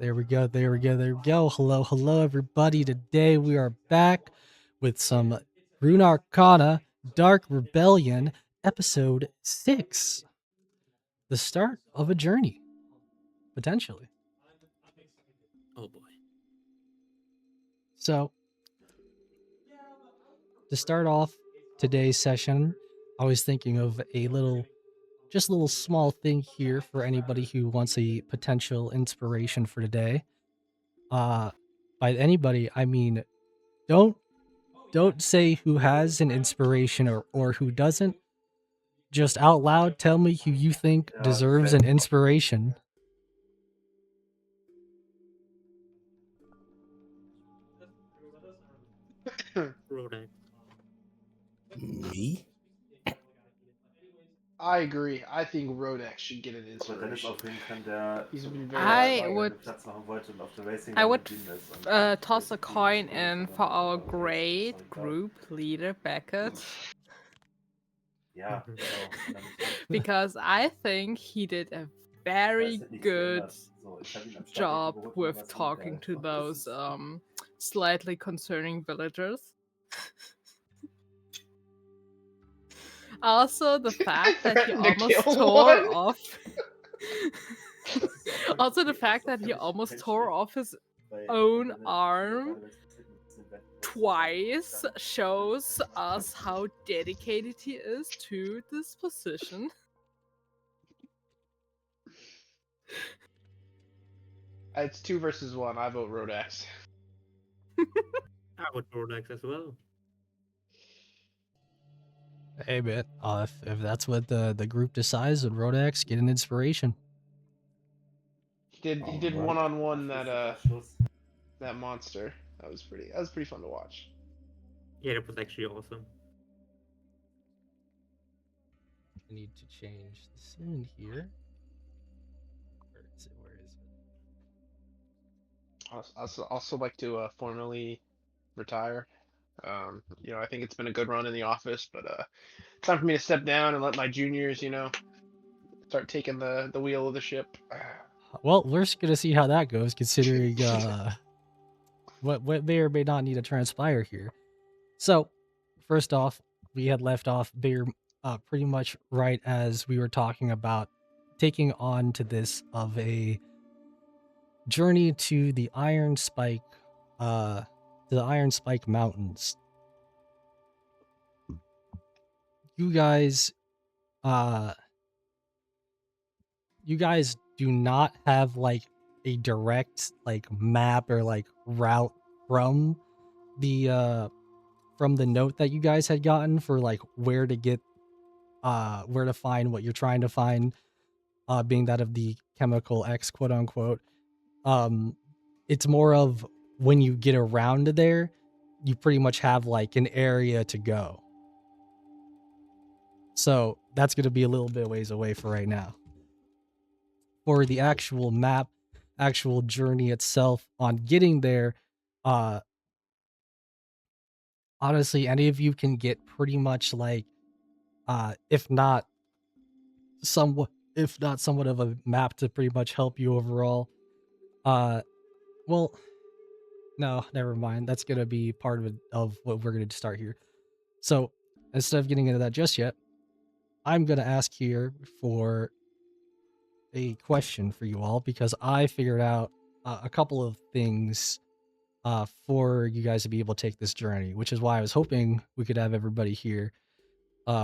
There we go. There we go. There we go. Hello, hello, everybody. Today we are back with some Runarcana Dark Rebellion, episode 6. The start of a journey, potentially. Oh boy. So, to start off today's session, I was thinking of a little small thing here for anybody who wants a potential inspiration for today. By anybody, I mean don't say who has an inspiration or who doesn't. Just out loud tell me who you think deserves an inspiration. Rodak. Me? I agree. I think Rodak should get an inspiration. He's been very I inspired. would toss a coin in for our great group leader Beckett Yeah. because I think he did a very good job with talking to those slightly concerning villagers. Also, the fact that he almost Nikhil, tore what? off. Also, the fact that he almost tore off his own arm twice shows us how dedicated he is to this position. It's 2 versus 1. I vote Rodax. I would Rodak as well. Hey man, if that's what the group decides, then Rodax get an inspiration. He did one-on-one that monster. That was pretty fun to watch. Yeah, that was actually awesome. I need to change the scene here. Where is it? I also like to formally retire. I think it's been a good run in the office, but time for me to step down and let my juniors, start taking the wheel of the ship. Well, we're just gonna see how that goes, considering what may or may not need to transpire here. So, first off, we had left off there pretty much right as we were talking about taking on to this of a journey to the Iron Spike Mountains. You guys do not have like a direct like map or like route from the note that you guys had gotten for like where to find what you're trying to find, being that of the chemical X, quote unquote. It's more of when you get around there, you pretty much have like an area to go. So that's going to be a little bit ways away for right now. For the actual map, actual journey itself on getting there, honestly, any of you can get pretty much like, if not somewhat of a map to pretty much help you overall. Well, no, never mind. That's gonna be part of what we're gonna start here. So instead of getting into that just yet, I'm gonna ask here for a question for you all because I figured out a couple of things for you guys to be able to take this journey, which is why I was hoping we could have everybody here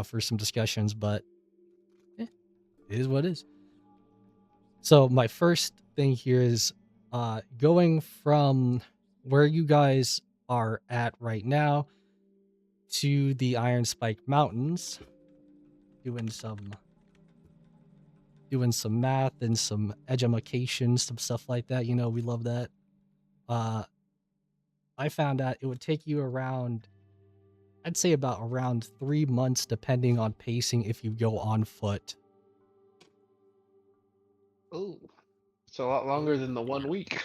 for some discussions, but it is what it is. So my first thing here is going from where you guys are at right now to the Iron Spike Mountains, doing some math and some edumacation, some stuff like that. We love that. I found out it would take you around, I'd say about around 3 months, depending on pacing, if you go on foot. Oh, it's a lot longer than the 1 week.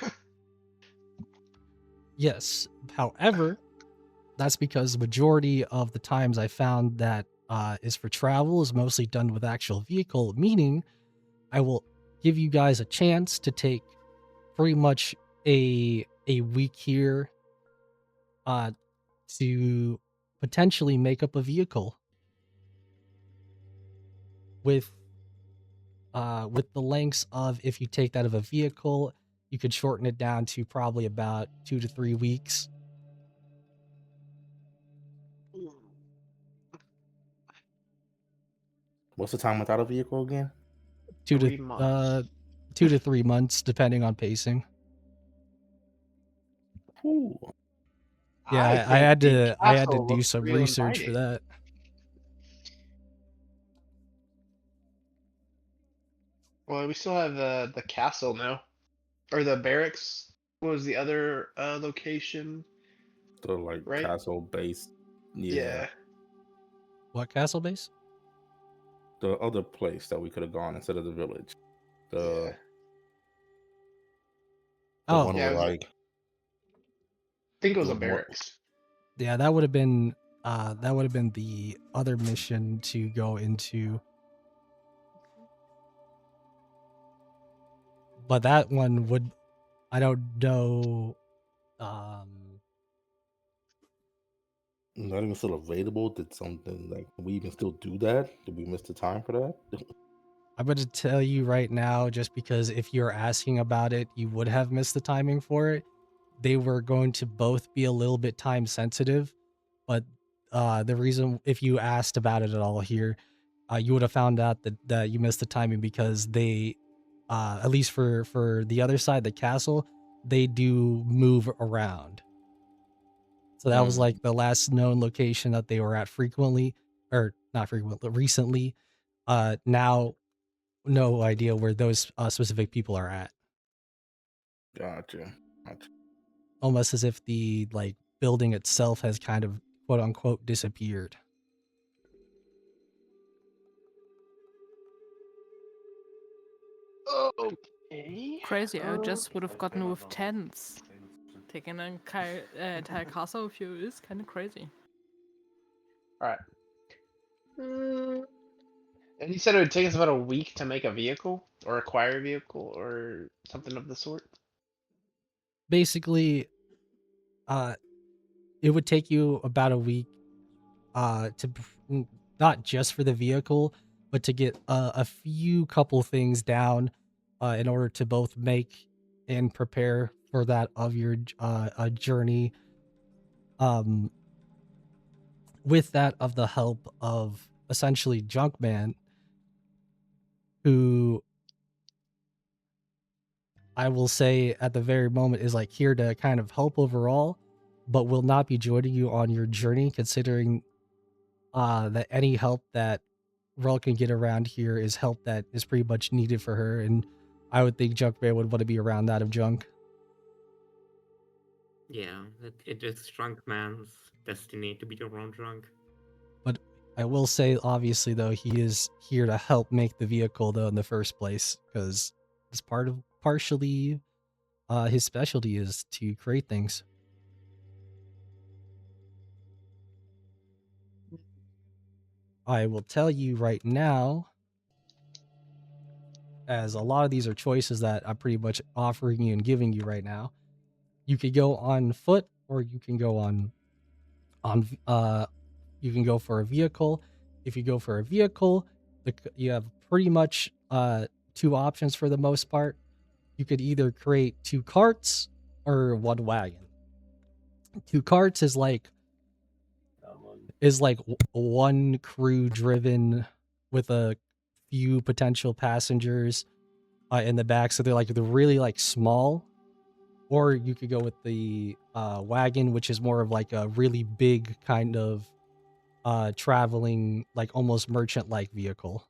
Yes. However, that's because the majority of the times I found that is for travel is mostly done with actual vehicle, meaning I will give you guys a chance to take pretty much a week here to potentially make up a vehicle with the lengths of, if you take that of a vehicle, you could shorten it down to probably about 2 to 3 weeks. What's the time without a vehicle again? 3 months. 2 to 3 months, depending on pacing. Ooh. Yeah, I think had the to castle do looks some real research for inviting. that. Well, we still have the castle now, or the barracks. What was the other location? The like Right? castle base. Yeah. What castle base? The other place that we could have gone instead of the village. The Oh, one Yeah, where I like think it was a the more barracks. yeah, that would have been the other mission to go into. But that one would, I don't know, not even still available. Did something like we even still do that? Did we miss the time for that? I'm going to tell you right now, just because if you're asking about it, you would have missed the timing for it. They were going to both be a little bit time sensitive, but the reason, if you asked about it at all here, you would have found out that you missed the timing because they, at least for the other side, the castle, they do move around. So that was like the last known location that they were at frequently, or not frequently, recently. Now, no idea where those specific people are at. Gotcha. Almost as if the like building itself has kind of quote unquote disappeared. Okay. Crazy, I just would have gotten with tents. Taking an entire castle with you is kind of crazy. All right. And you said it would take us about a week to make a vehicle or acquire a vehicle or something of the sort. Basically, it would take you about a week not just for the vehicle, but to get a few couple things down in order to both make and prepare for that of your journey. With that, of the help of essentially Junkman, who I will say at the very moment is like here to kind of help overall, but will not be joining you on your journey, considering that any help that Rel can get around here is help that is pretty much needed for her, and I would think Junkman would want to be around that of Junk. Yeah, it is drunk man's destiny to be around drunk. But I will say, obviously, though, he is here to help make the vehicle, though, in the first place, because it's partially his specialty is to create things. I will tell you right now, as a lot of these are choices that I'm pretty much offering you and giving you right now. You could go on foot, or you can go you can go for a vehicle. If you go for a vehicle, you have pretty much two options for the most part. You could either create 2 carts or 1 wagon. 2 carts is like one crew driven with a few potential passengers in the back, so they're really like small. Or you could go with the wagon, which is more of like a really big kind of traveling, like almost merchant like vehicle.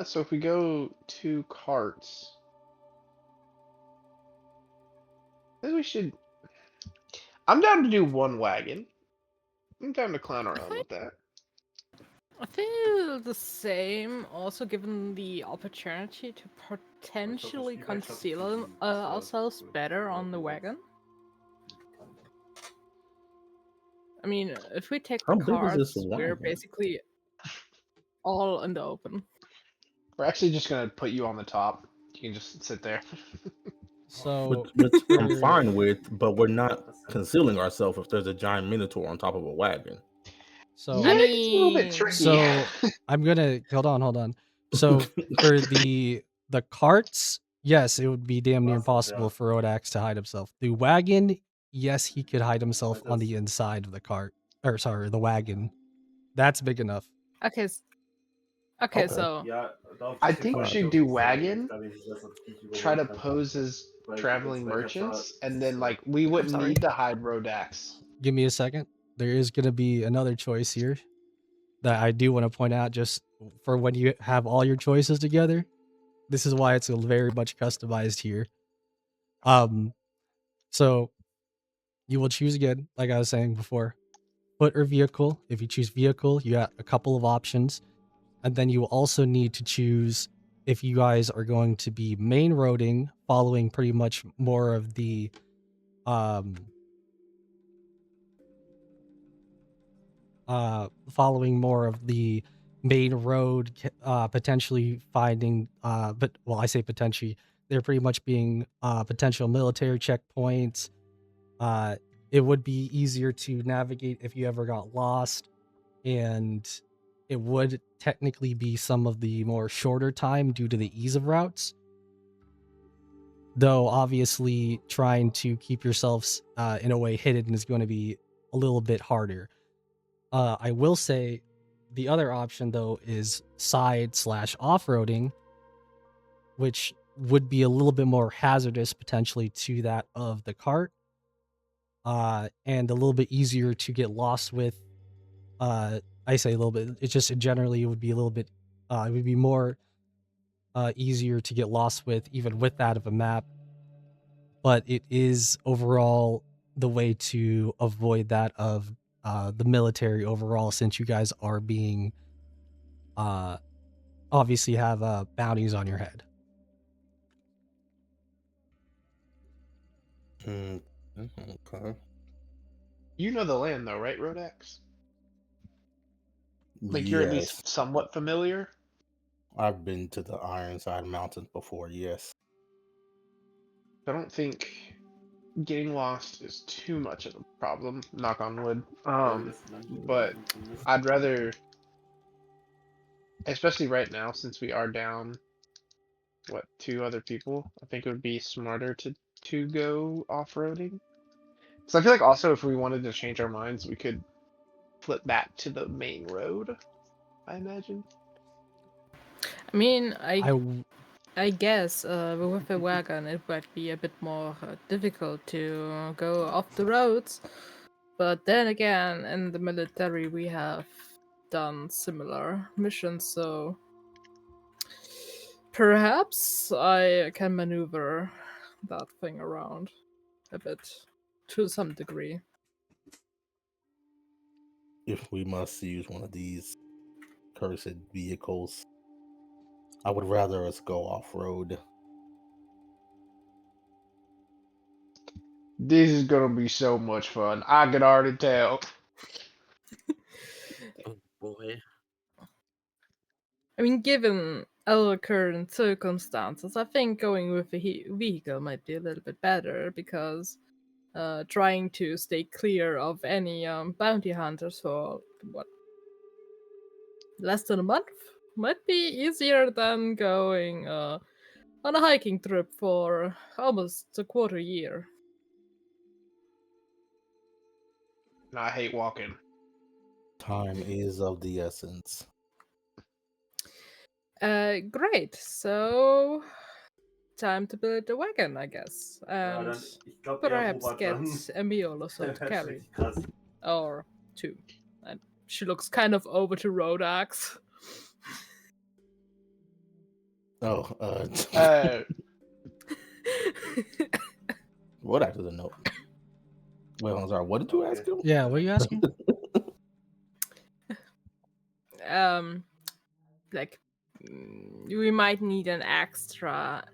So if we go 2 carts, I think we should. I'm down to do 1 wagon. I'm down to clown around with that. I feel the same, also given the opportunity to potentially conceal ourselves better on the wagon. I mean, if we take How the big is this carts, we're wagon? basically all in the open. We're actually just gonna put you on the top. You can just sit there. So Which I'm for- fine with, but we're not concealing ourselves if there's a giant minotaur on top of a wagon. So Yeah, it's a little bit tricky. So I'm gonna hold on. So for the carts, yes, it would be damn near impossible for Rodax to hide himself. The wagon, yes, he could hide himself on the inside of the cart, or sorry, the wagon. That's big enough. Okay. Okay. So I think we Fine. should do wagon. Try to pose as traveling merchants, and then like we wouldn't sorry. need to hide Rodax. Give me a second. There is gonna be another choice here that I do want to point out, just for when you have all your choices together. This is why it's very much customized here. So you will choose again, like I was saying before, foot or vehicle. If you choose vehicle, you got a couple of options. And then you will also need to choose if you guys are going to be main roading, following pretty much more of the following more of the main road, potentially finding but well, I say potentially, they're pretty much being potential military checkpoints. It would be easier to navigate if you ever got lost, and it would technically be some of the more shorter time due to the ease of routes. Though obviously trying to keep yourselves in a way hidden is going to be a little bit harder. I will say the other option though is side/off-roading, which would be a little bit more hazardous potentially to that of the cart, and a little bit easier to get lost with. I say a little bit. It's just generally it would be a little bit. It would be more easier to get lost with, even with that of a map. But it is overall the way to avoid that of the military overall, since you guys are being obviously have bounties on your head. Okay. You know the land though, right, Rodax? Like you're at Yes, least somewhat familiar. I've been to the Ironside Mountains before. Yes. I don't think getting lost is too much of a problem. Knock on wood. But I'd rather, especially right now, since we are down, what, 2 other people. I think it would be smarter to go off-roading. So I feel like also if we wanted to change our minds, we could flip back to the main road. I imagine. I mean, I I guess with a wagon it might be a bit more difficult to go off the roads. But then again, in the military we have done similar missions, so perhaps I can maneuver that thing around a bit to some degree. If we must use one of these cursed vehicles, I would rather us go off road. This is gonna be so much fun. I can already tell. Oh boy. I mean, given our current circumstances, I think going with a vehicle might be a little bit better, because trying to stay clear of any bounty hunters for what, less than a month might be easier than going on a hiking trip for almost a quarter year. And I hate walking. Time is of the essence. Great. So time to build a wagon, I guess, and perhaps get a mule or so to carry, or two. And she looks kind of over to Rodax. Oh, what after the note? Wait, I'm sorry. What did you ask him? Yeah, what are you asking? Like, we might need an extra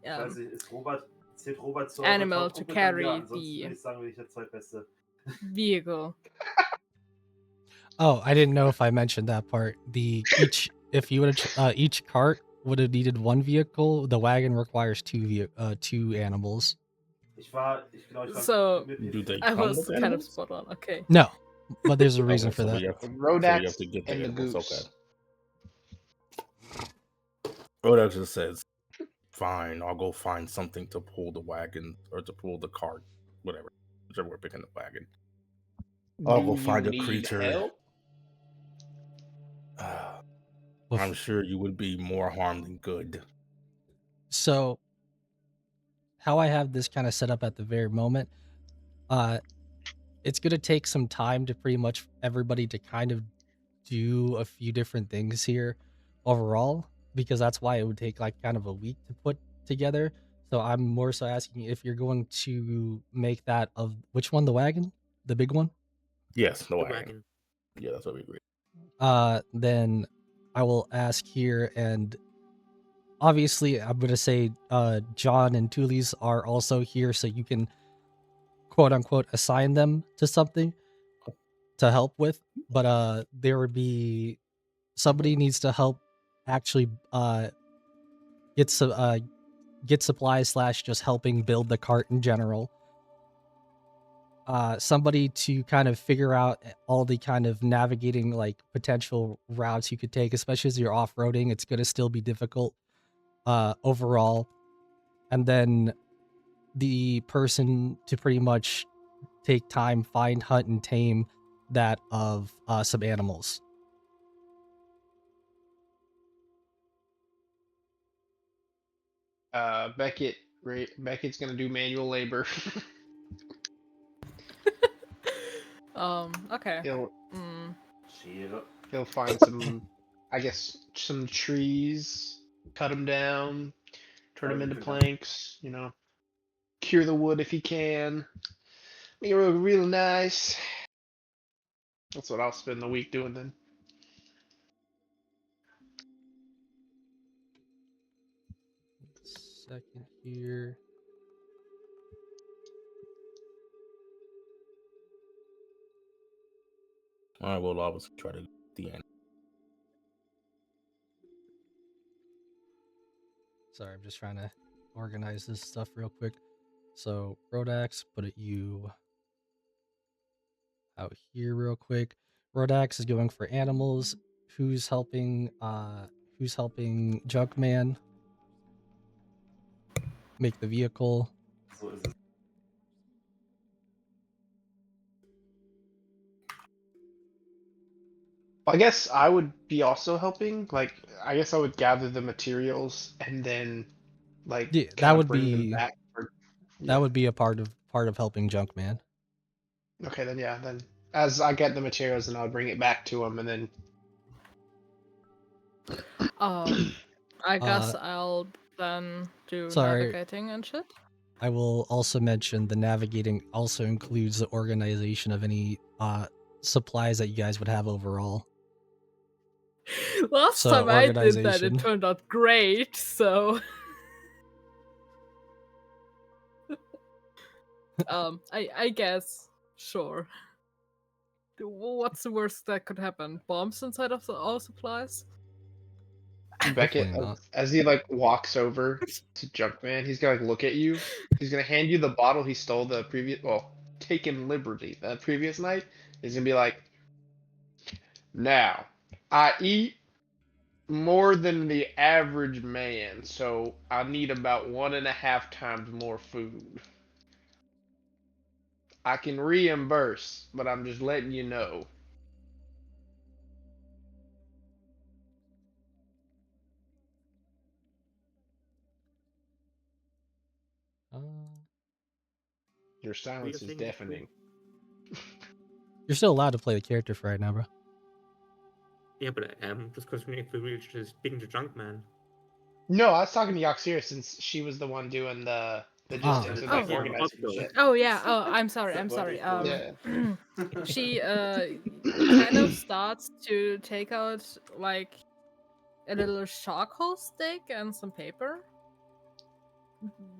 animal to carry the vehicle. Oh, I didn't know if I mentioned that part. If you would each cart would have needed one vehicle. The wagon requires two animals. So Do they I come was with kind of animals? spot on. Okay. No, but there's a reason Okay, for so that. The we have Rodax to get the and the animals. goose. Okay. Rodax just says, "Fine, I'll go find something to pull the wagon or to pull the cart, whatever. Whichever we're picking the wagon. I'll go Do you find a need creature. help? I'm sure you would be more harm than good." So, how I have this kind of set up at the very moment, it's gonna take some time to pretty much everybody to kind of do a few different things here overall, because that's why it would take like kind of a week to put together. So I'm more so asking if you're going to make that of which one, the wagon, the big one. Yes, the The wagon. wagon. Yeah, that's what we agree. Then I will ask here, and obviously I'm gonna say John and Tulis are also here, so you can quote unquote assign them to something to help with. But there would be somebody needs to help actually get some get supplies slash just helping build the cart in general. Somebody to kind of figure out all the kind of navigating like potential routes you could take, especially as you're off-roading. It's going to still be difficult overall. And then the person to pretty much take time, find, hunt, and tame that of some animals. Beckett's gonna do manual labor. Okay. he'll Mm. he'll find some, I guess, some trees, cut them down, turn them into planks. You know, cure the wood if he can. Make it look real nice. That's what I'll spend the week doing then. Second here. All right, well, I'll obviously try to get the end. Sorry, I'm just trying to organize this stuff real quick. So Rodax, put you out here real quick. Rodax is going for animals. Who's helping Junkman make the vehicle? I guess I would be also helping. Like, I guess I would gather the materials and then, like, Yeah, that kind of would bring them be back. that would be a part of helping Junkman. Okay, then yeah, then as I get the materials, then I'll bring it back to him, and then. I guess Uh, I'll then do sorry. navigating and shit. I will also mention the navigating also includes the organization of any supplies that you guys would have overall. Last So, time I did that, organization. it turned out great. So, I guess sure. What's the worst that could happen? Bombs inside of all supplies? Beckett, Hopefully not. as he like walks over to Junkman, he's gonna like look at you. He's gonna hand you the bottle he stole the previous, well, taken liberty the previous night. He's gonna be like, "Now, I eat more than the average man, so I need about 1.5 times more food. I can reimburse, but I'm just letting you know." Uh, Your silence is saying deafening. you're still allowed to play the character for right now, bro. Yeah, but I'm just questioning if we were just speaking to Drunk Man. No, I was talking to Yaxir since she was the one doing the logistics and like Oh. organizing the shit. Oh yeah. Oh, I'm sorry. I'm sorry. Yeah. She kind of starts to take out like a little charcoal stick and some paper,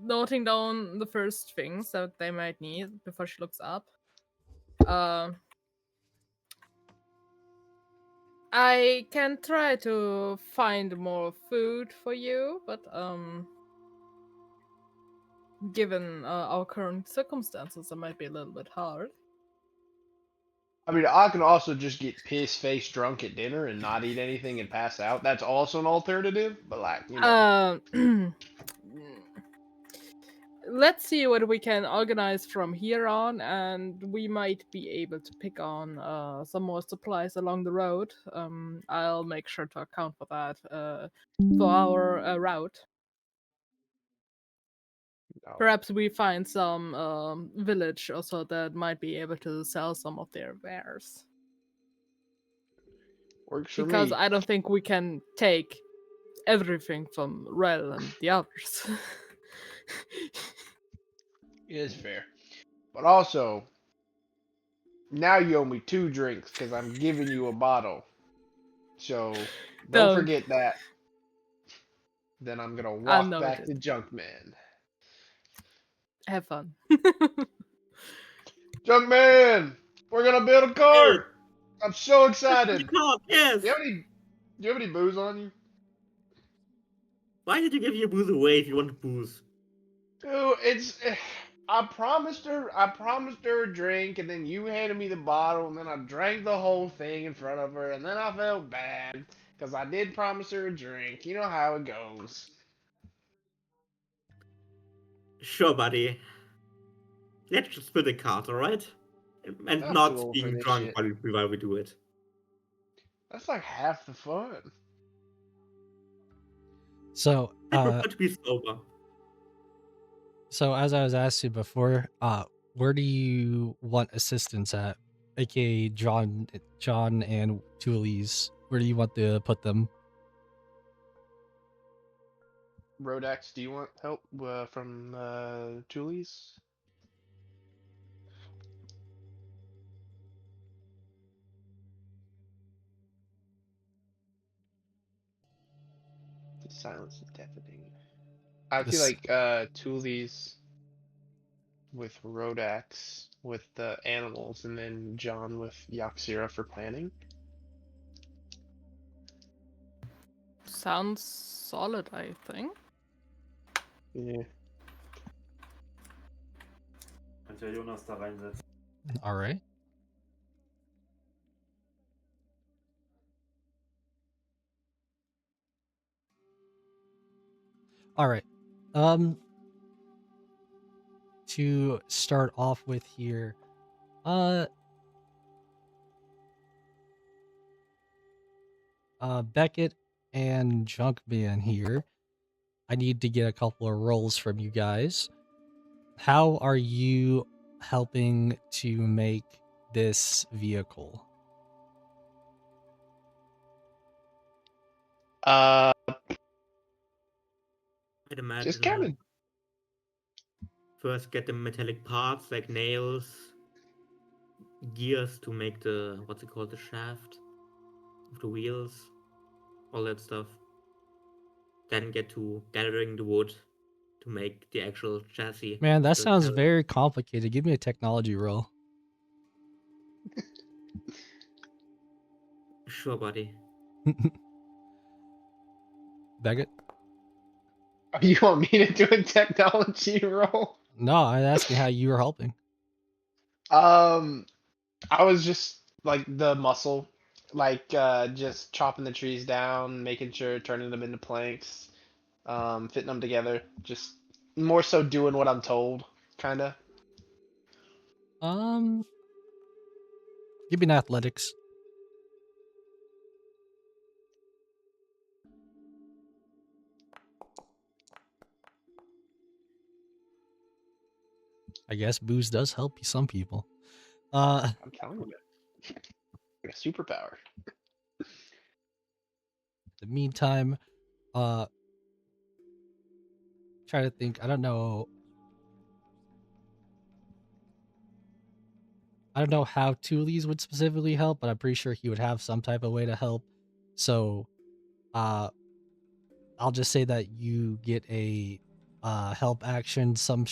noting down the first things that they might need before she looks up. I can try to find more food for you, but given our current circumstances, it might be a little bit hard. I mean, I can also just get piss-faced drunk at dinner and not eat anything and pass out. That's also an alternative, but like, you know. Let's see what we can organize from here on, and we might be able to pick on some more supplies along the road. I'll make sure to account for that for our route. No. Perhaps we find some village also that might be able to sell some of their wares. Works for Because me. I don't think we can take everything from Rel and the others. It is fair. But also, now you owe me 2 drinks because I'm giving you a bottle. So don't Don't. forget that. Then I'm gonna I walk know back it. to Junkman. Have fun. Junkman! We're gonna build a cart! I'm so You excited! can't, yes! Do you have any booze on you? Why did you give your booze away if you want booze? Dude, it's I promised her a drink, and then you handed me the bottle, and then I drank the whole thing in front of her, and then I felt bad because I did promise her a drink. You know how it goes. Sure, buddy. Let's just split the cart, alright? And I'm not too old for being this drunk shit. while we do it. That's like half the fun. So, I prefer to be sober. so as I was asking before, where do you want assistance at? AKA John and Tully's. Where do you want to put them? Rodax, do you want help from Tully's? The silence is deafening. I feel This, like Tully's with Rodax with the animals, and then John with Yaxira for planning. Sounds solid, I think. Yeah. Könnt ihr Jonas da reinsetzen? all right. All right. To start off with here, Beckett and Junkman here. I need to get a couple of rolls from you guys. How are you helping to make this vehicle? Uh, I'd imagine just kind of. first get the metallic parts like nails, gears to make the what's it called, the shaft of the wheels, all that stuff. Then get to gathering the wood to make the actual chassis. Man, that the sounds carriage. very complicated. Give me a technology roll. Sure, buddy. Beckett? You want me to do a technology roll? No, I'm asking how you were helping. I was just like the muscle, like just chopping the trees down, making sure, turning them into planks, fitting them together. Just more so doing what I'm told, kind of. Give me an athletics. I guess booze does help some people. I'm telling you, like a superpower. The meantime, try to think. I don't know how Tully's would specifically help, but I'm pretty sure he would have some type of way to help. So, I'll just say that you get a help action in some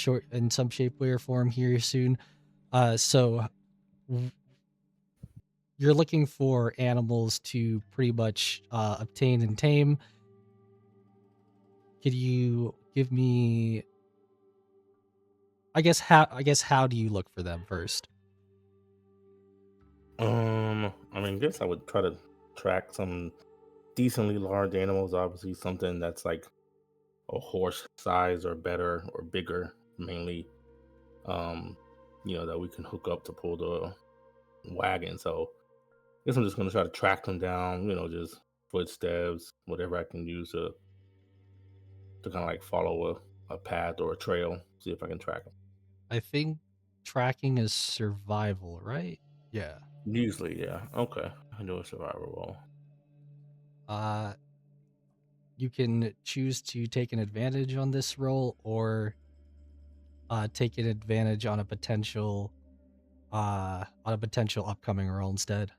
shape, way, or form here soon. So you're looking for animals to pretty much obtain and tame. Could you give me? I guess how do you look for them first? I mean, I guess I would try to track some decently large animals. Obviously, something that's like a horse size or better or bigger, mainly. Um, that we can hook up to pull the wagon. So I guess I'm just gonna try to track them down. Just footsteps, whatever I can use to kind of like follow a path or a trail. See if I can track them. I think tracking is survival, right? Yeah. Usually, yeah. Okay, I do a survival roll. You can choose to take an advantage on this roll or take an advantage on a potential upcoming roll instead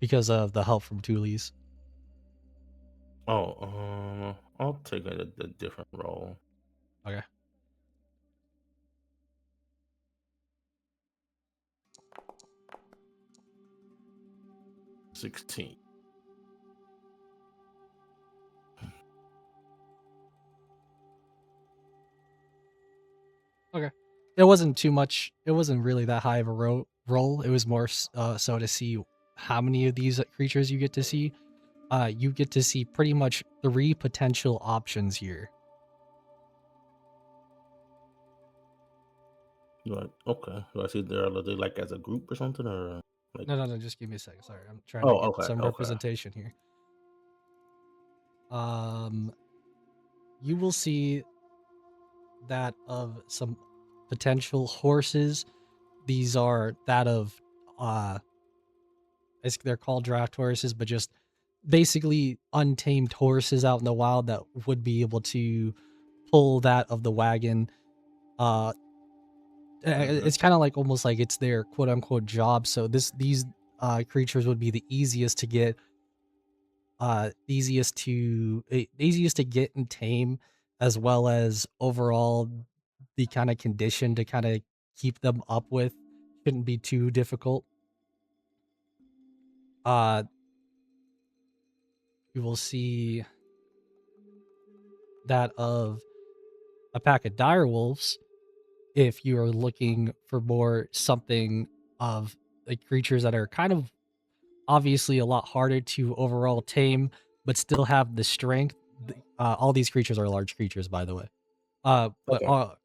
because of the help from Toolies. Oh, I'll take a different roll. Okay. $16. Okay. It wasn't too much. It wasn't really that high of a roll. It was more so to see how many of these creatures you get to see. You get to see pretty much 3 potential options here. Okay. Do I see are they like as a group or something or like? No. Just give me a second. Sorry, I'm trying to Oh, get okay, some okay. representation here. You will see that of some potential horses. These are that of they're called draft horses, but just basically untamed horses out in the wild that would be able to pull that of the wagon. It's kind of like almost like it's their quote unquote job. So these creatures would be the easiest to get, easiest to get and tame, as well as overall the kind of condition to kind of keep them up with shouldn't be too difficult. Uh, you will see that of a pack of dire wolves if you are looking for more something of like creatures that are kind of obviously a lot harder to overall tame but still have the strength. All these creatures are large creatures, by the way. uh but Okay.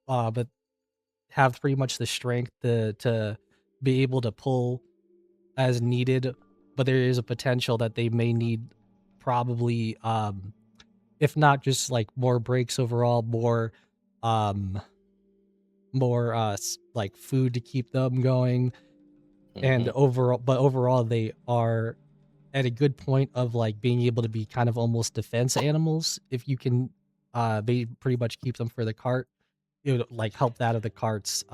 uh but have pretty much the strength to be able to pull as needed, but there is a potential that they may need probably if not just like more breaks overall, um like food to keep them going, and Mm-hmm. overall they are at a good point of like being able to be kind of almost defense animals if you can they pretty much keep them for the cart. It would like help that of the cart's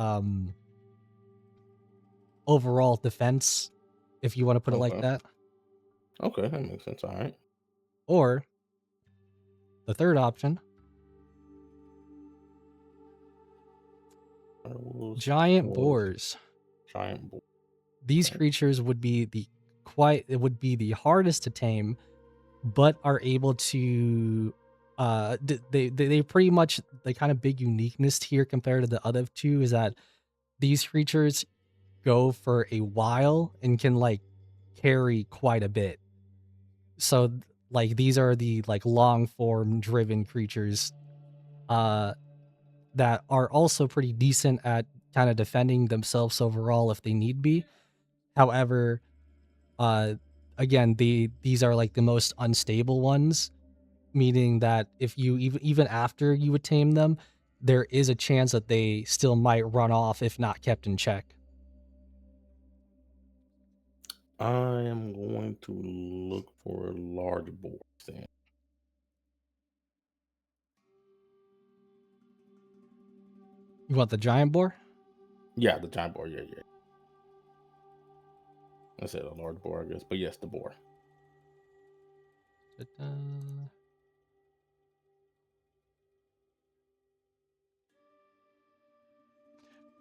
overall defense, if you want to put it like Okay. that. Okay, that makes sense. All right. Or the third option, Werewolves, giant wolves, boars. giant boar. These Okay. creatures would be it would be the hardest to tame, but are able to they pretty much the kind of big uniqueness here compared to the other two is that these creatures go for a while and can like carry quite a bit. So like these are the like long form driven creatures uh that are also pretty decent at kind of defending themselves overall if they need be. However, uh again, these are like the most unstable ones, meaning that if you even after you would tame them, there is a chance that they still might run off if not kept in check. I am going to look for large boars then. You want the giant boar? Yeah, the giant boar. Yeah, yeah. I said a large boar, I guess, but yes, the boar. Ta-da.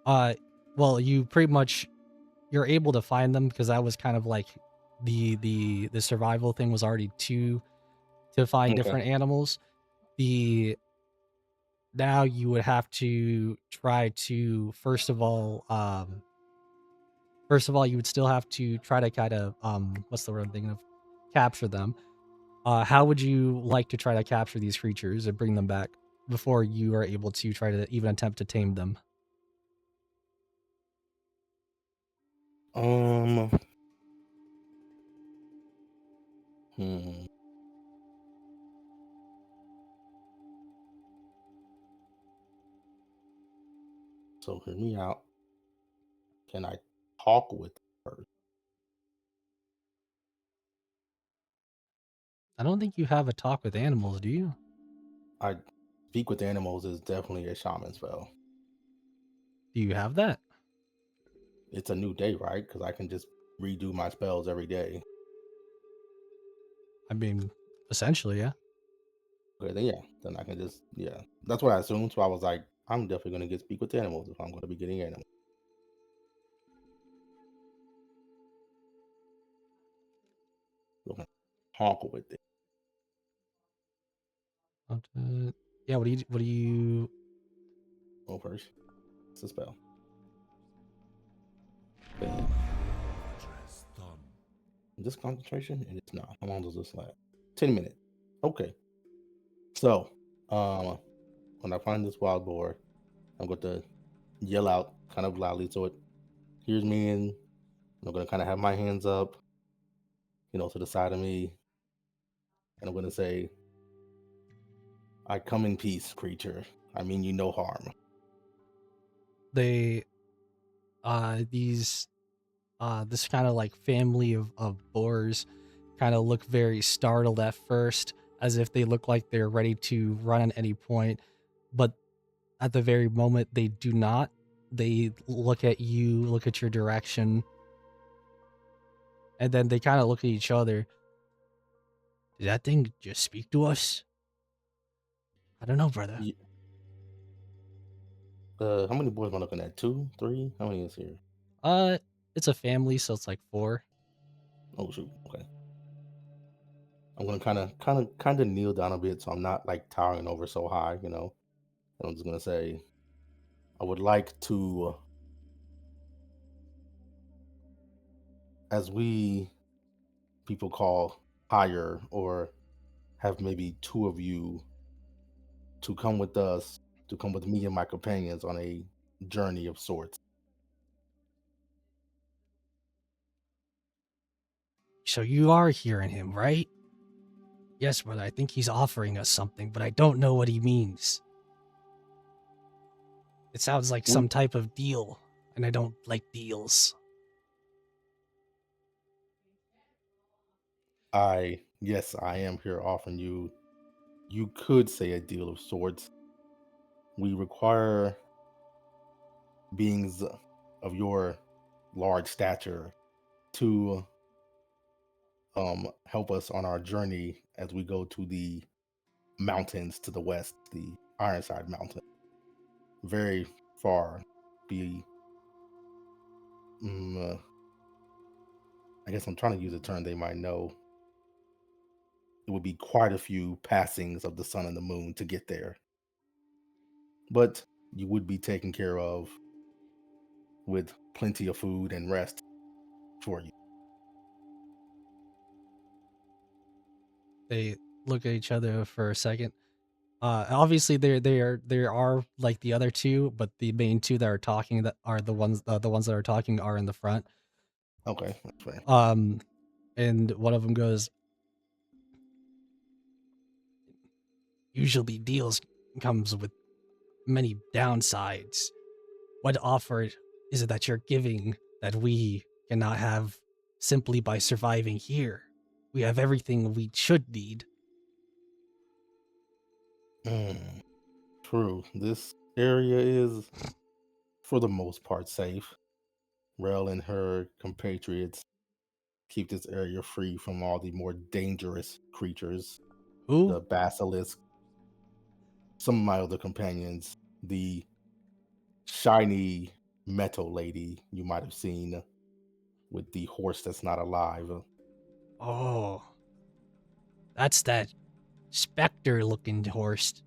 Uh well, you pretty much you're able to find them because that was kind of like the survival thing was already to find Okay. different animals. Now you would have to try to first of all you would still have to try to kind of what's the word I'm thinking of, capture them. How would you like to try to capture these creatures and bring them back before you are able to try to even attempt to tame them? Hmm. So hear me out. Can I talk with her? I don't think you have a talk with animals, do you? I speak with animals is definitely a shaman spell. Do you have that? It's a new day, right? Because I can just redo my spells every day. I mean, essentially, yeah. Okay, then I can just That's what I assumed. So I was like, I'm definitely gonna get speak with animals if I'm gonna be getting animals. Okay. Talk with it. Yeah. What do you? Go first. It's a spell. Bam. Is this concentration? It is not. How long does this last? 10 minutes. Okay. So, when I find this wild boar, I'm going to yell out kind of loudly so it hears me, and I'm going to kind of have my hands up, to the side of me, and I'm going to say, I come in peace, creature. I mean you no harm. They this kind of like family of boars kind of look very startled at first, as if they look like they're ready to run at any point, but at the very moment they do not. They look at you, look at your direction, and then they kind of look at each other. Did that thing just speak to us? I don't know, brother. How many boys am I looking at? 2, 3? How many is here? It's a family, so it's like 4. Oh shoot. Okay. I'm gonna kind of kneel down a bit so I'm not like towering over so high, And I'm just gonna say, I would like to, as we people call hire or have maybe 2 of you to come with us, to come with me and my companions on a journey of sorts. So you are hearing him, right? Yes, brother, I think he's offering us something, but I don't know what he means. It sounds like some type of deal, and I don't like deals. Yes, I am here offering you, you could say, a deal of sorts. We require beings of your large stature to help us on our journey as we go to the mountains to the west, the Ironside Mountain. Very far. Be I guess I'm trying to use a term they might know. It would be quite a few passings of the sun and the moon to get there. But you would be taken care of with plenty of food and rest for you. They look at each other for a second. Obviously there are like the other two, but the main two that are talking, that are the ones that are talking are in the front. Okay, that's fair. And one of them goes, usually deals comes with many downsides. What offer is it that you're giving that we cannot have simply by surviving here? We have everything we should need. True. This area is, for the most part, safe. Rel and her compatriots keep this area free from all the more dangerous creatures. Who? The basilisk, some of my other companions, the shiny metal lady you might have seen, with the horse that's not alive. Oh, that's that specter-looking horse.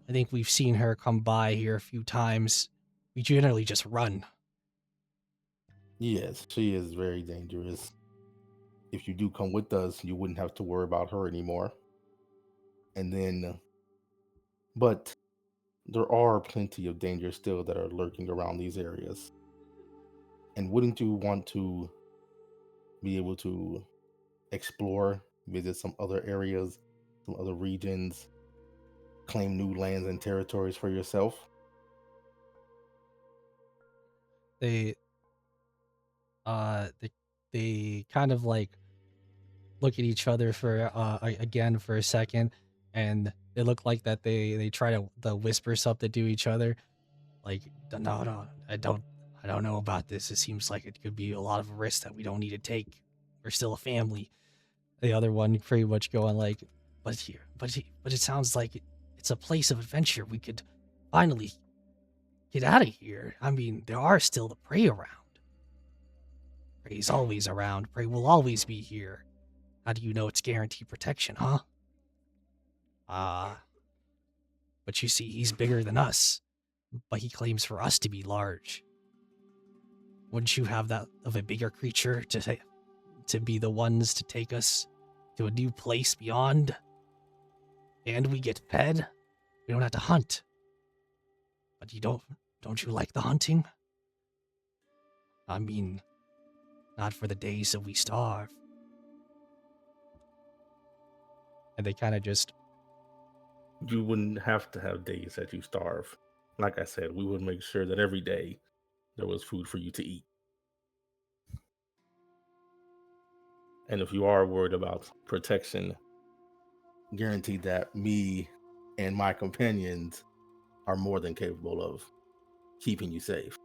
I think we've seen her come by here a few times. We generally just run. Yes, she is very dangerous. If you do come with us, you wouldn't have to worry about her anymore. And then, but there are plenty of dangers still that are lurking around these areas. And wouldn't you want to be able to explore, visit some other areas, some other regions, claim new lands and territories for yourself? They uh they, they kind of like look at each other for again for a second, and they look like that they try to whisper something to each other, like, no, I don't know about this. It seems like it could be a lot of risk that we don't need to take. We're still a family. The other one pretty much going like, but it sounds like it's a place of adventure. We could finally get out of here. I mean, there are still the prey around. Prey's always around. Prey will always be here. How do you know it's guaranteed protection, huh? But you see, he's bigger than us, but he claims for us to be large. Wouldn't you have that of a bigger creature to be the ones to take us to a new place beyond? And we get fed. We don't have to hunt. But don't you like the hunting? I mean, not for the days that we starve. And they kind of just... You wouldn't have to have days that you starve. Like I said, we would make sure that every day there was food for you to eat. And if you are worried about protection, guaranteed that me and my companions are more than capable of keeping you safe.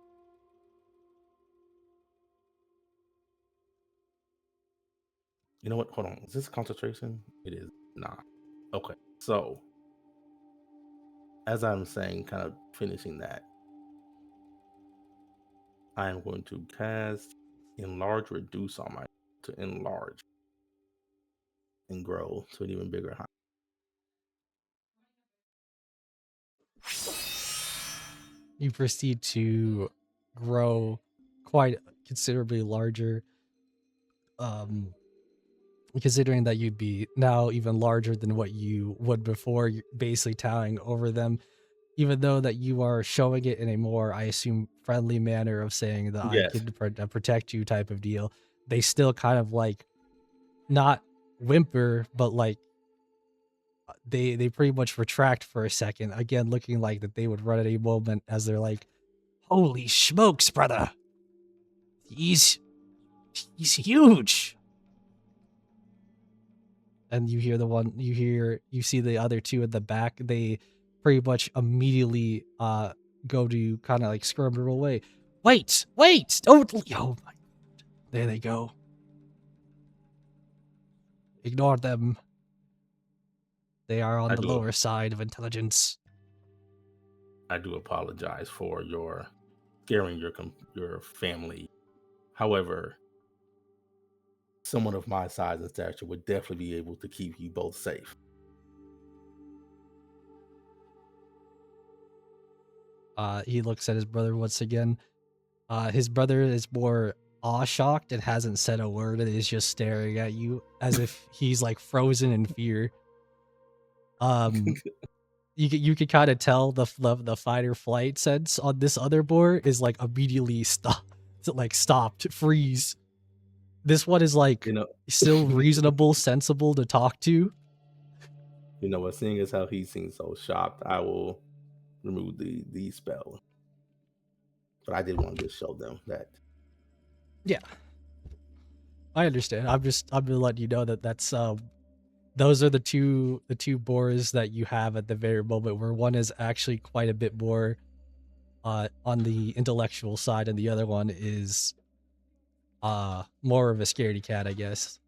You know what? Hold on. Is this concentration? It is not. Okay. So, as I'm saying, kind of finishing that, I am going to cast Enlarge Reduce on my to enlarge and grow to an even bigger height. You proceed to grow quite considerably larger, considering that you'd be now even larger than what you would before, you're basically towering over them, even though that you are showing it in a more, I assume, friendly manner of saying that I Yes. could protect you type of deal. They still kind of like not whimper, but like they pretty much retract for a second, again looking like that they would run at any moment, as they're like, holy smokes, brother, he's huge. And you see the other two in the back, they pretty much immediately go to kind of like scramble away. Wait, don't. Oh my, there they go. Ignore them. They are on the lower side of intelligence. I do apologize for your scaring your family. However, someone of my size and stature would definitely be able to keep you both safe. He looks at his brother once again. His brother is more awe-shocked and hasn't said a word and is just staring at you as if he's like frozen in fear. You could kind of tell the fight or flight sense on this other boar is like immediately stopped, freeze. This one is like, still reasonable, sensible to talk to. You know what? Seeing as how he seems so shocked, I will remove the spell. But I did want to just show them that. Yeah, I understand. I'm gonna let you know that that's those are the two boars that you have at the very moment, where one is actually quite a bit more on the intellectual side, and the other one is more of a scaredy cat, I guess,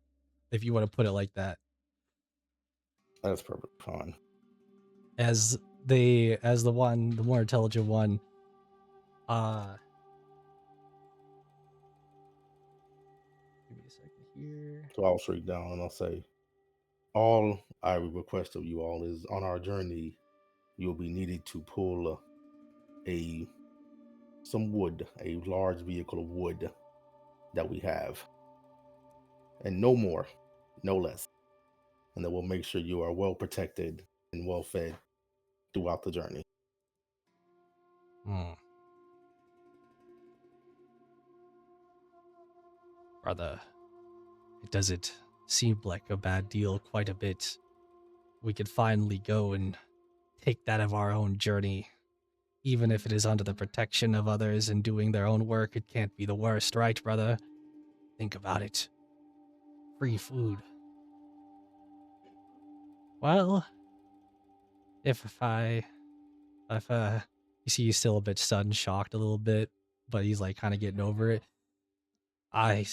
if you want to put it like that. That's perfectly fine. As the more intelligent one, here. So I'll shrink down and I'll say, all I request of you all is on our journey, you'll be needed to pull some wood, a large vehicle of wood that we have, and no more, no less. And that will make sure you are well protected and well fed throughout the journey. Brother, it doesn't seem like a bad deal quite a bit. We could finally go and take that of our own journey. Even if it is under the protection of others and doing their own work, it can't be the worst, right, brother? Think about it. Free food. Well, if you see he's still a bit stunned, shocked a little bit, but he's like kind of getting over it. I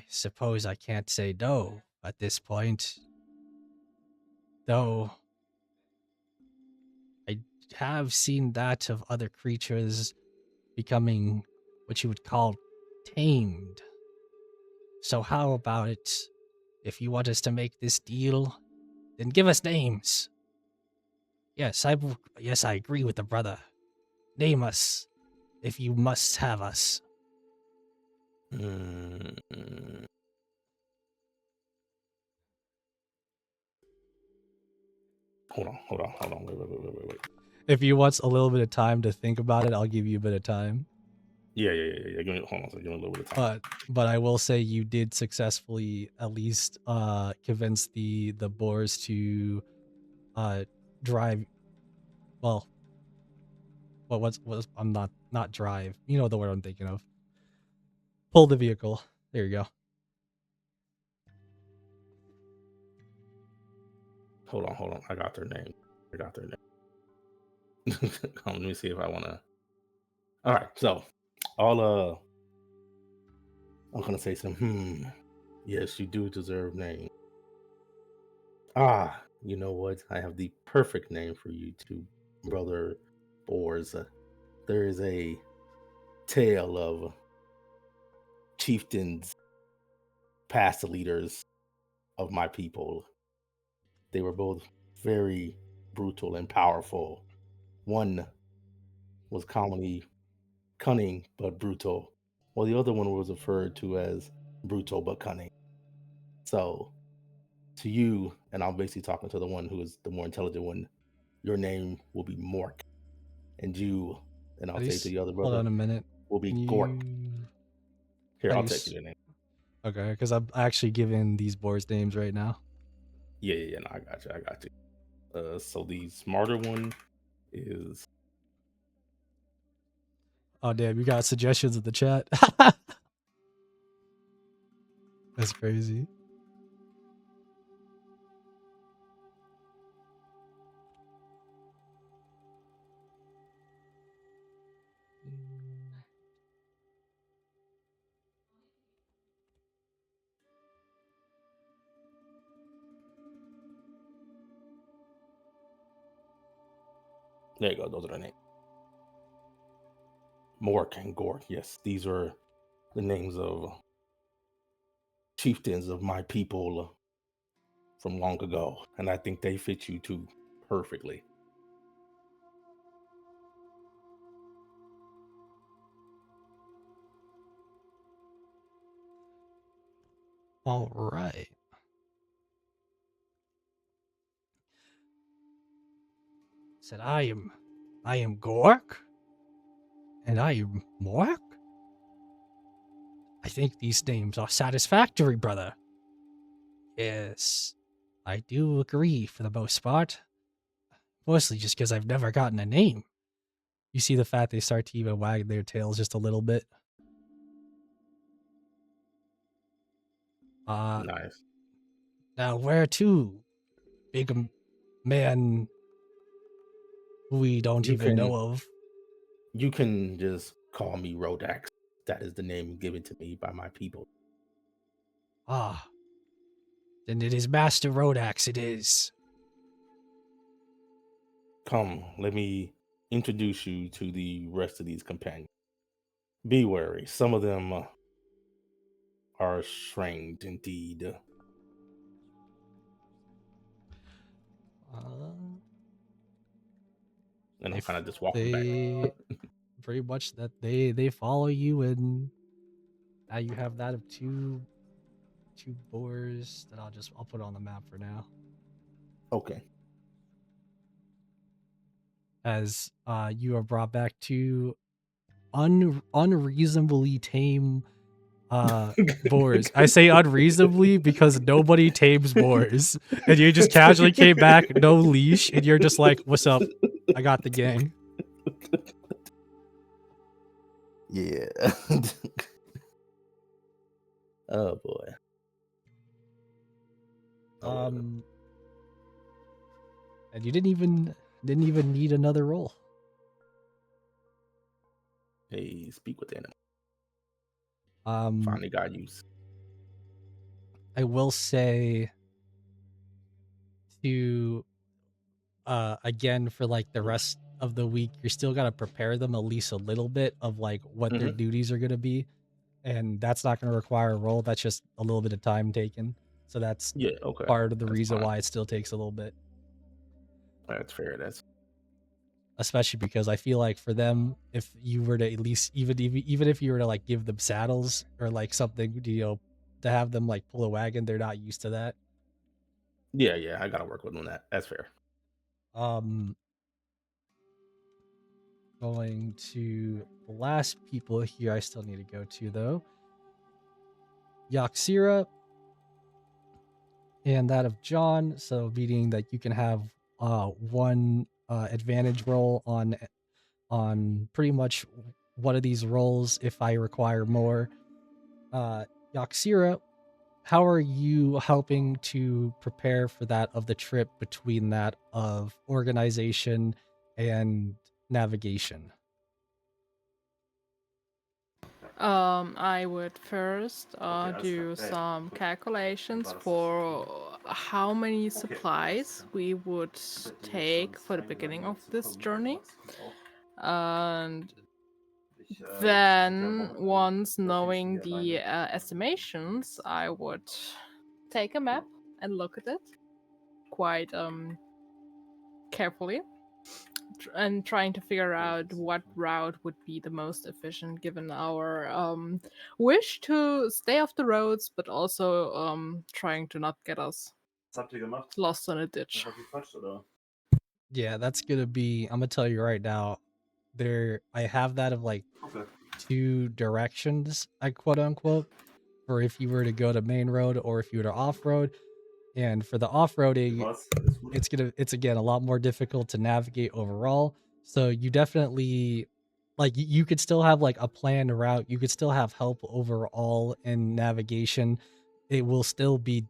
suppose I can't say no at this point. Though I have seen that of other creatures becoming what you would call tamed. So how about it? If you want us to make this deal, then give us names. Yes, I agree with the brother. Name us if you must have us. Mm. Hold on. Wait. If you want a little bit of time to think about it, I'll give you a bit of time. Yeah. Hold on. Give me a little bit of time. But I will say you did successfully at least convince the boars to drive. Well, what's I'm not drive. You know the word I'm thinking of. Pull the vehicle. There you go. Hold on. I got their name. Let me see if I want to. All right. So, I'm gonna say some. Yes, you do deserve name. You know what? I have the perfect name for you two, brother boars. There is a tale of chieftains, past leaders of my people. They were both very brutal and powerful. One was commonly cunning but brutal, while the other one was referred to as brutal but cunning. So, to you, and I'm basically talking to the one who is the more intelligent one, your name will be Mork, and you, and How I'll do you say to the other hold brother, on a minute? will be Can Gork. you? Here, How do I'll you take you the name. Okay, because I'm actually giving these boars names right now. Yeah. No, I got you. So the smarter one is Oh damn, you got suggestions in the chat. That's crazy. there you go. Those are the names. Mork and Gork. Yes, these are the names of chieftains of my people from long ago, and I think they fit you two perfectly. All right. Said I am Gork, and I am Mork. I think these names are satisfactory, brother. Yes, I do agree for the most part. Mostly just because I've never gotten a name. You see the fact they start to even wag their tails just a little bit. Nice. Now where to, big man we don't even know of? You can just call me Rodax. That is the name given to me by my people. Ah, then it is Master Rodax, it is. Come, let me introduce you to the rest of these companions. Be wary. Some of them are are strained indeed. And they kind of just walk back. They pretty much that they follow you, and now you have that of two boars that I'll put on the map for now. Okay. As you are brought back to unreasonably tame boars. I say unreasonably because nobody tames boars, and you just casually came back, no leash, and you're just like, "What's up? I got the gang." Yeah. Oh boy. And you didn't even need another roll. Hey, speak with animal. Um, Finally got use. I will say to again for like the rest of the week, you're still gotta prepare them at least a little bit of like what their duties are gonna be, and that's not gonna require a roll. That's just a little bit of time taken. So that's Yeah, okay. part of the That's reason fine. why it still takes a little bit. That's fair. That's Especially because I feel like for them, if you were to at least even if you were to like give them saddles or like something, to have them like pull a wagon, they're not used to that. yeah. I gotta work with on that. That's fair. Going to the last people here I still need to go to though. Yaxira and that of John, so meaning that you can have one advantage roll on pretty much one of these rolls if I require more. Yaxira, how are you helping to prepare for that of the trip between that of organization and navigation? I would first do some calculations for how many supplies we would take for the beginning of this journey. And then, once knowing the estimations, I would take a map and look at it quite carefully and trying to figure out what route would be the most efficient given our wish to stay off the roads, but also trying to not get us lost in a ditch. Yeah, that's gonna be. I'm gonna tell you right now. I have that of like two directions, I quote unquote, for if you were to go to main road or if you were to off road. And for the off roading, it's again a lot more difficult to navigate overall. So you definitely like you could still have like a planned route. You could still have help overall in navigation. It will still be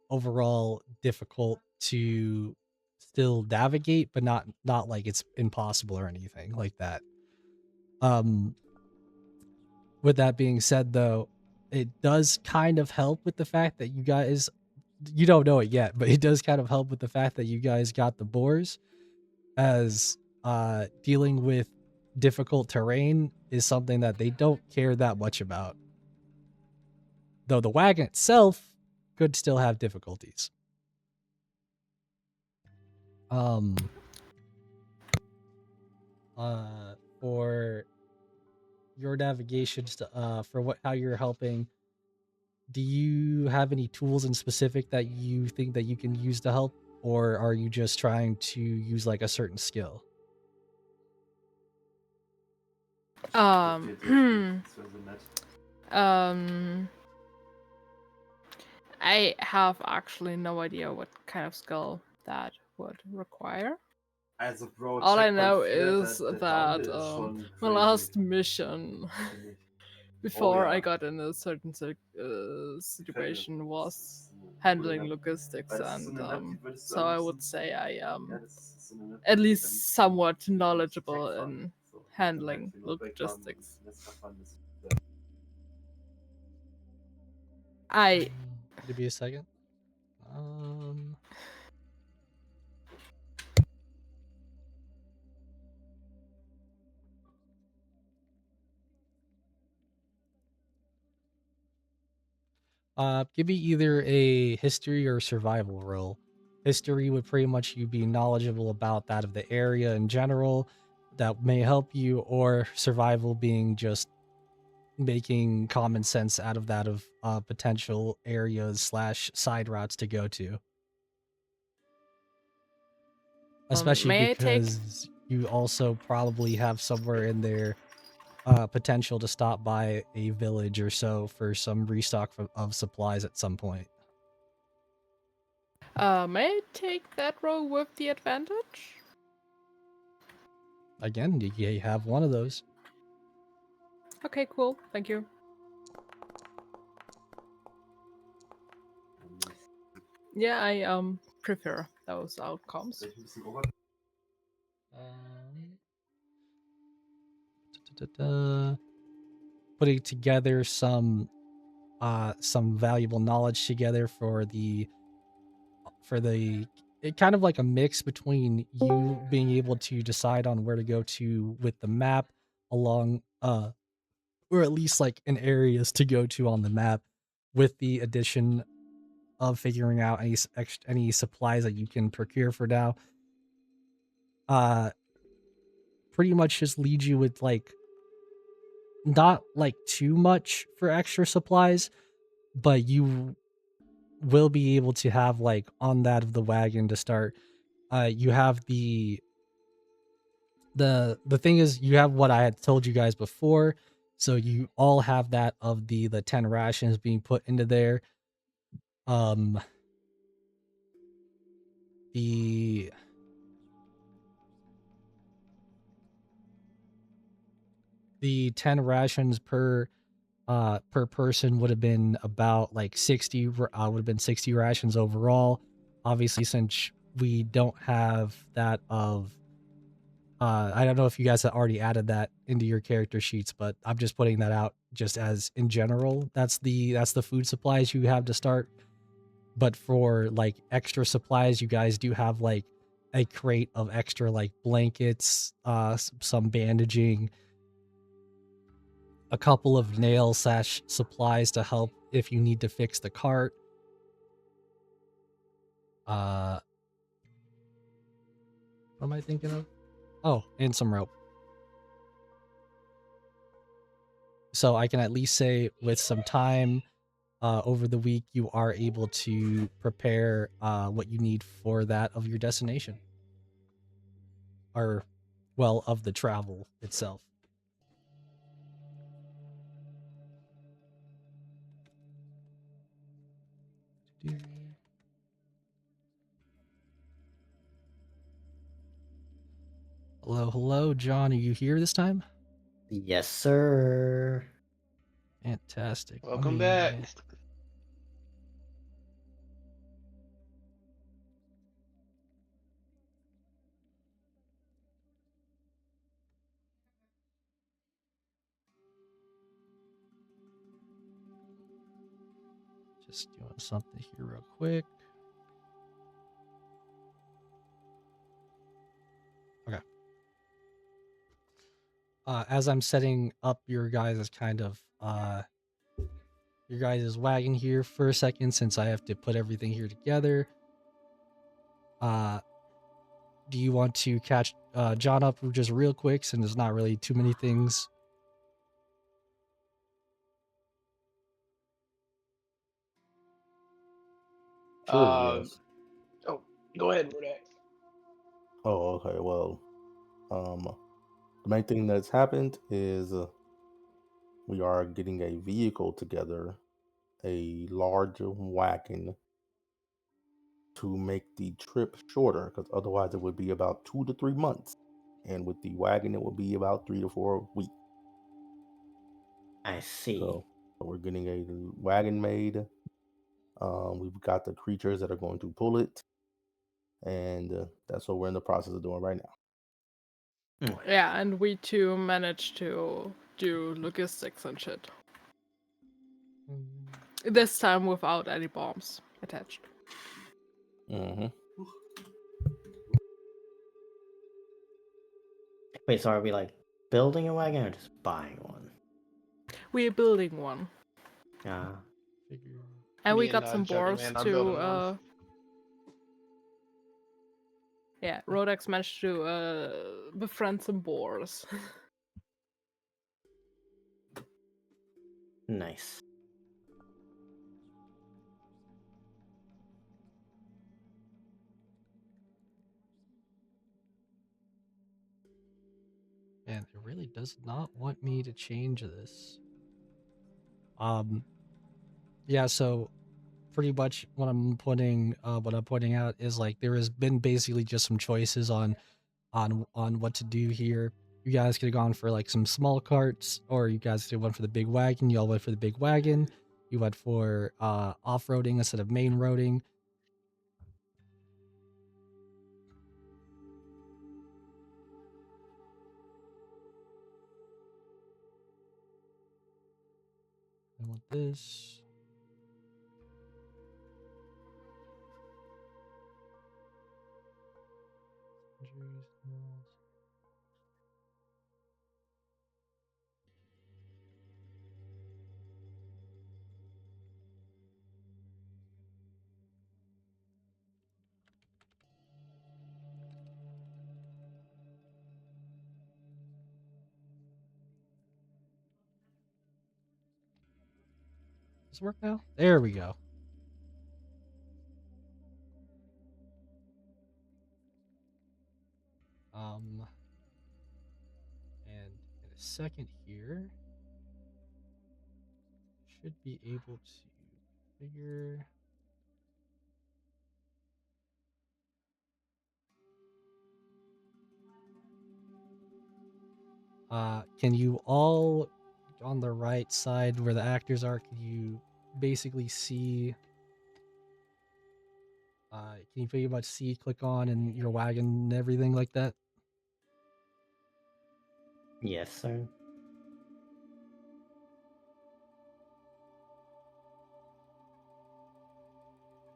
overall difficult to still navigate, but not like it's impossible or anything like that. Um with that being said though, it does kind of help with the fact that you don't know it yet, but it does kind of help with the fact that you guys got the boars, as dealing with difficult terrain is something that they don't care that much about. Though the wagon itself could still have difficulties. For your navigations for how you're helping, do you have any tools in specific that you think that you can use to help, or are you just trying to use like a certain skill? I have actually no idea what kind of skill that would require. All I know is that my last mission before I got in a certain situation was handling logistics, and so I would say I am at least somewhat knowledgeable in handling logistics. Give me a second. Give me either a history or survival roll. History would pretty much you be knowledgeable about that of the area in general that may help you, or survival being just making common sense out of that of potential areas slash side routes to go to. Especially May I take? because you also probably have somewhere in there potential to stop by a village or so for some restock of supplies at some point. May I take that roll with the advantage? Again, you have one of those. Okay, cool. Thank you. Yeah, I prefer those outcomes. Vielleicht ein bisschen Robert. Putting together some valuable knowledge together for the it kind of like a mix between you being able to decide on where to go to with the map along or at least like in areas to go to on the map, with the addition of figuring out any supplies that you can procure for now. Pretty much just lead you with like not like too much for extra supplies, but you will be able to have like on that of the wagon to start. You have the thing is you have what I had told you guys before, so you all have that of the 10 rations being put into there. The the 10 rations per person would have been about like 60 would have been 60 rations overall. Obviously, since we don't have that of I don't know if you guys have already added that into your character sheets, but I'm just putting that out just as in general. That's the food supplies you have to start. But for like extra supplies, you guys do have like a crate of extra like blankets, some bandaging, a couple of nail slash supplies to help if you need to fix the cart. What am I thinking of? Oh, and some rope. So I can at least say with some time over the week, you are able to prepare what you need for that of your destination. Or, well, of the travel itself. Hello, hello, John. Are you here this time? Yes, sir. Fantastic. Welcome back. Just doing something here real quick. Okay. As I'm setting up your guys' kind of your guys' wagon here for a second, since I have to put everything here together. Do you want to catch John up just real quick, since there's not really too many things? Sure, yes. Oh, go ahead, Renee. Oh, okay. Well, the main thing that's happened is we are getting a vehicle together, a large wagon, to make the trip shorter, because otherwise it would be about 2 to 3 months, and with the wagon it would be about 3 to 4 weeks. I see. So we're getting a wagon made. We've got the creatures that are going to pull it, and that's what we're in the process of doing right now. Yeah, and we too managed to do logistics and shit. This time without any bombs attached. Mm-hmm. Wait, so are we like building a wagon or just buying one? We're building one. Yeah. And we Me got some Juggy boars Man are building one. to yeah, Rodex managed to befriend some boars. Nice. And it really does not want me to change this. Yeah, so pretty much what I'm pointing out is like there has been basically just some choices on what to do here. You guys could have gone for like some small carts, or you guys could have went for the big wagon. You all went for the big wagon. You went for off-roading instead of main roading. I want this. Does it work now? There we go. And in a second here, should be able to figure. Can you all on the right side where the actors are? Can you basically see? Can you pretty much see, click on, and your wagon and everything like that? Yes, sir.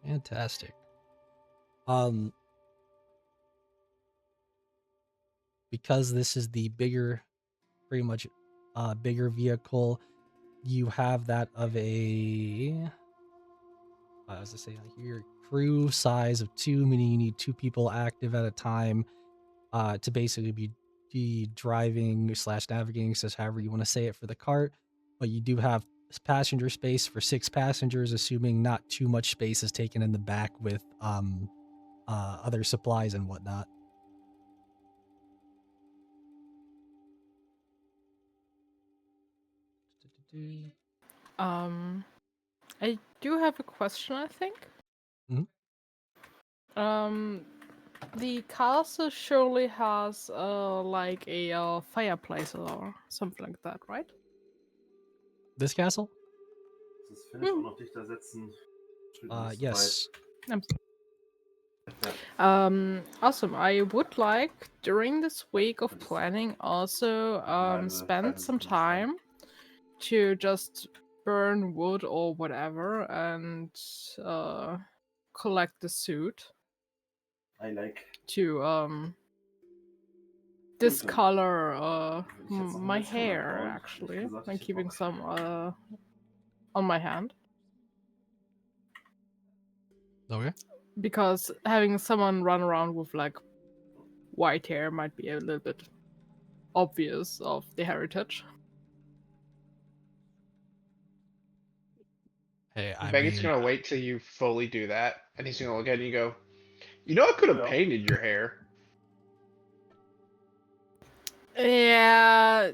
Fantastic. Because this is the bigger, pretty much, bigger vehicle, you have that of a. As I say here, crew size of 2, meaning you need 2 people active at a time, to basically be driving slash navigating, says however you want to say it for the cart. But you do have passenger space for 6 passengers, assuming not too much space is taken in the back with other supplies and whatnot. I do have a question, I think. Mhm. The castle surely has like a fireplace or something like that, right? This castle? Das Finish auch noch dichter setzen. Yes. I'm awesome. I would like during this week of planning also spend some time to just burn wood or whatever and collect the suit I like. to discolor my hair actually, and keeping some on my hand. Okay. Because having someone run around with like white hair might be a little bit obvious of the heritage. Hey, I Beckett's mean, gonna wait till you fully do that, and he's gonna look at it and you go, "You know, I could have painted your hair." Yeah,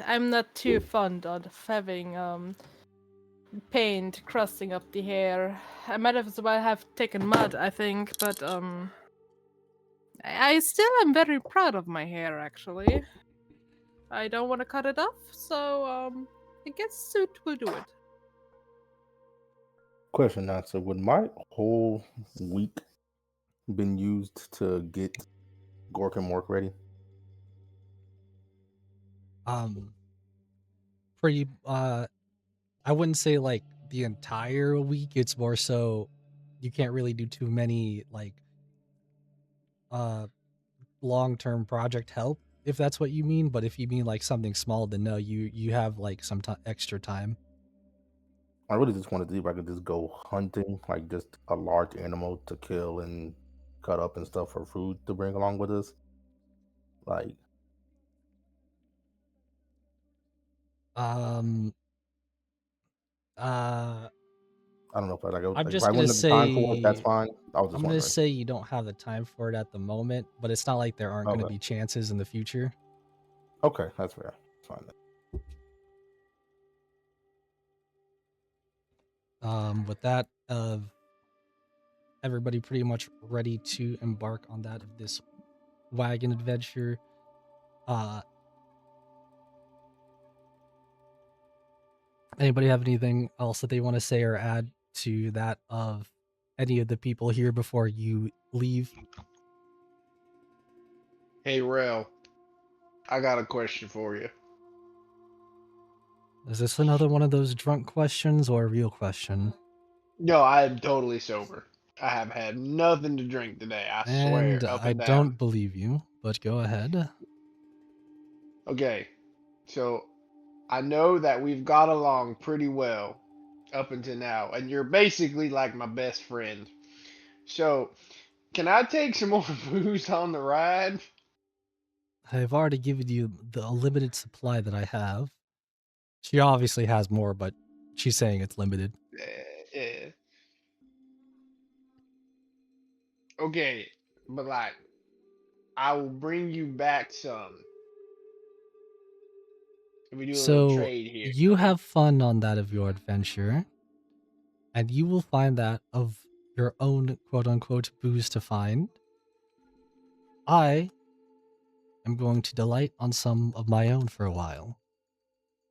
I'm not too fond of having paint crusting up the hair. I might as well have taken mud, I think, but I still am very proud of my hair actually. I don't want to cut it off, so I guess suit will do it. Question answer: would my whole week been used to get Gork and Mork ready? pretty I wouldn't say like the entire week. It's more so you can't really do too many like long-term project help, if that's what you mean. But if you mean like something small, then no, you have like some extra time. I really just want to see if I could just go hunting, like just a large animal to kill and cut up and stuff for food to bring along with us. Like, Um. Uh. I don't know if I like I'm if just I gonna wouldn't have the time for it, that's say. fine. I was I'm just gonna wondering. say you don't have the time for it at the moment, but it's not like there aren't gonna Okay, be chances in the future. okay, that's fair. It's fine. With that, everybody pretty much ready to embark on that of this wagon adventure. Uh, Anybody have anything else that they want to say or add to that of any of the people here before you leave? Hey, Rel, I got a question for you. Is this another one of those drunk questions or a real question? No, I am totally sober. I have had nothing to drink today. I And swear, up I and down. don't believe you, but go ahead. Okay, so I know that we've got along pretty well up until now, and you're basically like my best friend. So, can I take some more booze on the ride? I've already given you the limited supply that I have. She obviously has more, but she's saying it's limited. Eh. Okay, but like, I will bring you back some. If we do a little So trade here, you have fun on that of your adventure, and you will find that of your own quote unquote booze to find. I am going to delight on some of my own for a while.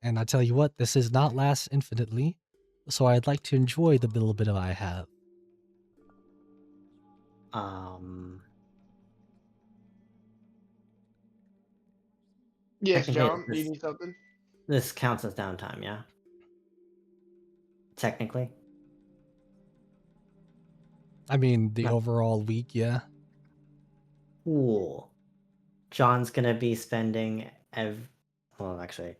And I tell you what, this is not last infinitely, so I'd like to enjoy the little bit of I have. Yes, Technically, John, you need something? this counts as downtime, yeah? Technically? I mean, the Huh. overall week, yeah. Cool. John's gonna be spending well, actually,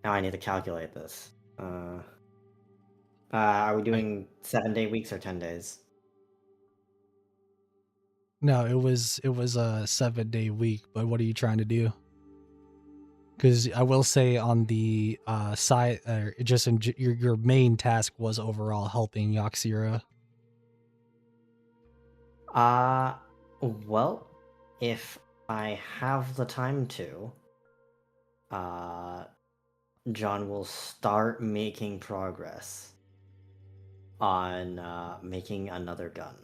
now I need to calculate this. Are we doing 7-day weeks or 10 days? No, it was a 7-day week, but what are you trying to do? Because I will say on the side, just in your main task was overall helping Yaxira. Well, if I have the time to, John will start making progress on making another gun.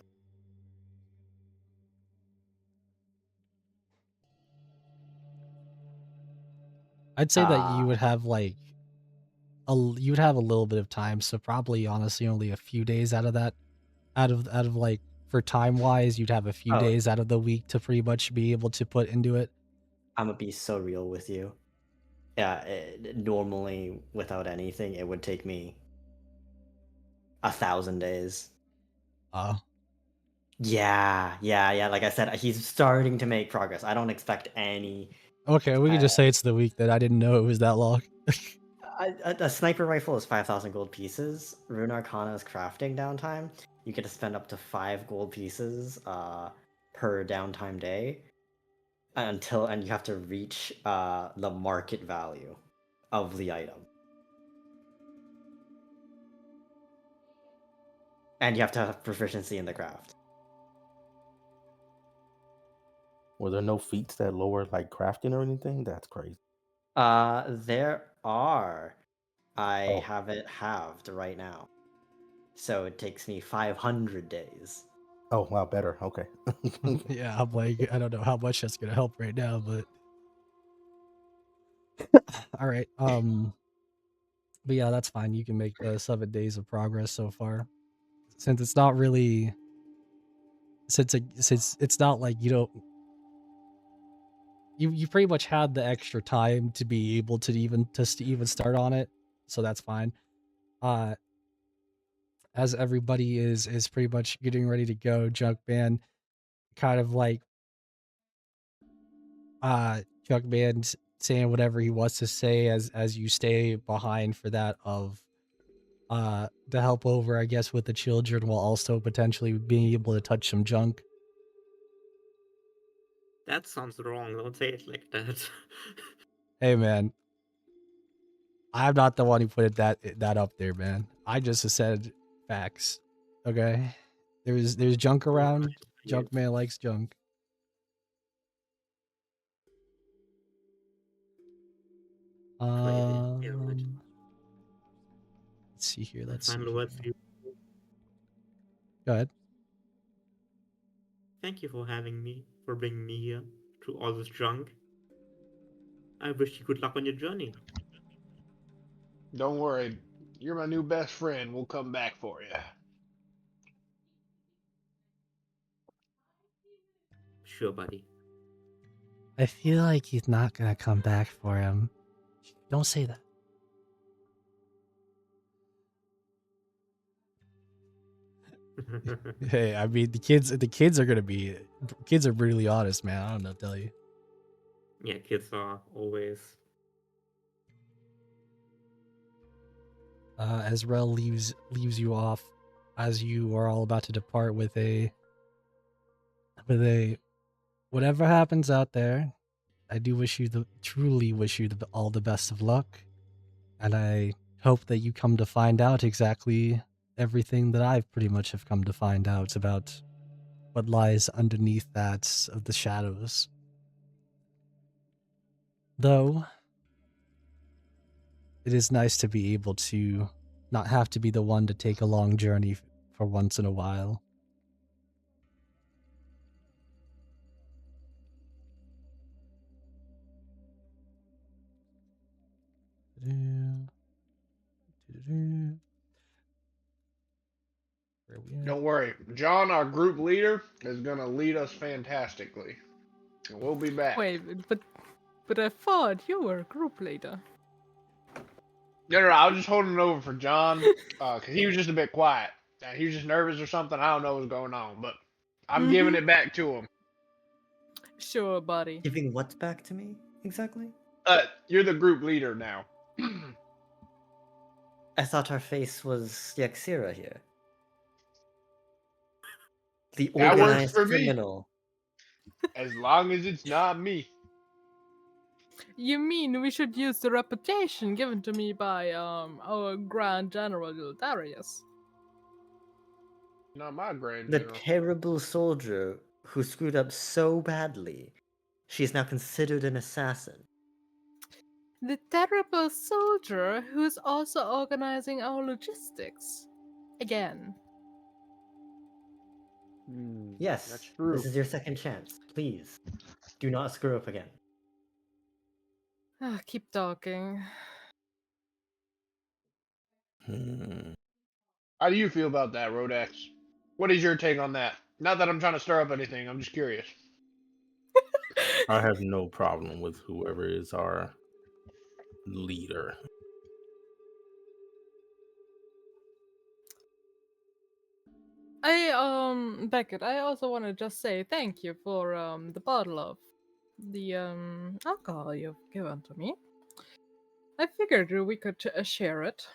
I'd say that you would have like you would have a little bit of time, so probably honestly only a few days out of that, out of like for time wise, you'd have a few Oh, days out of the week to pretty much be able to put into it. I'm gonna be so real with you. Yeah, normally without anything, it would take me 1,000 days. Uh, Yeah. Like I said, he's starting to make progress. I don't expect any. okay, we can just say it's the week that I didn't know it was that long. A sniper rifle is 5,000 gold pieces. Runarcana's crafting downtime, you get to spend up to 5 gold pieces per downtime day and you have to reach the market value of the item. And you have to have proficiency in the craft. Were there no feats that lower like crafting or anything? That's crazy. There are. I Oh. have it halved right now. So it takes me 500 days. Oh wow, better. Okay. Yeah, I'm like, I don't know how much that's gonna help right now, but all right. But yeah, that's fine. You can make the 7 days of progress so far, since it's not really, since it's not like you don't. You pretty much had the extra time to be able to even start on it, so that's fine. As everybody is pretty much getting ready to go, Junk Man kind of like Junk Man saying whatever he wants to say as you stay behind for that of to help over, I guess, with the children while also potentially being able to touch some junk. That sounds wrong. Don't say it like that. Hey, man, I'm not the one who put that up there, man. I just said facts. Okay, there's junk around. Junk man likes junk. Let's see here. Let's see. Final words to you. Go ahead. Thank you for having me, for bringing me here through all this junk. I wish you good luck on your journey. Don't worry, you're my new best friend. We'll come back for you. Sure, buddy. I feel like he's not gonna come back for him. Don't say that. Hey, I mean the kids are brutally honest, man. I don't know what to tell you. Yeah, kids are always. Ezreal leaves you off as you are all about to depart with a whatever happens out there. I do truly wish you all the best of luck, and I hope that you come to find out exactly everything that I've pretty much have come to find out about what lies underneath that of the shadows. Though, it is nice to be able to not have to be the one to take a long journey for once in a while. Where are we at? Don't worry, John, our group leader, is gonna lead us fantastically. And we'll be back. Wait, but I thought you were a group leader. No, I was just holding it over for John, cause he was just a bit quiet. He was just nervous or something. I don't know what's going on, but I'm giving it back to him. Sure, buddy. Giving what back to me exactly? You're the group leader now. I thought our face was Yaxira here. The That works organized for me. criminal. As long as it's not me. You mean we should use the reputation given to me by our Grand General Darius? Not my grand The general. terrible soldier who screwed up so badly. She is now considered an assassin. The terrible soldier who's also organizing our logistics. Again. Yes, that's true. this is your second chance. Please, do not screw up again. Keep talking. How do you feel about that, Rodax? What is your take on that? Not that I'm trying to stir up anything. I'm just curious. I have no problem with whoever is our leader. Beckett, I also want to just say thank you for the bottle of the alcohol you've given to me. I figured we could share it.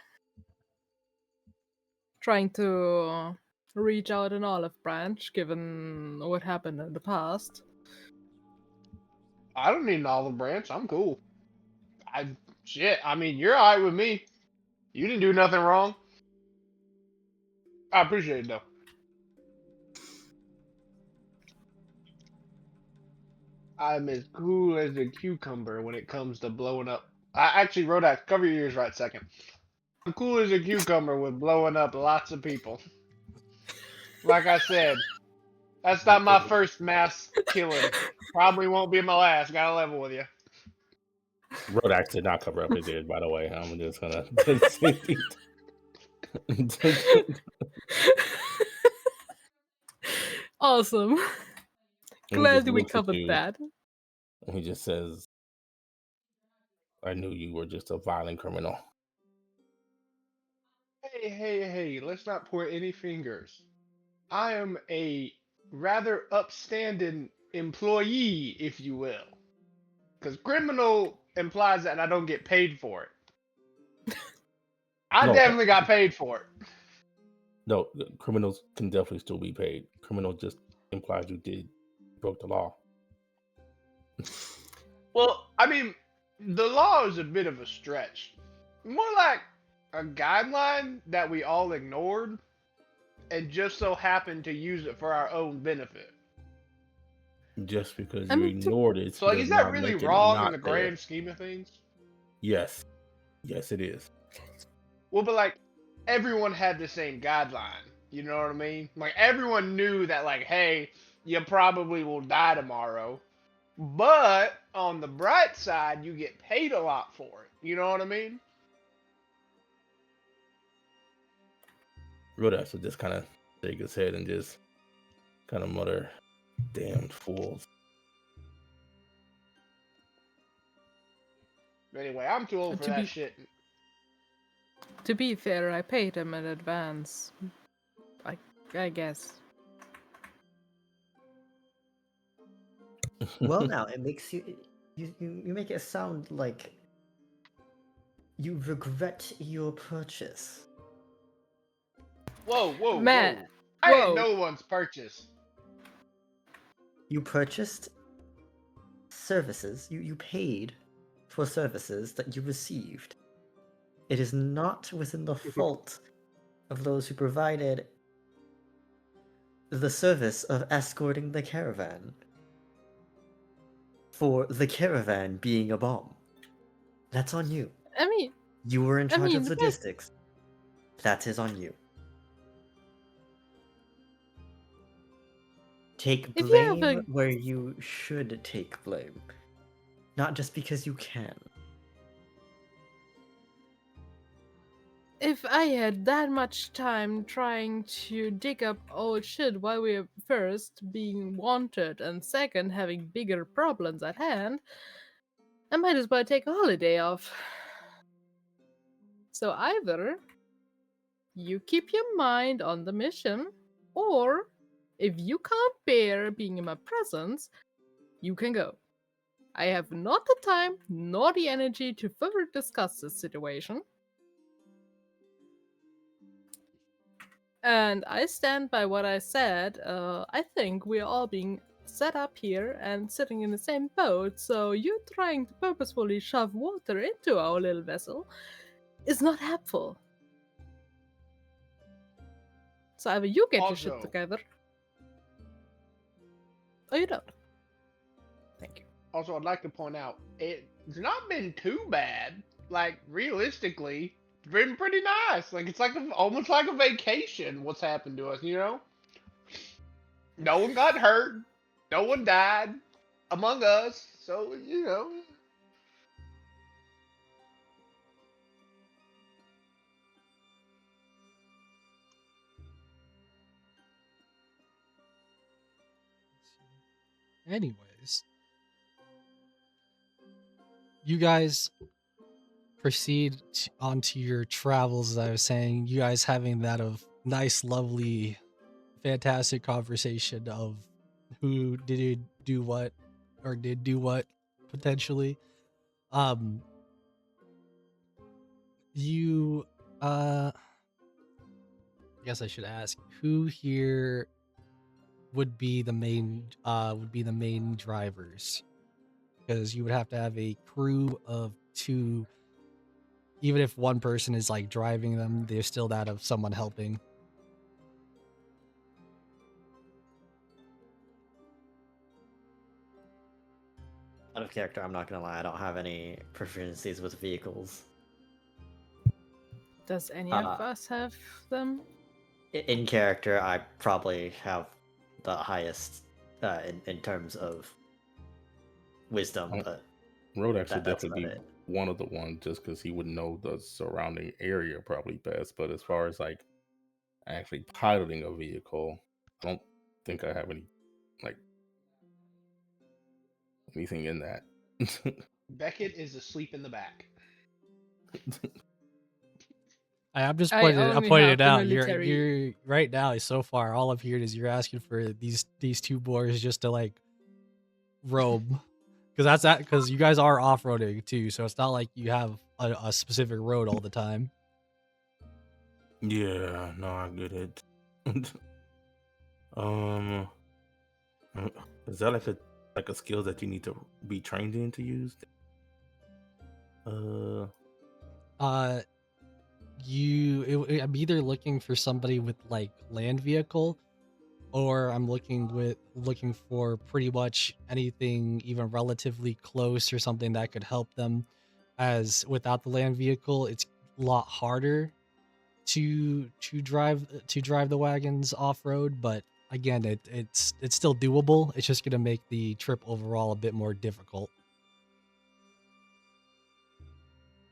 Trying to reach out an olive branch, given what happened in the past. I don't need an olive branch. I'm cool. I mean, you're alright with me. You didn't do nothing wrong. I appreciate it though. I'm as cool as a cucumber when it comes to blowing up. I actually, Rodax, cover your ears right second. I'm cool as a cucumber with blowing up lots of people. Like I said, that's not my first mass killing. Probably won't be my last. Got to level with you. Rodax did not cover up his ears, by the way. I'm just gonna. Awesome. And Glad we looks at covered you, that. and he just says, "I knew you were just a violent criminal." Hey, let's not point any fingers. I am a rather upstanding employee, if you will. Because criminal implies that I don't get paid for it. I No. definitely got paid for it. No, criminals can definitely still be paid. Criminal just implies you broke the law. Well, I mean, the law is a bit of a stretch. More like a guideline that we all ignored and just so happened to use it for our own benefit. Just because I you mean, ignored it So, like, does is that not really make it wrong in not the there. grand scheme of things? Yes. Yes, it is. Well, but like, everyone had the same guideline. You know what I mean? Like, everyone knew that, like, hey, you probably will die tomorrow. But on the bright side, you get paid a lot for it. You know what I mean? Rodax would just kind of shake his head and just kind of mutter, "Damned fools." Anyway, I'm too old for To that be- shit. To be fair, I paid him in advance. I guess. Well, now it makes you make it sound like you regret your purchase. Whoa, whoa, Matt, whoa. I ain't whoa. no one's purchase. You purchased services. You paid for services that you received. It is not within the fault of those who provided the service of escorting the caravan for the caravan being a bomb. That's on you. I mean, You were in charge of the fact- logistics. That is on you. Take If you have blame a- where you should take blame. Not just because you can. if I had that much time trying to dig up old shit while we were first being wanted and second having bigger problems at hand, I might as well take a holiday off. So either you keep your mind on the mission, or if you can't bear being in my presence, you can go. I have not the time nor the energy to further discuss this situation. And I stand by what I said. I think we're all being set up here and sitting in the same boat, so you trying to purposefully shove water into our little vessel is not helpful. So either you get your shit Also- together, or you don't. Thank you. Also, I'd like to point out, it's not been too bad. Like, realistically, it's been pretty nice. Like, it's like almost like a vacation what's happened to us, you know? No one got hurt. No one died among us. So, you know. Anyways, you guys proceed onto your travels. As I was saying, you guys having that of nice, lovely, fantastic conversation of who did do what or did do what potentially. You I guess I should ask who here would be the main drivers, because you would have to have a crew of 2. Even if one person is like driving them, there's still that of someone helping. Out of character, I'm not gonna lie, I don't have any proficiencies with vehicles. Does any of us have them? In character, I probably have the highest in terms of wisdom, but Rodax would that's definitely be about it. one of the ones just because he would know the surrounding area probably best. But as far as like actually piloting a vehicle, I don't think I have anything in that. Beckett is asleep in the back. I'm just I pointing only it have the out. military- You're right now so far. All I've heard is you're asking for these 2 boys just to like roam, because you guys are off roading too. So it's not like you have a specific road all the time. Yeah, no, I get it. um, is that like a skill that you need to be trained in to use? Uh, I'm either looking for somebody with like land vehicle, or I'm looking for pretty much anything even relatively close or something that could help them. As without the land vehicle, it's a lot harder to drive the wagons off road. But again, it's still doable. It's just gonna make the trip overall a bit more difficult.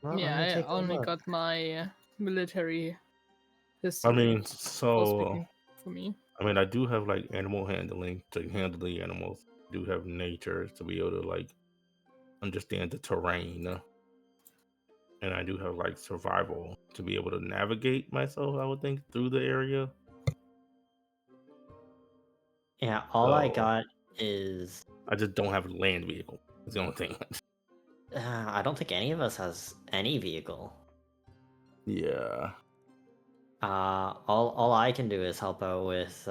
Well, let Yeah, me I take a only look. got my military I history mean, for speaking for me. I do have like animal handling to handle the animals. I do have nature to be able to like understand the terrain, and I do have like survival to be able to navigate myself. I would think through the area. Yeah, all I So got is. I just don't have a land vehicle. That's the only thing. I don't think any of us has any vehicle. Yeah. All I can do is help out with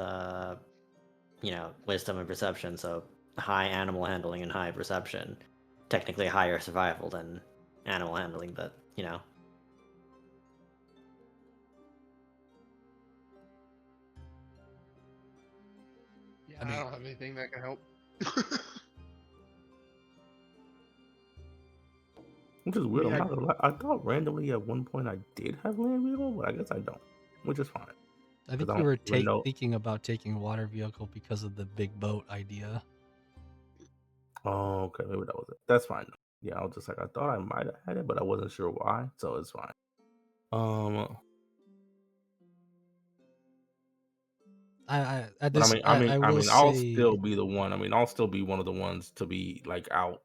wisdom and perception. So high animal handling and high perception. Technically higher survival than animal handling, but Yeah, I I mean, don't have anything that can help. Which is weird. mean, I'm I- not gonna lie. I thought randomly at one point I did have land vehicle, but I guess I don't, which is fine. I 'Cause think I you don't were even know. thinking about taking water vehicle because of the big boat idea. Oh, okay, maybe that was it. That's fine. Yeah, I was just like I thought I might have had it, but I wasn't sure why, so it's fine. Um, At but this I will I'll say still be the one. I'll still be one of the ones to be like out,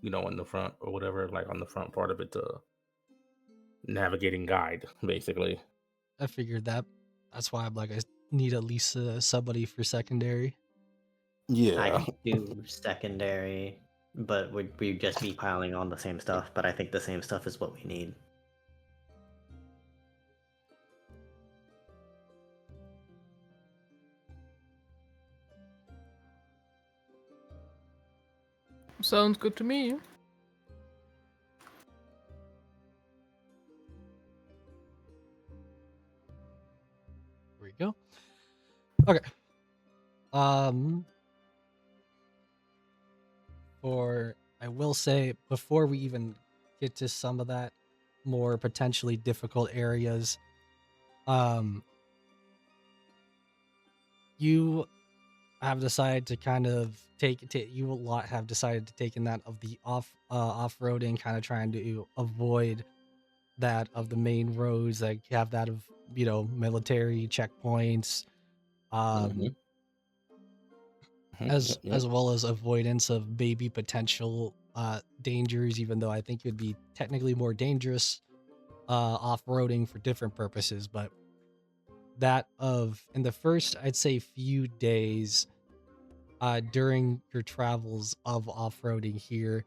in the front or whatever, like on the front part of it to navigating guide, basically. I figured that. That's why I'm like I need at least somebody for secondary. I Yeah. could do secondary, but we'd just be piling on the same stuff. But I think the same stuff is what we need. Sounds good to me. There we go. Okay. I will say before we even get to some of that more potentially difficult areas, you have decided to kind of you a lot have decided to take in that of the off-roading, kind of trying to avoid that of the main roads, like you have that of military checkpoints, Mhm. as Yep. well as avoidance of maybe potential dangers, even though I think it would be technically more dangerous off-roading for different purposes. But that of in the first, I'd say, few days during your travels of off-roading here,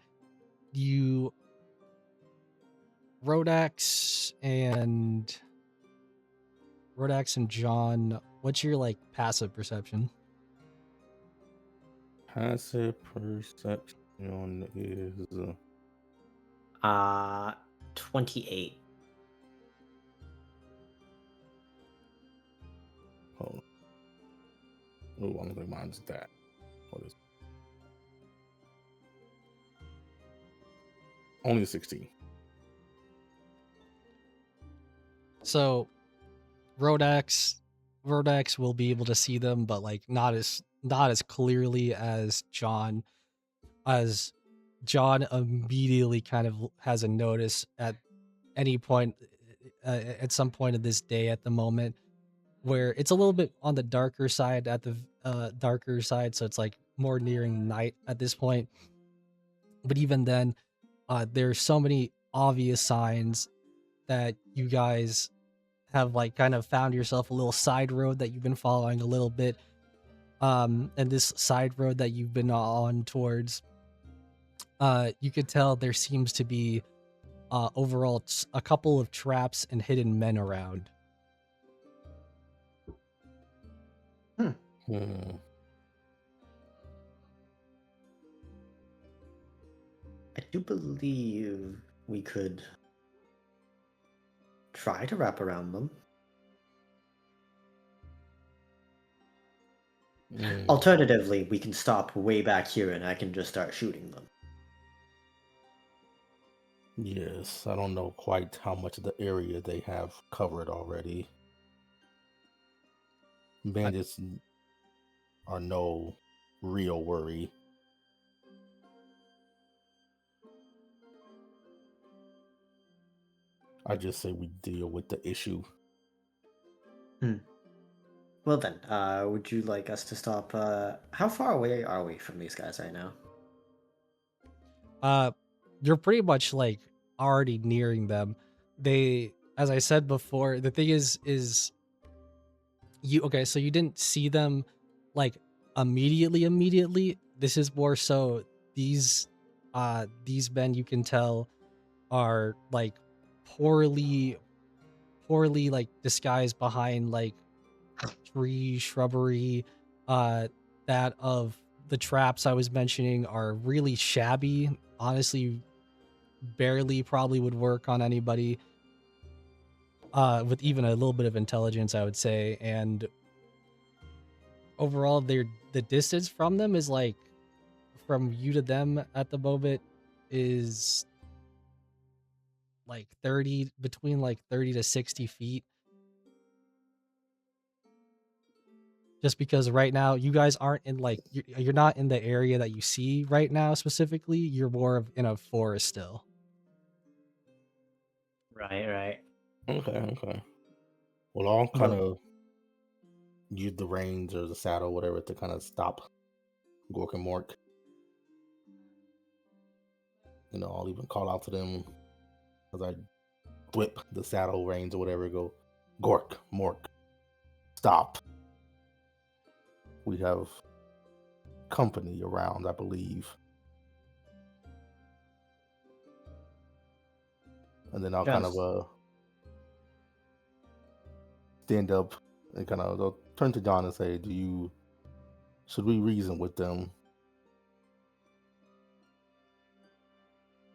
you Rodax and John, what's your like passive perception? Passive perception is 28. hold on. Oh, I don't think mine's that. What is only 16. So Rodax will be able to see them, but like not as clearly as John. As John immediately kind of has a notice at any point, at some point of this day at the moment, where it's a little bit on the darker side, so it's like more nearing night at this point. But even then, there's so many obvious signs that you guys have like kind of found yourself a little side road that you've been following a little bit, and this side road that you've been on towards, you could tell there seems to be overall a couple of traps and hidden men around. Hmm. I do believe we could try to wrap around them. Mm. Alternatively, we can stop way back here and I can just start shooting them. Yes, I don't know quite how much of the area they have covered already. Bandits are no real worry. I just say we deal with the issue. Well then, would you like us to stop? How far away are we from these guys right now? You're pretty much like already nearing them. They, as I said before, the thing is you okay, so you didn't see them like immediately. This is more so these men, you can tell, are like poorly like disguised behind like tree shrubbery. That of the traps I was mentioning are really shabby, honestly barely probably would work on anybody with even a little bit of intelligence, I would say. And overall, the distance from them is like, from you to them at the moment, is like 30, between like 30 to 60 feet. Just because right now you guys aren't in like, you're not in the area that you see right now specifically. You're more of in a forest still. Right. Okay. Well, I'll kind Well, of use the reins or the saddle, whatever, to kind of stop Gork and Mork. I'll even call out to them as I whip the saddle reins or whatever. Go, Gork, Mork, stop. We have company around, I believe. And then I'll kind Jones. of stand up and kind of turn to John and say, should we reason with them?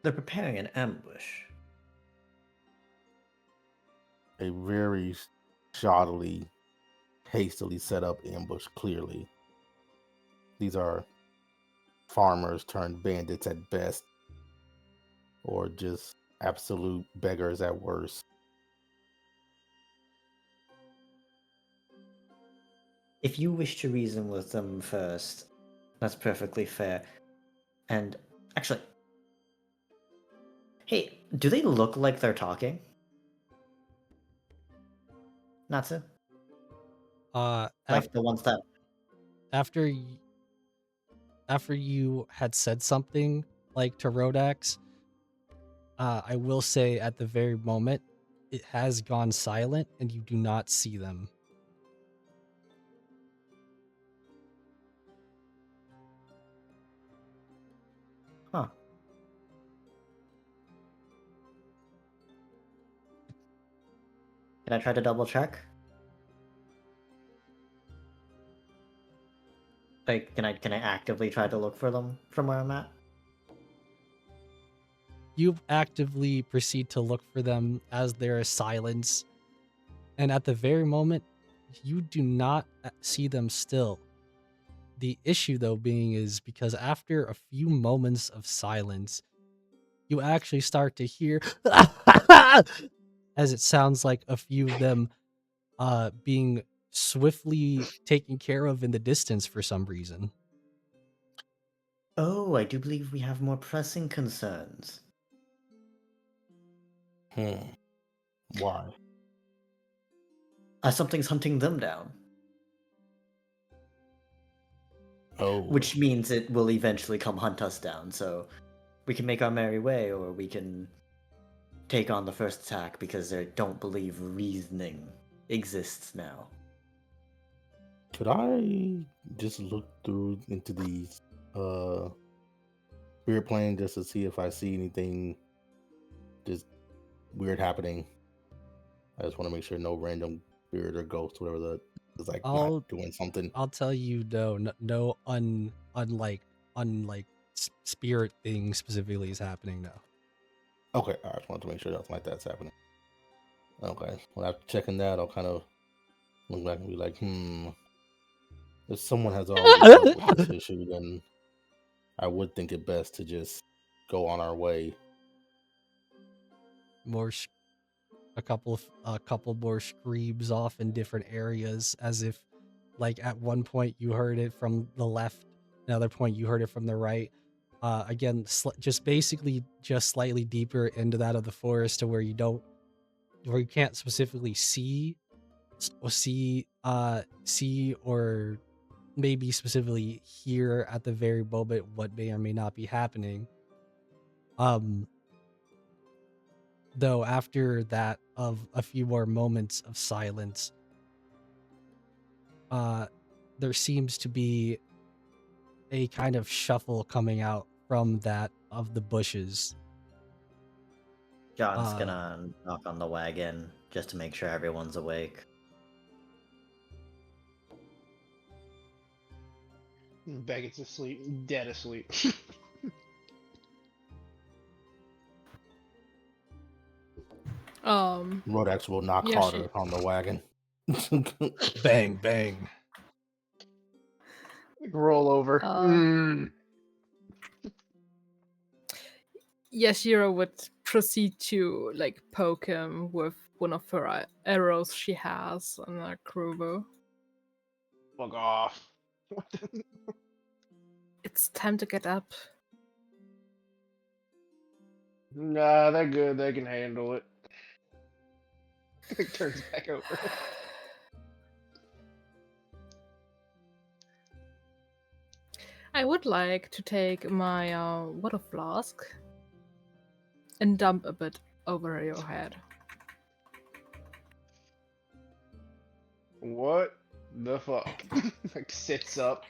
They're preparing an ambush. A very shoddily, hastily set up ambush, clearly. These are farmers turned bandits at best, or just absolute beggars at worst. If you wish to reason with them first, that's perfectly fair. And actually, hey, do they look like they're talking? Natsu? Like the ones that... After you had said something like to Rodax, I will say at the very moment it has gone silent and you do not see them. Huh. Can I try to double check? Like, can I actively try to look for them from where I'm at? You actively proceed to look for them as there is silence, and at the very moment, you do not see them still. The issue, though, being is because after a few moments of silence, you actually start to hear as it sounds like a few of them being swiftly taken care of in the distance for some reason. Oh, I do believe we have more pressing concerns. Why? Something's hunting them down. Oh. Which means it will eventually come hunt us down, so we can make our merry way, or we can take on the first attack because they don't believe reasoning exists now. Could I just look through into these spirit plane just to see if I see anything just weird happening? I just want to make sure no random spirit or ghost, whatever the It's like I'll not doing something. I'll tell you no unlike spirit thing specifically is happening now. Okay, I just wanted to make sure nothing like that's happening. Okay, well after checking that, I'll kind of look back and be like, if someone has already dealt with this issue, then I would think it best to just go on our way. A couple more screams off in different areas, as if like at one point you heard it from the left, another point you heard it from the right. Again, just basically just slightly deeper into that of the forest to where you can't specifically see or maybe specifically hear at the very moment what may or may not be happening. Though after that of a few more moments of silence, there seems to be a kind of shuffle coming out from that of the bushes. John's gonna knock on the wagon just to make sure everyone's awake. Beckett's asleep, dead asleep. Rodax will knock Yeah, harder on the wagon. Bang, bang. Roll over. Yashiro would proceed to like poke him with one of her arrows she has on her crowbow. Fuck off. It's time to get up. Nah, they're good. They can handle it. Turns back over. I would like to take my water flask and dump a bit over your head. What the fuck? Like sits up.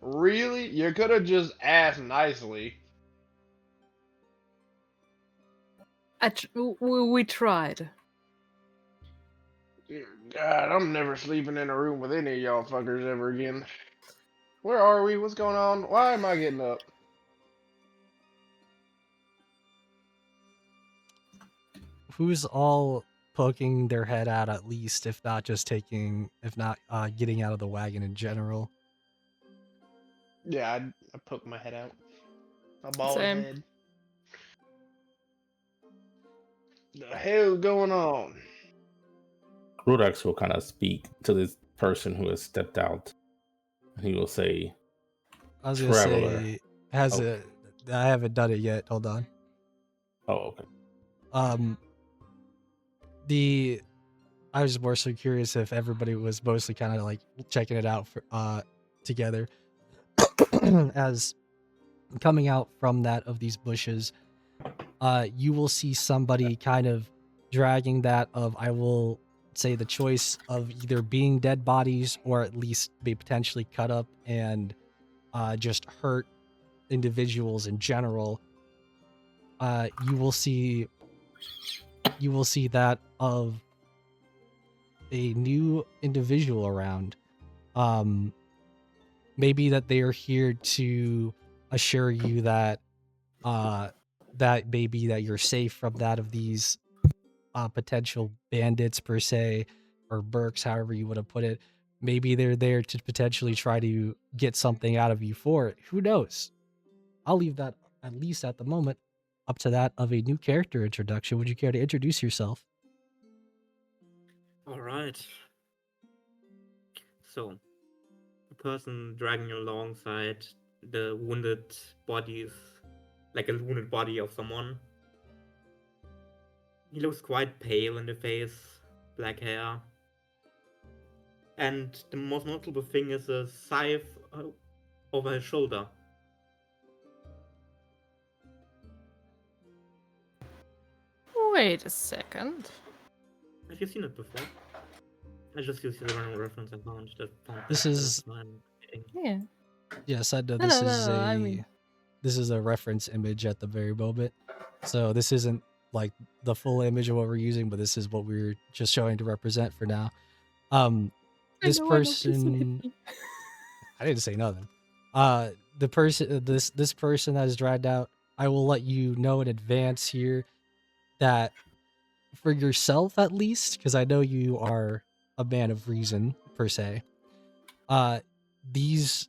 Really? You could have just asked nicely. We tried. God, I'm never sleeping in a room with any of y'all fuckers ever again. Where are we? What's going on? Why am I getting up? Who's all poking their head out at least, if not getting out of the wagon in general? Yeah, I poke my head out. My bald Same. head. The hell's going on? Rodax will kind of speak to this person who has stepped out. He will say, I was gonna Traveler. say, I haven't done it yet. Hold on. Oh, okay. I was more so curious if everybody was mostly kind of like checking it out for together. As coming out from that of these bushes, you will see somebody kind of dragging that of, I will say, the choice of either being dead bodies or at least be potentially cut up and just hurt individuals in general. You will see that of a new individual around. Maybe that they are here to assure you that maybe that you're safe from that of these potential bandits per se, or Burks, however you want to put it. Maybe they're there to potentially try to get something out of you for it. Who knows? I'll leave that, at least at the moment, up to that of a new character introduction. Would you care to introduce yourself? All right. So, the person dragging alongside the wounded bodies, like a wounded body of someone. He looks quite pale in the face, black hair. And the most notable thing is a scythe over his shoulder. Wait a second. Have you seen it before? I just used the random reference I found. This is- Yeah. Yes, I know No, this no, is no, a I mean- this is a reference image at the very moment. So this isn't like the full image of what we're using, but this is what we're just showing to represent for now. this know, I know, please don't hit person, me. I didn't say nothing. The person, this person that is dragged out, I will let you know in advance here that for yourself at least, because I know you are a man of reason per se. These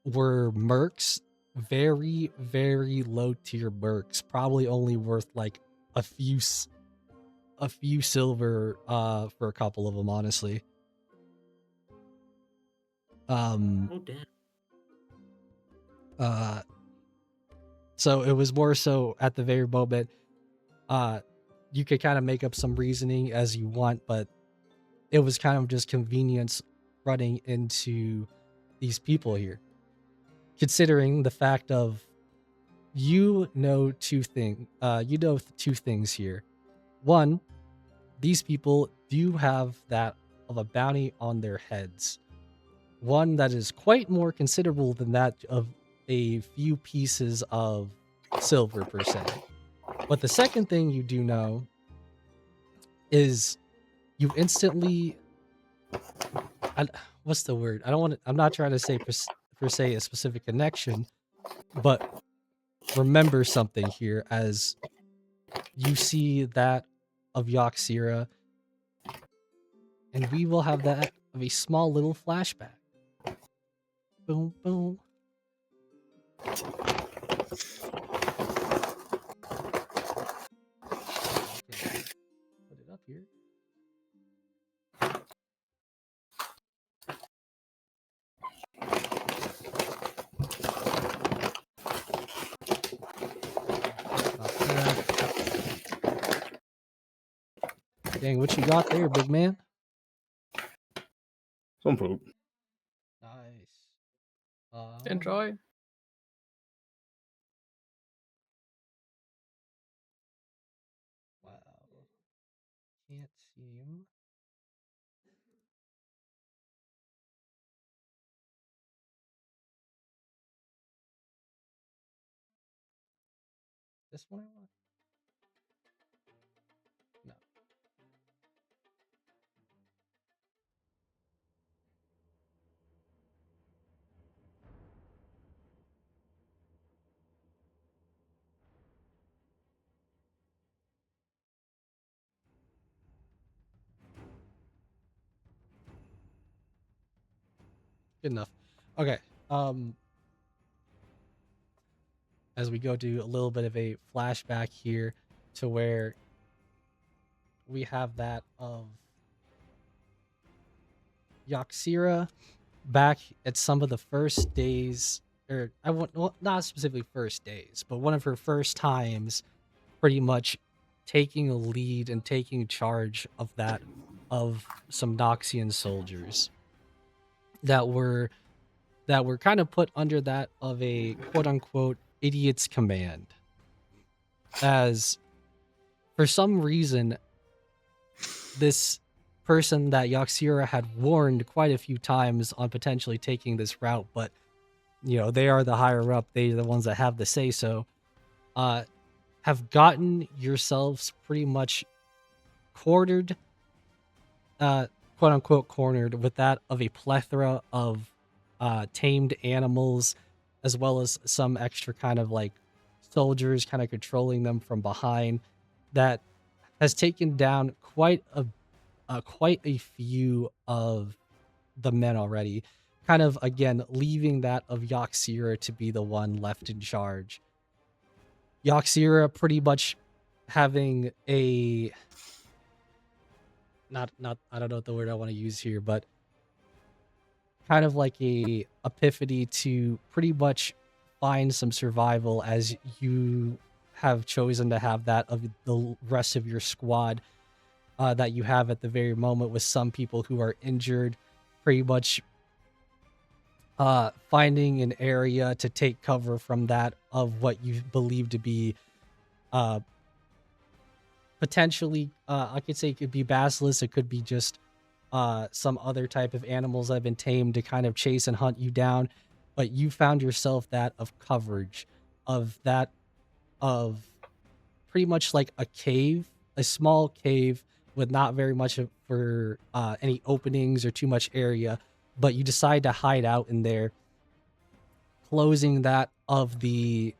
were mercs, very very low tier mercs, probably only worth like a few silver for a couple of them, honestly. Oh damn. So it was more so at the very moment, you could kind of make up some reasoning as you want, but it was kind of just convenience running into these people here, considering the fact of you know two things here. One, these people do have that of a bounty on their heads, one that is quite more considerable than that of a few pieces of silver per se. But the second thing you do know is you instantly, what's the word? I'm not trying to say per se a specific connection, but remember something here as you see that of Yoxira, and we will have that of a small little flashback. Boom, boom. Okay, put it up here. About that. Dang, what you got there, big man? Some poop. Nice. Enjoy. Wow. Can't seem. This one I want? No. Good enough. Okay. As we go to a little bit of a flashback here to where we have that of Yoxira back at some of the first days, or I want, well, not specifically first days, but one of her first times pretty much taking a lead and taking charge of that of some Noxian soldiers that were kind of put under that of a quote unquote idiot's command, as for some reason this person that Yoxira had warned quite a few times on potentially taking this route, but you know, they are the higher up, they are the ones that have the say so, have gotten yourselves pretty much quartered, quote unquote cornered, with that of a plethora of tamed animals, as well as some extra kind of like soldiers kind of controlling them from behind, that has taken down quite a few of the men already, kind of again leaving that of Yoxira to be the one left in charge. Yoxira pretty much having a not I don't know what the word I want to use here, but kind of like a epiphany to pretty much find some survival, as you have chosen to have that of the rest of your squad that you have at the very moment, with some people who are injured, pretty much finding an area to take cover from that of what you believe to be potentially, I could say it could be basilisks, it could be just some other type of animals that have been tamed to kind of chase and hunt you down, but you found yourself that of coverage, of that of pretty much like a cave, a small cave with not very much for any openings or too much area, but you decide to hide out in there, closing that of the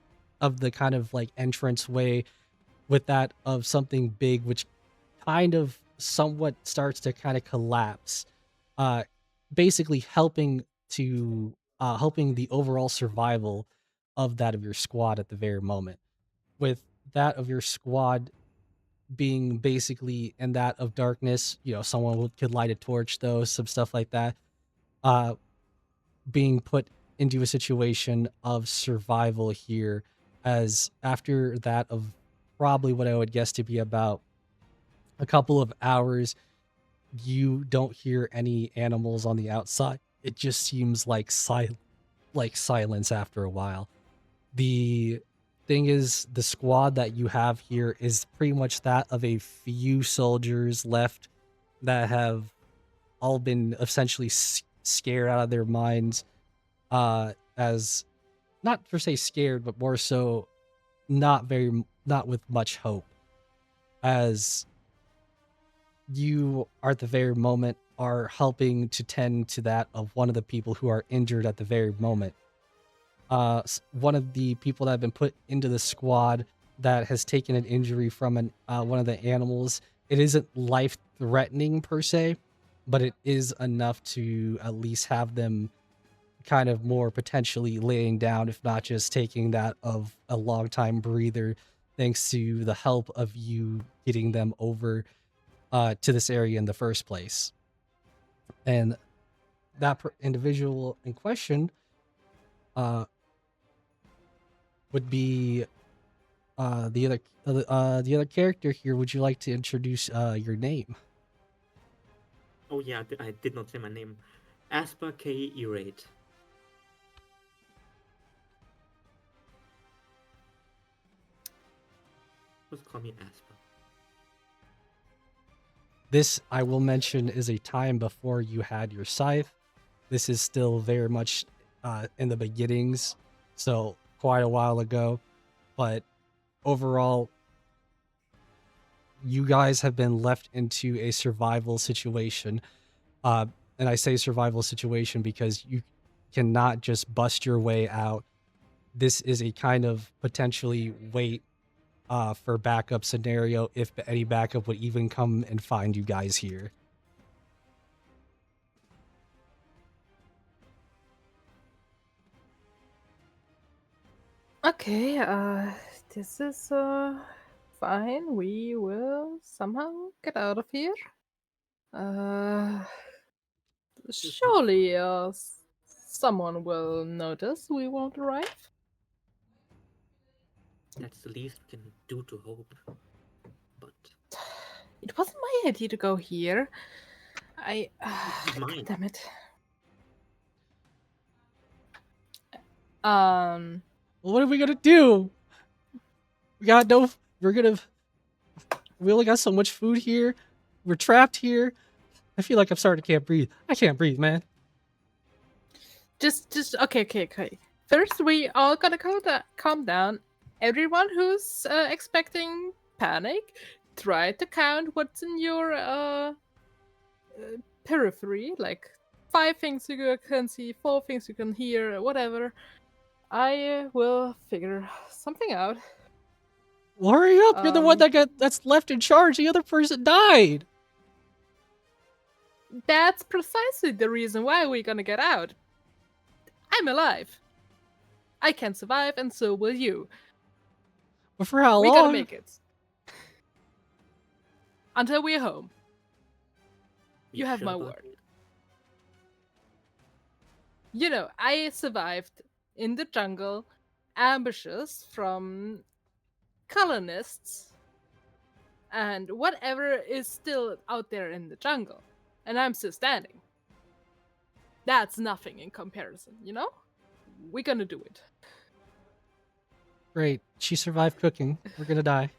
kind of like entrance way with that of something big, which kind of somewhat starts to kind of collapse, basically helping the overall survival of that of your squad at the very moment. With that of your squad being basically in that of darkness, someone could light a torch, though, some stuff like that, being put into a situation of survival here, as after that of probably what I would guess to be about a couple of hours, you don't hear any animals on the outside. It just seems like silence after a while. The thing is, the squad that you have here is pretty much that of a few soldiers left that have all been essentially scared out of their minds, as not per se scared, but more so not with much hope, as you are at the very moment are helping to tend to that of one of the people who are injured at the very moment. One of the people that have been put into the squad that has taken an injury from one of the animals. It isn't life-threatening per se, but it is enough to at least have them kind of more potentially laying down, if not just taking that of a long time breather, thanks to the help of you getting them over to this area in the first place. And that individual in question would be the other character here. Would you like to introduce your name? Oh yeah, I did not say my name. Asper K. Erate. Just call me Asper. This, I will mention, is a time before you had your scythe. This is still very much in the beginnings, so quite a while ago. But overall, you guys have been left into a survival situation. And I say survival situation because you cannot just bust your way out. This is a kind of potentially wait for backup scenario, if any backup would even come and find you guys here. Okay, this is fine. We will somehow get out of here. Surely someone will notice we won't arrive. That's the least we can do to hope. But It wasn't my idea to go here. mine. Damn it. What are we gonna do? We only got so much food here. We're trapped here. I feel like I'm starting to can't breathe. I can't breathe, man. Just okay. First, we all gotta calm down. Everyone who's expecting panic, try to count what's in your periphery, like 5 things you can see, 4 things you can hear, whatever. I will figure something out. Well, hurry up! You're the one that's left in charge. The other person died. That's precisely the reason why we're gonna get out. I'm alive. I can survive, and so will you. But for how We long? gotta make it. Until we're home. You have my word. You know, I survived in the jungle, ambushes from colonists, and whatever is still out there in the jungle. And I'm still standing. That's nothing in comparison, you know? We're gonna do it. Great. She survived cooking. We're gonna die.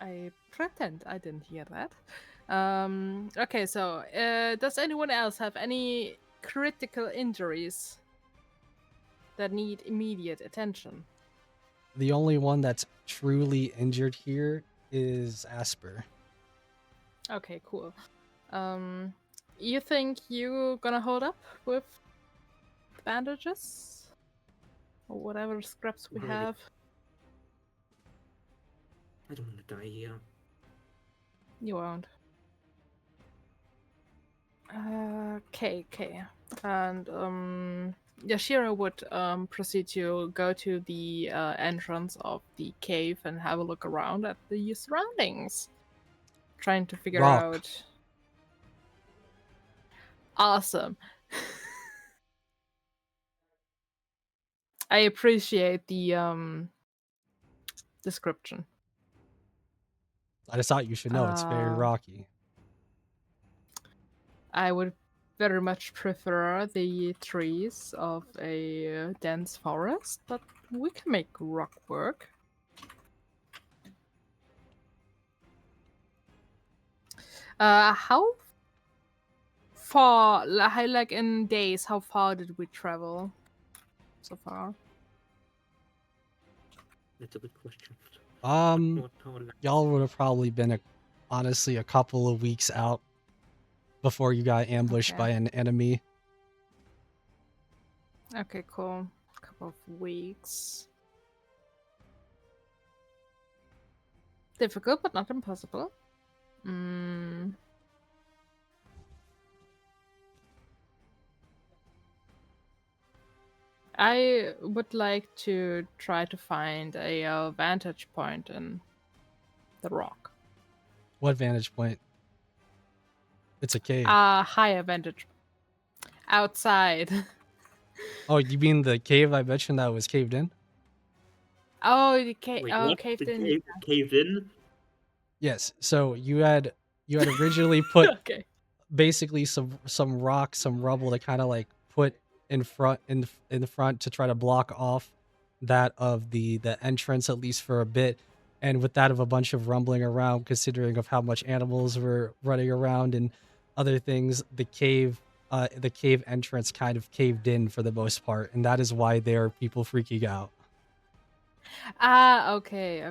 I pretend I didn't hear that. Okay, so does anyone else have any critical injuries that need immediate attention? the only one that's truly injured here is Asper. Okay, cool. You think you gonna hold up with bandages? Or whatever scraps we Maybe. have? I don't want to die here. You won't. Okay. And Yashiro would proceed to go to the entrance of the cave and have a look around at the surroundings, trying to figure Rock. out. Awesome. I appreciate the description. I just thought you should know it's very rocky. I would very much prefer the trees of a dense forest, but we can make rock work. How far, like in days, how far did we travel so far? That's a good question. Y'all would have probably been honestly a couple of weeks out before you got ambushed by an enemy. Okay, cool. A couple of weeks. Difficult, but not impossible. I would like to try to find a vantage point in the rock. What vantage point? It's a cave. Higher vantage. Outside. Oh, you mean the cave I mentioned that was caved in? Oh, the cave. Wait, Oh, what? caved The in. caved in? Yes. So you had originally put Okay. basically some rock, some rubble to kind of like put in front to try to block off that of the entrance, at least for a bit. And with that of a bunch of rumbling around, considering of how much animals were running around and other things, the cave entrance kind of caved in for the most part, and that is why there are people freaking out. Okay.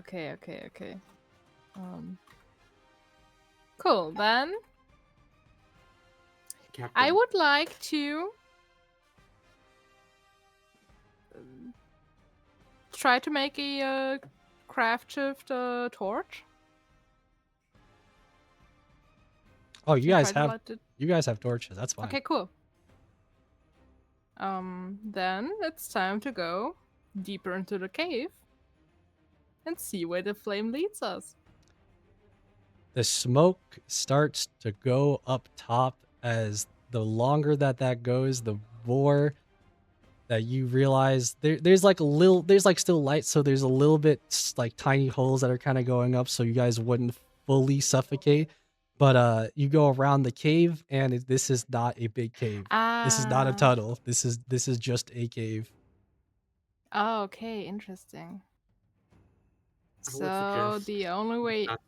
Cool. Then Captain. I would like to try to make a craft shift torch. Oh, you Can I guys try to have light it? you guys have torches. That's fine. Okay, cool. Then it's time to go deeper into the cave and see where the flame leads us. The smoke starts to go up top. As the longer that goes, the more that you realize there's like still light, so there's a little bit like tiny holes that are kind of going up, so you guys wouldn't fully suffocate. But you go around the cave, and this is not a big cave. This is not a tunnel. This is just a cave. Oh, okay, interesting. I would So suggest the only way. start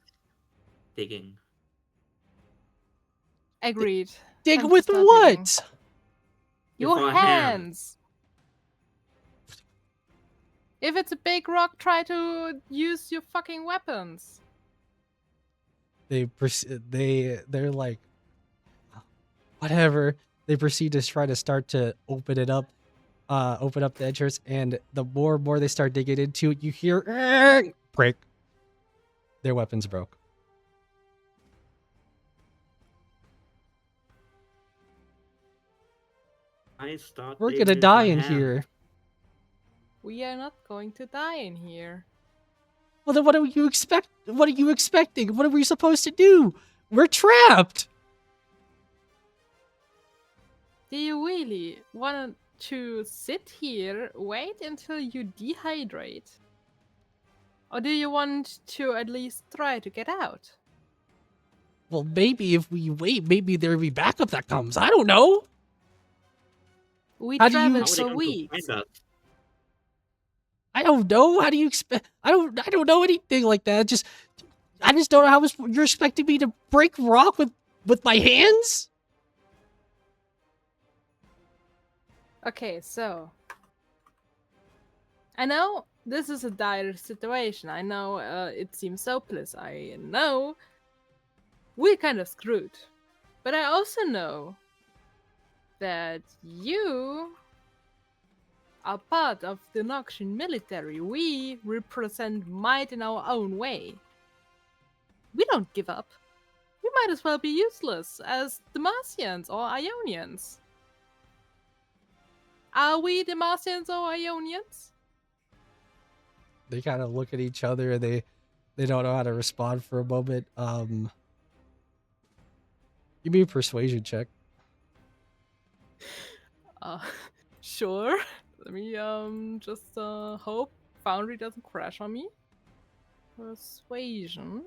digging. Agreed. Dig Time to with start what? digging. Your With our hands. If it's a big rock, try to use your fucking weapons. They're like, whatever. They proceed to try to start to open up the entrance, and the more and more they start digging into it, you hear break. Their weapons broke. We're digging gonna with die my in hand. here. We are not going to die in here. Well, then what do you expect? What are you expecting? What are we supposed to do? We're trapped. Do you really want to sit here, wait until you dehydrate? Or do you want to at least try to get out? Well, maybe if we wait, maybe there'll be backup that comes. I don't know. We How do you traveled How are they for going to weeks. find us? I don't know. How do you expect? I don't know anything like that. I just don't know how you're expecting me to break rock with my hands. Okay, so I know this is a dire situation. I know it seems hopeless. I know we're kind of screwed. But I also know that you are part of the Noxian military. We represent might in our own way. We don't give up. We might as well be useless as Demacians or Ionians. Are we Demacians or Ionians? They kind of look at each other and they don't know how to respond for a moment. Give me a persuasion check. Sure. Let me just hope Foundry doesn't crash on me. Persuasion.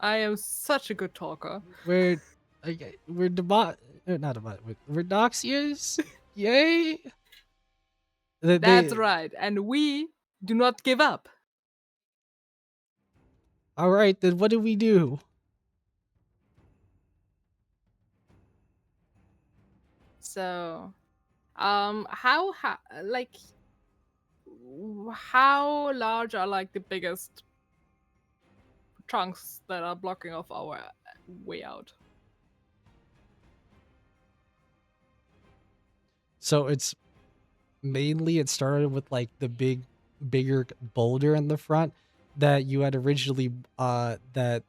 I am such a good talker. We're not we're Noxians. Yay! That's right, and we do not give up. All right, then what do we do? So, how like how large are like the biggest chunks that are blocking off our way out? So it started with like the bigger boulder in the front that you had originally that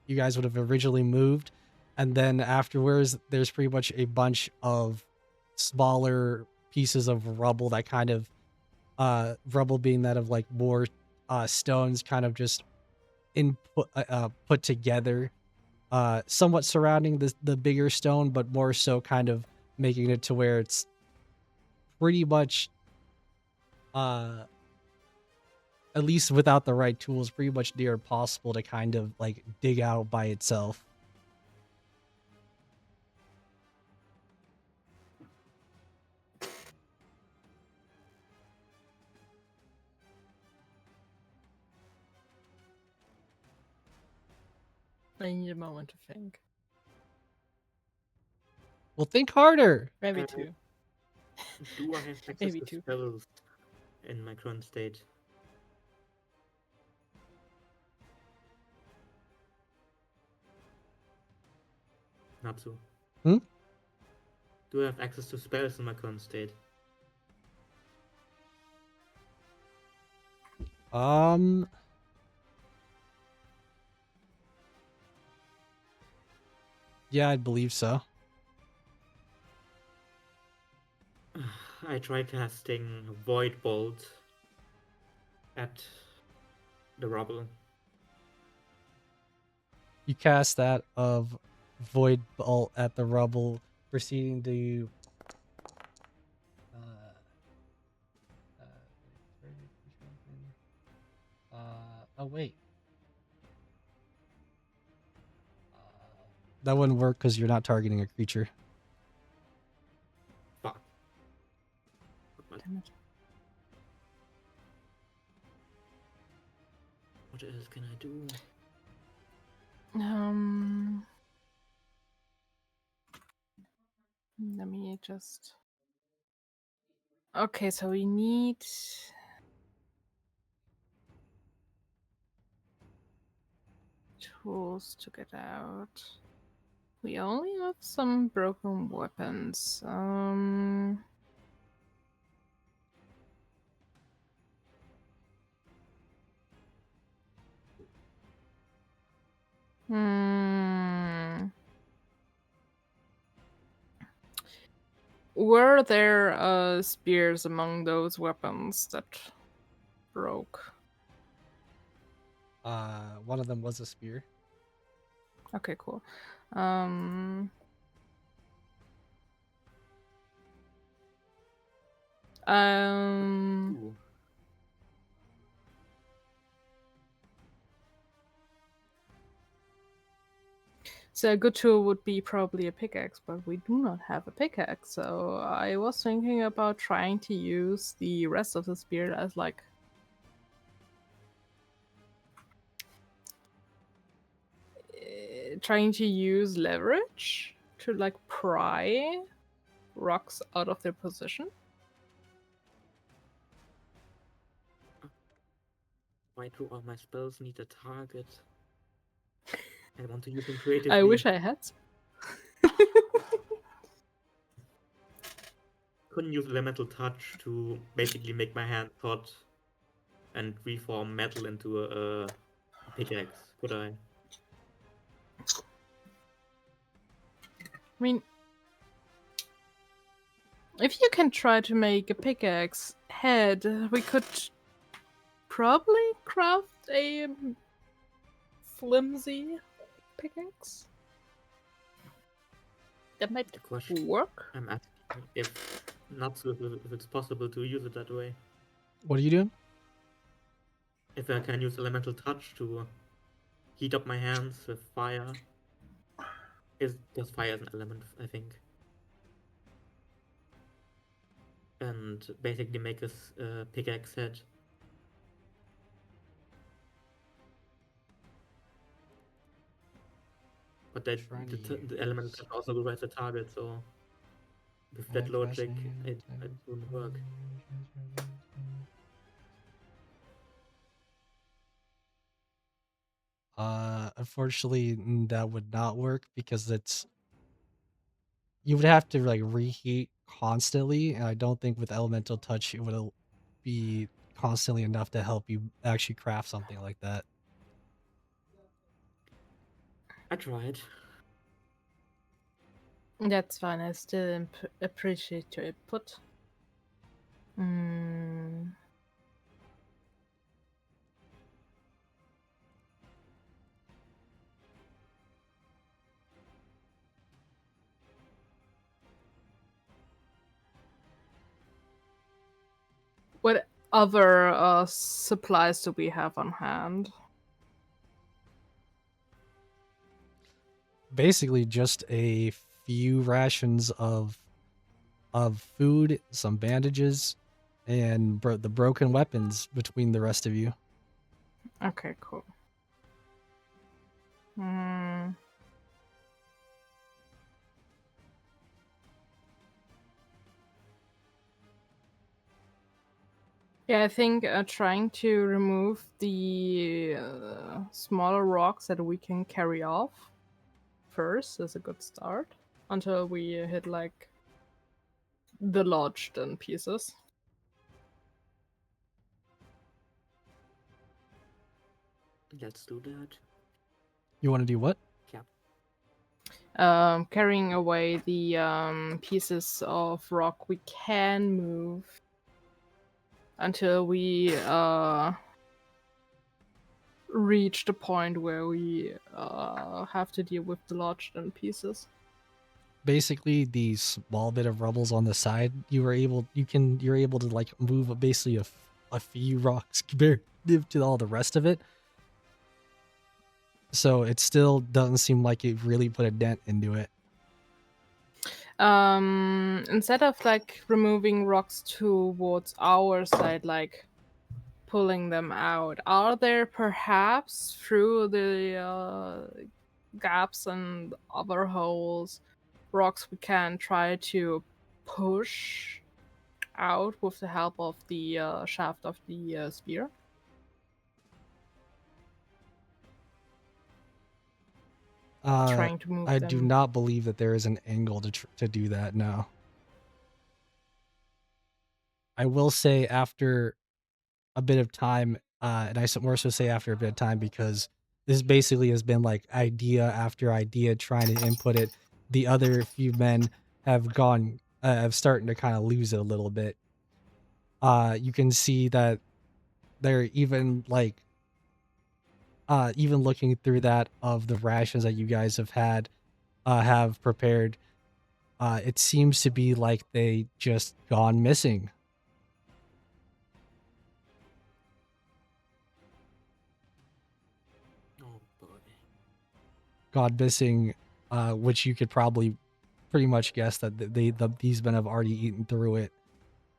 you guys would have originally moved, and then afterwards there's pretty much a bunch of smaller pieces of rubble that kind of rubble being that of like more stones kind of just put together, somewhat surrounding the bigger stone, but more so kind of making it to where it's pretty much at least without the right tools, pretty much near impossible to kind of like dig out by itself. I need a moment to think. Well, think harder. Maybe two. Do I have access Maybe to two. spells in my current state? Not so. Hmm? Do I have access to spells in my current state? Yeah, I believe so. I tried casting Void Bolt at the rubble. You cast that of Void Bolt at the rubble, proceeding to oh wait. That wouldn't work because you're not targeting a creature. Fuck. Damn it. What else can I do? Let me just. Okay, so we need tools to get out. We only have some broken weapons. Were there spears among those weapons that broke? One of them was a spear. Okay, cool. Ooh. So a good tool would be probably a pickaxe, but we do not have a pickaxe. So I was thinking about trying to use the rest of the spear as like trying to use leverage to like pry rocks out of their position. Why do all my spells need a target? I want to use them creatively. I wish I had. Couldn't use elemental touch to basically make my hand hot and reform metal into a pickaxe, could I? I mean, if you can try to make a pickaxe head, we could probably craft a flimsy pickaxe. That might The question work. I'm asking if it's possible to use it that way. What are you doing? If I can use elemental touch to heat up my hands with fire. Because fire is an element, I think. And basically make a pickaxe head. But that the element can also go as a target, so with that logic, it wouldn't work. Unfortunately, that would not work because you would have to like reheat constantly, and I don't think with elemental touch it would be constantly enough to help you actually craft something like that. I tried. That's fine. I still appreciate your input. Mm. What other supplies do we have on hand? Basically, just a few rations of food, some bandages, and the broken weapons between the rest of you. Okay, cool. Hmm. Yeah, I think trying to remove the smaller rocks that we can carry off first is a good start until we hit like the lodged in pieces. Let's do that. You want to do what? Yeah. Carrying away the pieces of rock we can move until we reach the point where we have to deal with the lodged in pieces. Basically, the small bit of rubbles on the side, you're able to like move basically a few rocks compared to all the rest of it. So it still doesn't seem like it really put a dent into it. Instead of like removing rocks towards our side, like pulling them out, are there perhaps through the gaps and other holes rocks we can try to push out with the help of the shaft of the spear? Trying to move I them. do not believe that there is an angle to do that now. I will say after a bit of time, and I more so say after a bit of time because this basically has been like idea after idea trying to input it. The other few men have starting to kind of lose it a little bit. You can see that they're even like, even looking through that of the rations that you guys have prepared, it seems to be like they just gone missing. Oh boy. Gone missing, which you could probably pretty much guess that these men have already eaten through it.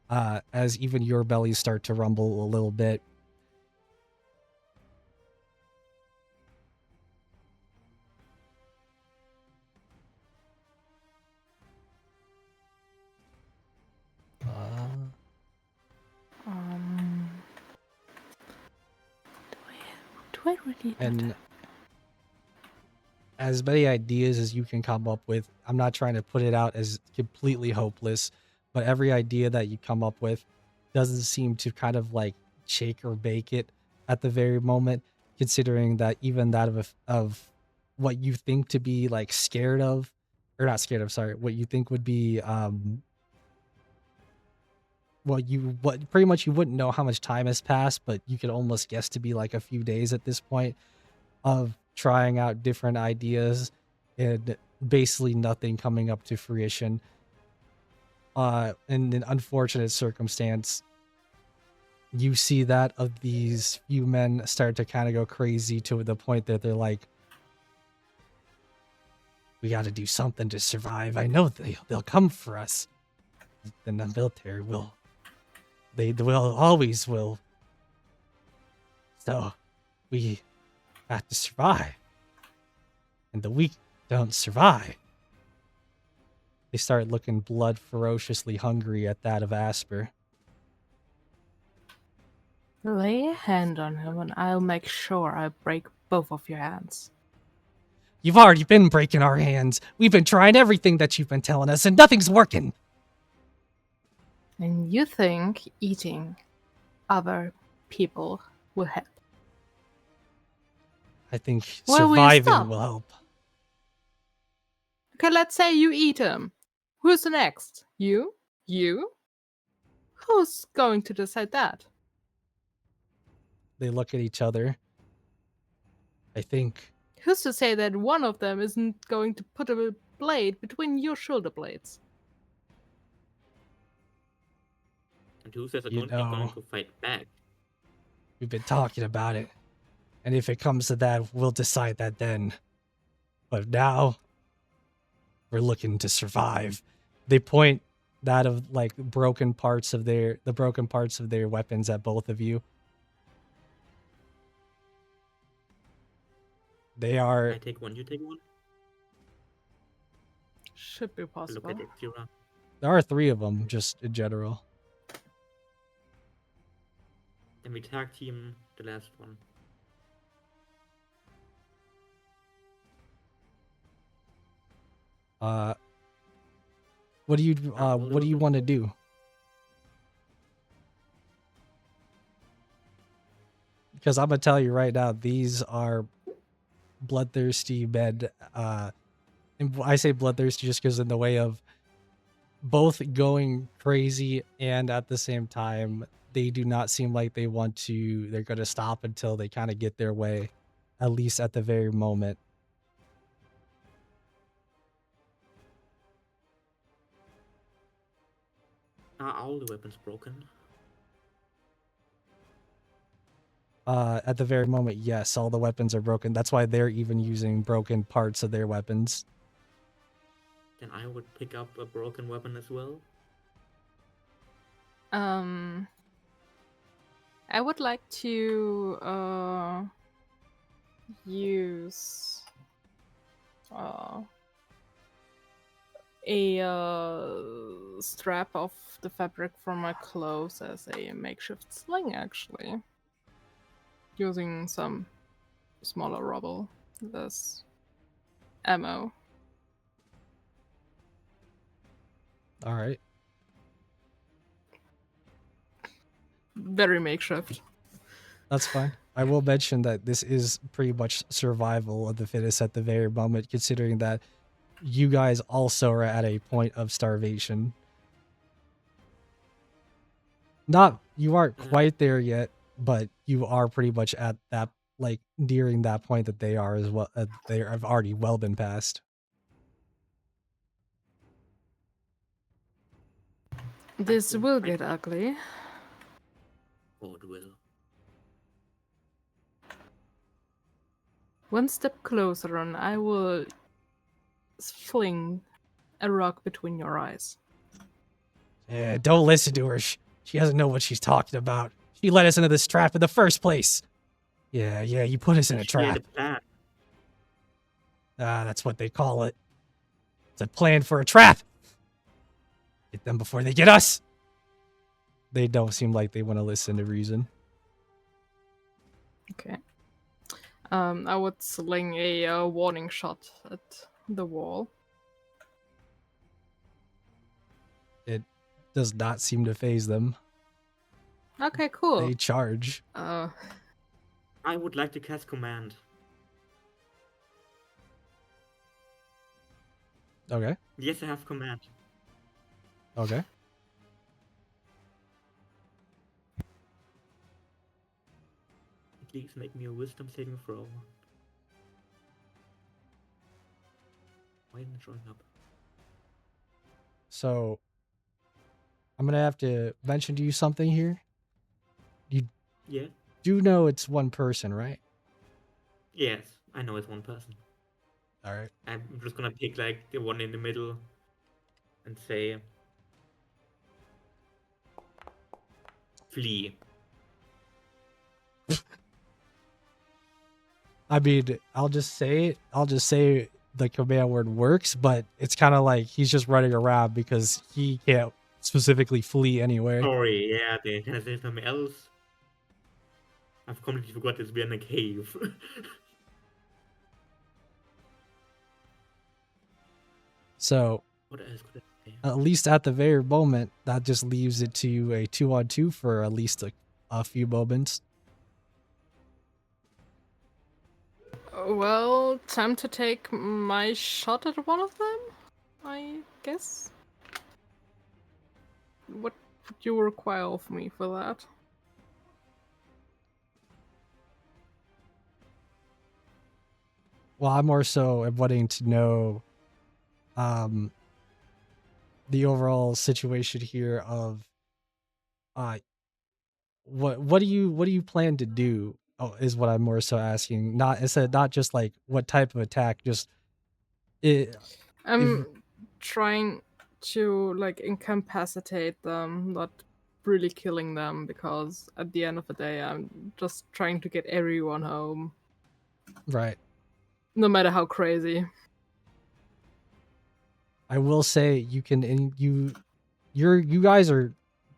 As even your bellies start to rumble a little bit. And as many ideas as you can come up with, I'm not trying to put it out as completely hopeless, but every idea that you come up with doesn't seem to kind of like shake or bake it at the very moment, considering that even that of what you think to be like scared of, or not scared of, sorry, what you think would be what pretty much you wouldn't know how much time has passed, but you could almost guess to be like a few days at this point of trying out different ideas and basically nothing coming up to fruition. In an unfortunate circumstance, you see that of these few men start to kind of go crazy to the point that they're like, we got to do something to survive. I know they'll come for us. Then the military will. They will always will. So we have to survive. And the weak don't survive. They start looking blood ferociously hungry at that of Asper. Lay a hand on him and I'll make sure I break both of your hands. You've already been breaking our hands. We've been trying everything that you've been telling us, and nothing's working. And you think eating other people will help? I think Where will you surviving stop? will help. Okay, let's say you eat him. Who's the next? You? You? Who's going to decide that? They look at each other. I think Who's to say that one of them isn't going to put a blade between your shoulder blades? And who says I You don't going know. to fight back? we've been talking about it. And if it comes to that, we'll decide that then. But now, we're looking to survive. They point that of like the broken parts of their weapons at both of you. They are I take one, you take one. Should be I look possible. at it, Kira. there are 3 of them just in general. Then we tag team the last one. What do you want to do? Because I'm gonna tell you right now, these are bloodthirsty men. And I say bloodthirsty just because in the way of both going crazy and at the same time, they do not seem like they're gonna stop until they kind of get their way, at least at the very moment. Are all the weapons broken? At the very moment, yes, all the weapons are broken. That's why they're even using broken parts of their weapons. Then I would pick up a broken weapon as well. I would like to use a strap of the fabric from my clothes as a makeshift sling, actually. Using some smaller rubble, less ammo. All right. Very makeshift. That's fine. I will mention that this is pretty much survival of the fittest at the very moment, considering that you guys also are at a point of starvation. You aren't quite there yet, but you are pretty much at that, like, nearing that point that they are as well. They have already well been past. This will get ugly. Oh, it will. One step closer and I will fling a rock between your eyes. Yeah, don't listen to her. She doesn't know what she's talking about. She let us into this trap in the first place. Yeah, you put us in a trap. That's what they call it. It's a plan for a trap. Get them before they get us. They don't seem like they want to listen to reason. Okay. I would sling a warning shot at the wall. It does not seem to phase them. Okay, cool. They charge. I would like to cast command. Okay. Yes, I have command. Okay. Please make me a wisdom saving throw. Why isn't it showing up? So I'm gonna have to mention to you something here. You Yeah. do know it's one person, right? Yes, I know it's one person. All right. I'm just gonna pick like the one in the middle and say flee. I mean, I'll just say it. I'll just say the command word works, but it's kind of like he's just running around because he can't specifically flee anywhere. Sorry, yeah, can I say something else? I've completely forgot this. We're in a cave. So What else could I say? at least at the very moment, that just leaves it to a 2-on-2 for at least a few moments. Well, time to take my shot at one of them, I guess. What would you require of me for that? Well, I'm more so wanting to know the overall situation here of what do you plan to do? Oh, is what I'm more so asking. Not just like what type of attack, just it. I'm trying to like incapacitate them, not really killing them, because at the end of the day, I'm just trying to get everyone home, Right. no matter how crazy. I will say you can you guys are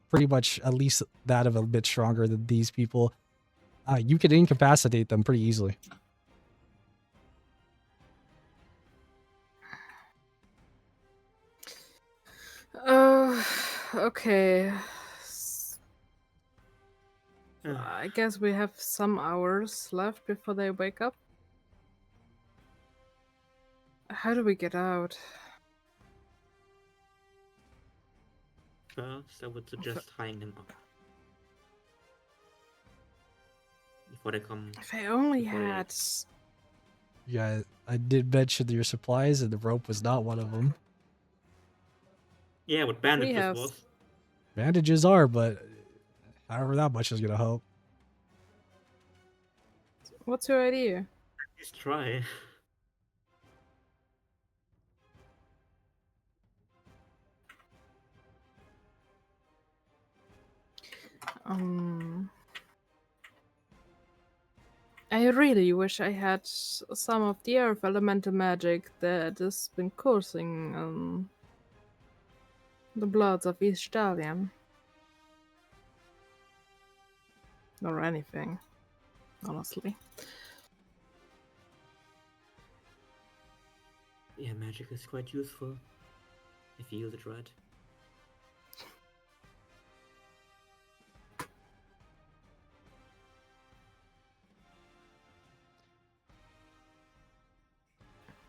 pretty much at least that of a bit stronger than these people. You could incapacitate them pretty easily. Oh, okay. Uh, I guess we have some hours left before they wake up. How do we get out? First, I would suggest tying them up before they come. If I only before they- had. Yeah, I did mention your supplies, and the rope was not one of them. Yeah, what bandages have- was. Bandages are, but however that much is gonna help. What's your idea? Please try. I really wish I had some of the earth elemental magic that has been coursing the bloods of East Stallion. Or anything, honestly. Yeah, magic is quite useful if you use it right.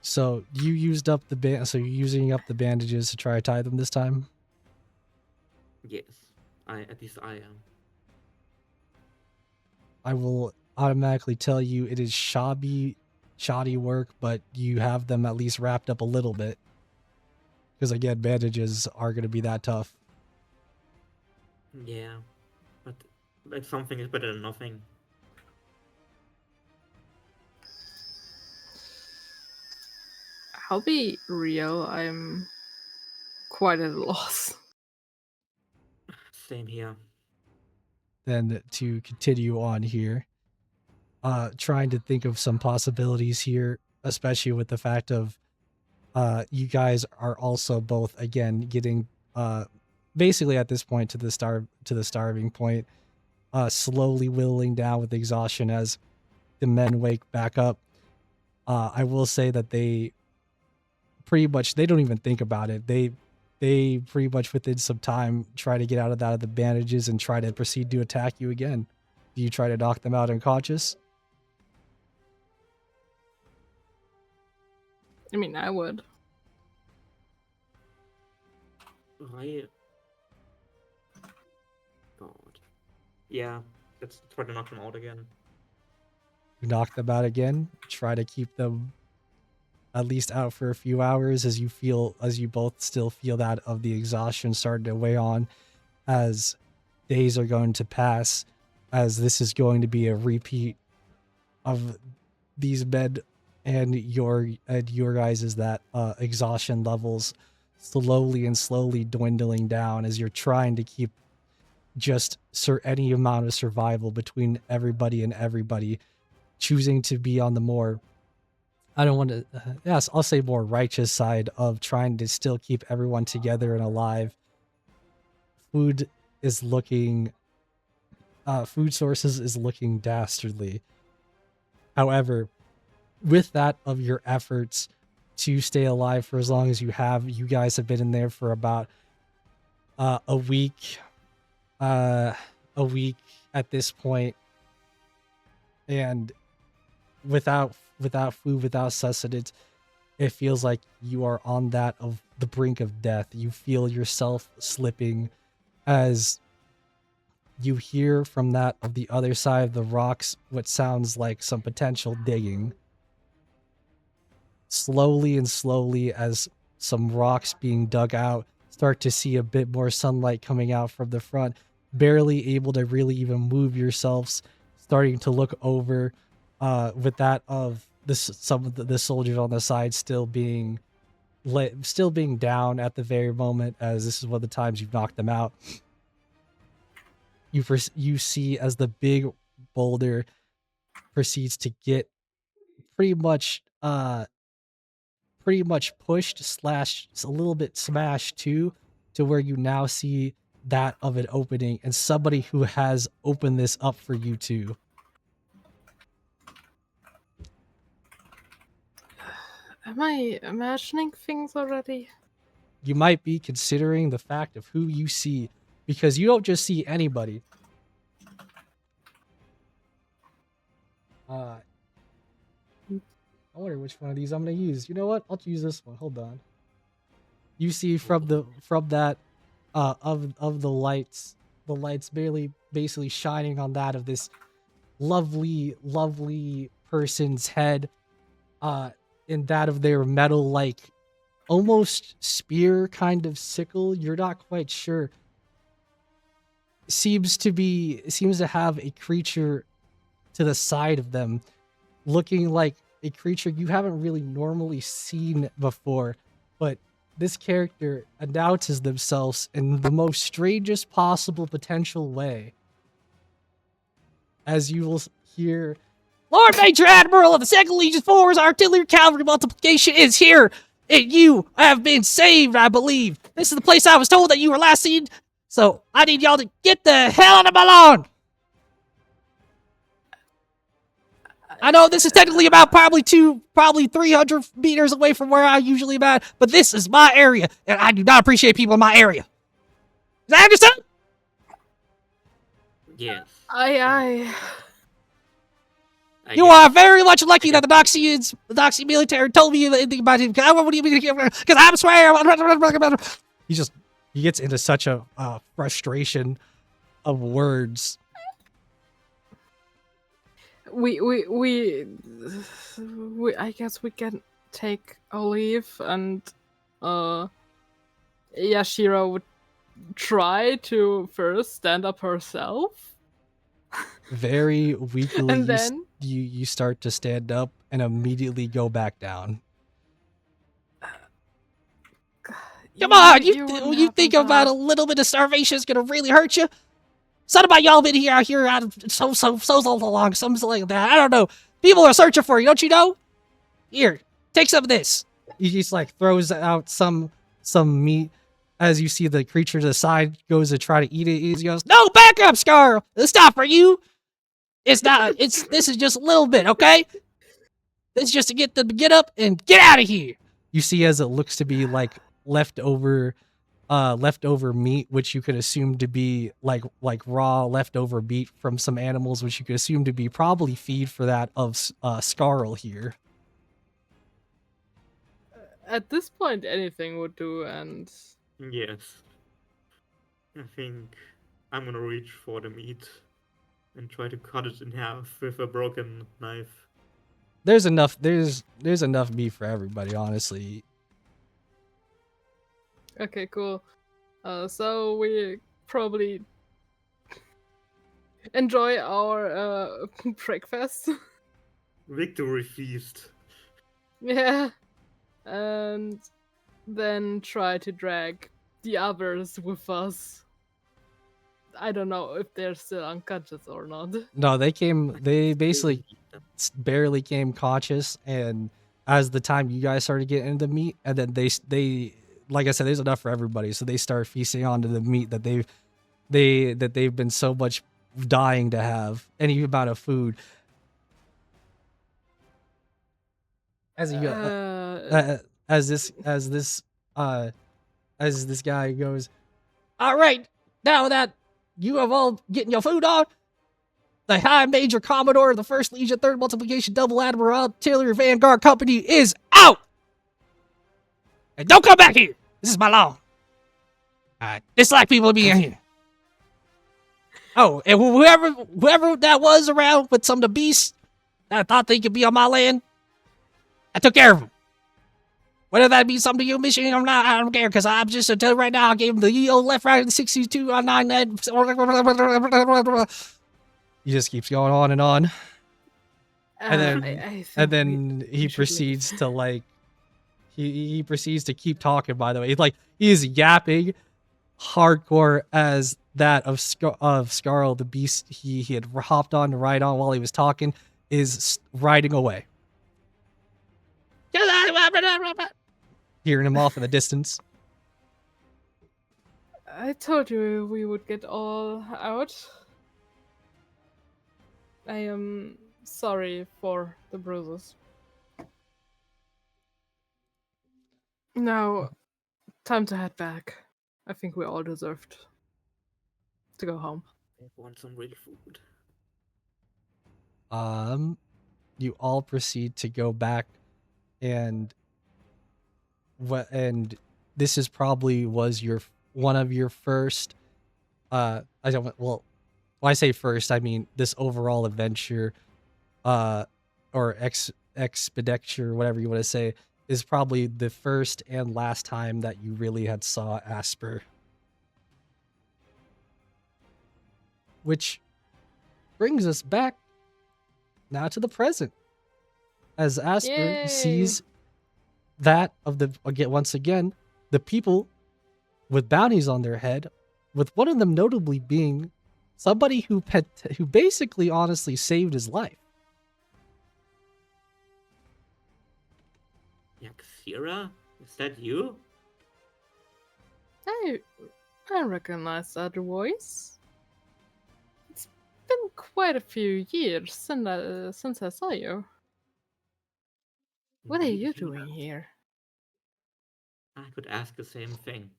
So you used up the so you're using up the bandages to try to tie them this time? Yes, at least I am. I will automatically tell you it is shoddy work, but you have them at least wrapped up a little bit. Because again, bandages are going to be that tough. Yeah, but like something is better than nothing. I'll be real, I'm quite at a loss. Same here. Then to continue on here, trying to think of some possibilities here, especially with the fact of you guys are also both again getting basically at this point to the starving point, slowly whittling down with exhaustion as the men wake back up. I will say that they pretty much, they don't even think about it. They pretty much within some time try to get out of the bandages and try to proceed to attack you again. Do you try to knock them out unconscious? I mean, I would. I... God. Yeah, let's try to knock them out again. You knock them out again. Try to keep them at least out for a few hours as you both still feel that of the exhaustion starting to weigh on, as days are going to pass, as this is going to be a repeat of these men and your guys' that exhaustion levels slowly dwindling down as you're trying to keep just any amount of survival between everybody and everybody, choosing to be on the more, I don't want to, yes, I'll say more righteous side of trying to still keep everyone together and alive. Food sources is looking dastardly. However, with that of your efforts to stay alive for as long as you have, you guys have been in there for about a week at this point, and without food, without sustenance, it feels like you are on that of the brink of death. You feel yourself slipping as you hear from that of the other side of the rocks what sounds like some potential digging. Slowly as some rocks being dug out, start to see a bit more sunlight coming out from the front, barely able to really even move yourselves, starting to look over with that of some of the soldiers on the side still being down at the very moment, as this is one of the times you've knocked them out. You see as the big boulder proceeds to get pretty much pushed / a little bit smashed too, to where you now see that of an opening and somebody who has opened this up for you too. Am I imagining things already? You might be, considering the fact of who you see, because you don't just see anybody. I wonder which one of these I'm gonna use. You know what? I'll use this one. Hold on. You see from that of the lights basically shining on that of this lovely person's head, in that of their metal, like almost spear kind of sickle. You're not quite sure. Seems to have a creature to the side of them, looking like a creature you haven't really normally seen before, but this character announces themselves in the most strangest possible potential way, as you will hear, "Lord Major Admiral of the 2nd Legion Force Artillery Cavalry Multiplication is here, and you have been saved, I believe. This is the place I was told that you were last seen, so I need y'all to get the hell out of my lawn." I know this is technically about probably 300 meters away from where I usually am at, but this is my area, and I do not appreciate people in my area. Is that understood? Yes. You are very much lucky that the Noxian military told me anything about him. What do you mean? Because I swear. He gets into such a frustration of words. We I guess we can take a leave, and Yashiro would try to first stand up herself. Very weakly, And then you start to stand up and immediately go back down. Come on, you think about a little bit of starvation is gonna really hurt you? Son of my, y'all been out here so long, something like that. I don't know. People are searching for you, don't you know? Here, take some of this. He just like throws out some meat, as you see the creature to the side goes to try to eat it. He goes, "No, back up, Scar. It's not for you." It's not. This is just a little bit, okay? This is just to get them to get up and get out of here. You see, as it looks to be like leftover meat, which you could assume to be like raw leftover meat from some animals, which you could assume to be probably feed for that of Scarl here. At this point, anything would do, and Yes. I think I'm gonna reach for the meat and try to cut it in half with a broken knife. There's enough meat for everybody, honestly. okay, cool. So we probably enjoy our breakfast. Victory feast. Yeah, and then try to drag the others with us. I don't know if they're still unconscious or not. No, they basically barely came conscious, and as the time you guys started getting into the meat, and then they like I said, there's enough for everybody, so they start feasting onto the meat that they've been so much dying to have, any amount of food. As you as this guy goes, all right, now that you have all getting your food on, the High Major Commodore of the 1st Legion 3rd Multiplication Double Admiral Artillery Vanguard Company is out! And don't come back here! This is my law. I dislike people being here. Oh, and whoever that was around with some of the beasts that thought they could be on my land, I took care of them. Whether that means something to you, Michigan, or not, I don't care, because I'm just telling you right now, I gave him the EO left, right, and 62 on 9. He just keeps going on and on. And then, I think he should proceeds leave. to like, he proceeds to keep talking. By the way, he is yapping hardcore as that of Scarl, the beast he had hopped on to ride on while he was talking, is riding away. Hearing him off in the distance. I told you we would get all out. I am sorry for the bruises. Now, time to head back. I think we all deserved to go home. I want some real food. You all proceed to go back, and this is probably was one of your first. I don't well. When I say first, I mean this overall adventure, or expediture, whatever you want to say, is probably the first and last time that you really had saw Asper. Which brings us back now to the present, as Asper Yay! sees that of once again the people with bounties on their head, with one of them notably being somebody who basically honestly saved his life. Yaxira? Is that you? I recognize that voice. It's been quite a few years since I saw you. What are Indeed, you you doing have. here? I could ask the same thing.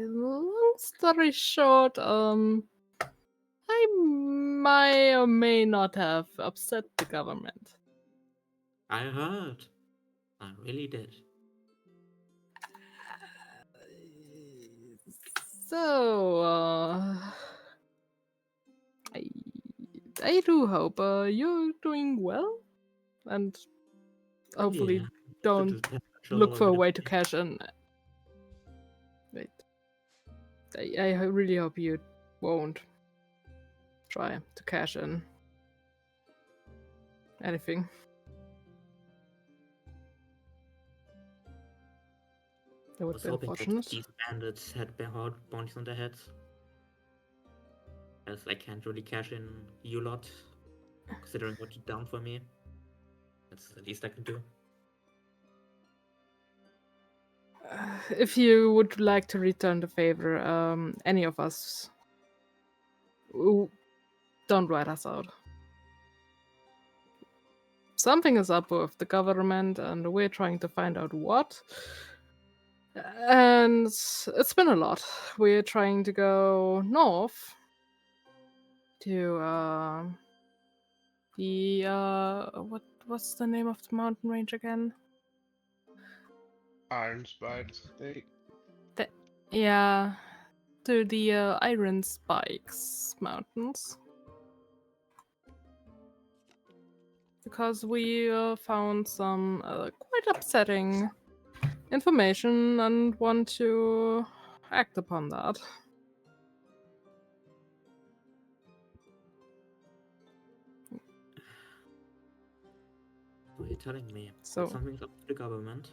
Long story short, I may or may not have upset the government. I heard. I really did. So, I do hope you're doing well, and hopefully Yeah, don't just a look for a bit of way to pain. cash in. Wait, I really hope you won't try to cash in anything. That I would was be hoping that unfortunate. these bandits had hard bounties on their heads. As I can't really cash in you lot, considering what you've done for me. That's the least I can do. If you would like to return the favor, any of us Don't write us out. Something is up with the government, and we're trying to find out what. And it's been a lot. We're trying to go north to what's the name of the mountain range again? Iron Spikes, I think. Yeah, to the Iron Spikes Mountains. Because we found some quite upsetting information and want to act upon that. So you're telling me So- that something's up to the government,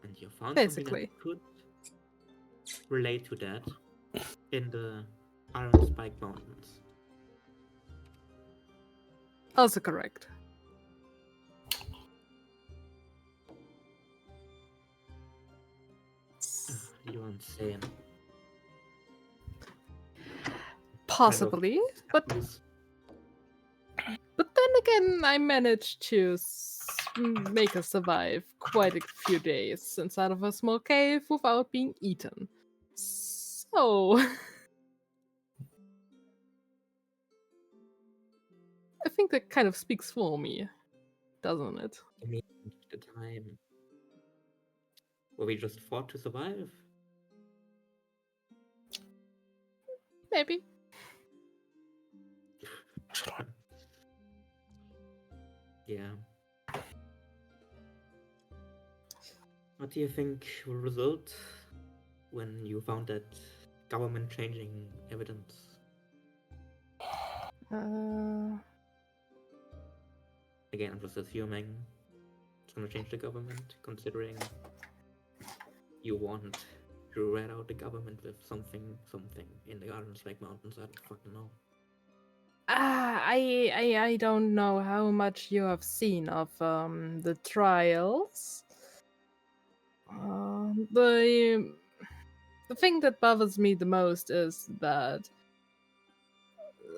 and you found Basically. something that could relate to that in the Iron Spike Mountains. Also correct. You're insane. Possibly, but Please. then again, I managed to make us survive quite a few days inside of a small cave without being eaten. So I think that kind of speaks for me, doesn't it? I mean, the time where we just fought to survive. Maybe. Yeah. What do you think will result when you found that government changing evidence? Again, I'm just assuming it's gonna change the government, considering you want to rat out the government with something in the Iron Spike Mountains. I don't fucking know. I don't know how much you have seen of the trials. The thing that bothers me the most is that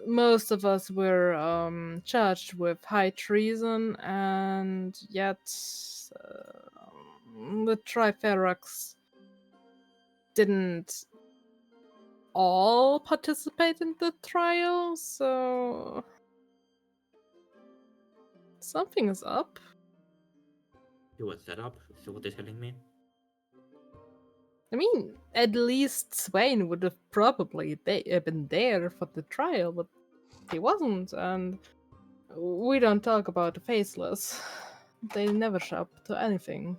most of us were charged with high treason, and yet the Triferox didn't all participate in the trial, so something is up. You were set up, so what they're telling me? I mean, at least Swain would have probably been there for the trial, but he wasn't, and we don't talk about the faceless. They never show up to anything.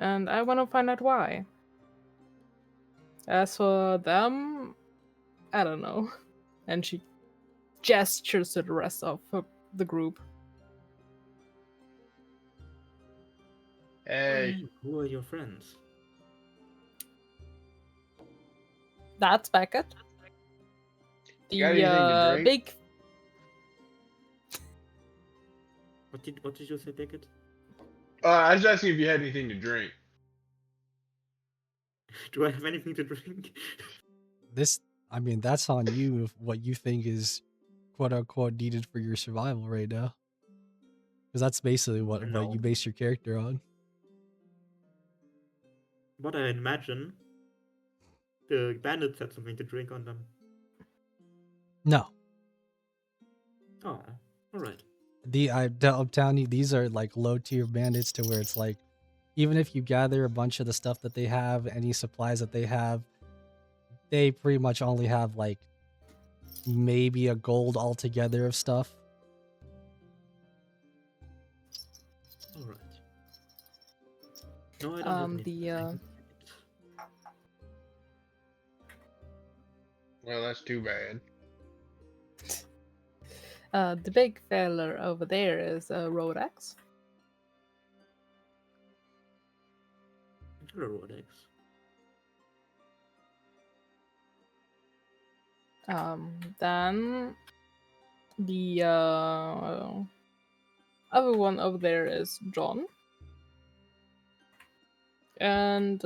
And I want to find out why. As for them, I don't know. And she gestures to the rest of the group. Hey, Who are your friends? That's Beckett. You got anything to drink? Big. What did you say, Beckett? I was asking if you had anything to drink. Do I have anything to drink? I mean, that's on you if what you think is quote unquote needed for your survival right now. Because that's basically what No. you base your character on. But I imagine the bandits had something to drink on them. No. Oh, alright. I'm telling you, these are like low tier bandits to where it's like, even if you gather a bunch of the stuff that they have, any supplies that they have, they pretty much only have like maybe a gold altogether of stuff. Alright. No, I don't have anything. Well, that's too bad. The big fella over there is Rodex. Hello, Rodex. Then the other one over there is John. And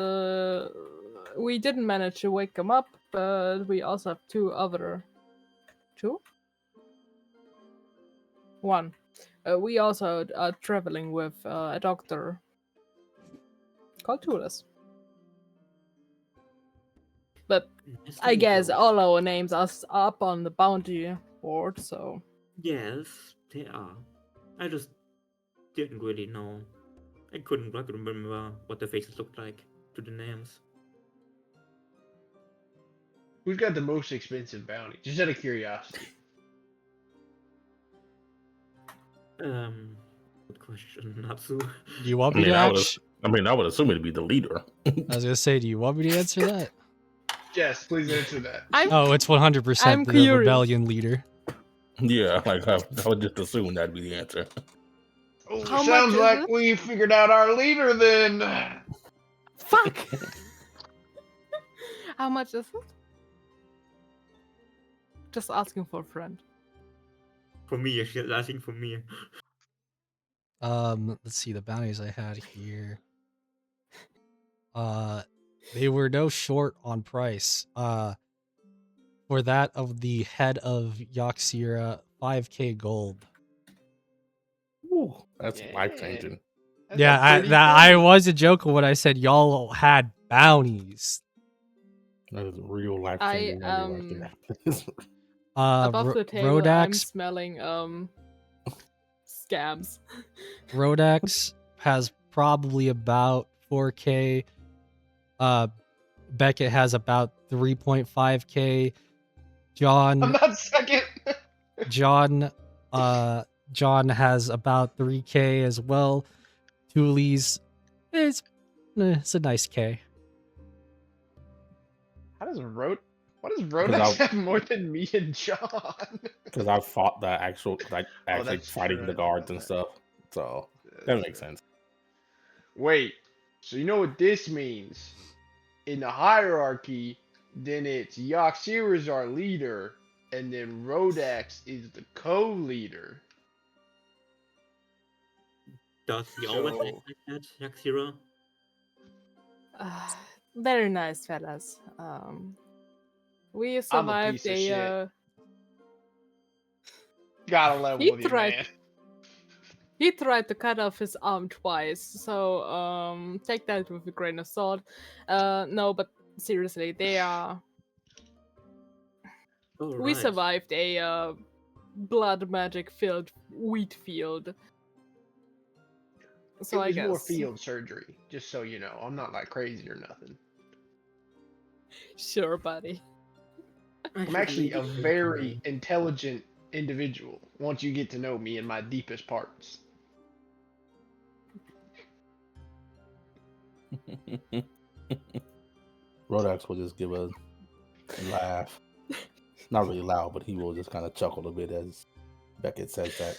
we didn't manage to wake him up, but we also have two. One. We also are traveling with a doctor called Tulis. But Nice to I meet guess you. all our names are up on the bounty board, so. Yes, they are. I just didn't really know. I couldn't remember what the faces looked like to the names. Who's got the most expensive bounty? Just out of curiosity. Good question, Natsu. Do you want I me mean, to I would. actually? I would assume it'd be the leader. I was gonna say, do you want me to answer that? Yes, please answer that. Oh, it's 100% I'm the curious. rebellion leader. Yeah, like I would just assume that'd be the answer. Oh, How much sounds is like it? we figured out our leader then. Fuck! How much is it? Just asking for a friend. For me, she's asking for me. Let's see the bounties I had here. They were no short on price. For that of the head of Yaxira, 5k gold. Ooh, that's Yeah. life changing. That's Yeah, a pretty I penny. wasn't joking when I said y'all had bounties. That is real life I changing money right there. Above the table, I'm Rodax smelling scabs. Rodax has probably about 4k. Beckett has about 3.5k. I'm John not second. John has about 3k as well. Tooley's it's a nice k. What does I'll- Rodax have more than me and John? Because I fought the actual, like actually that's fighting true, I the didn't guards know and that. stuff. So that That's makes true. sense. Wait, so you know what this means? In the hierarchy, then it's Yaxir is our leader, and then Rodax is the co-leader. Does he always act So- like that, Yaxira? Very nice, fellas. We I'm a survived piece of shit. a. Gotta level He with you, tried- man. He tried to cut off his arm twice, so take that with a grain of salt. No, but seriously, they are. Oh, We right. survived a blood magic filled wheat field. So It I was guess. more field surgery, just so you know. I'm not like crazy or nothing. Sure, buddy. I'm actually a very intelligent individual once you get to know me in my deepest parts. Rodax will just give a laugh. Not really loud, but he will just kind of chuckle a bit as Beckett says that.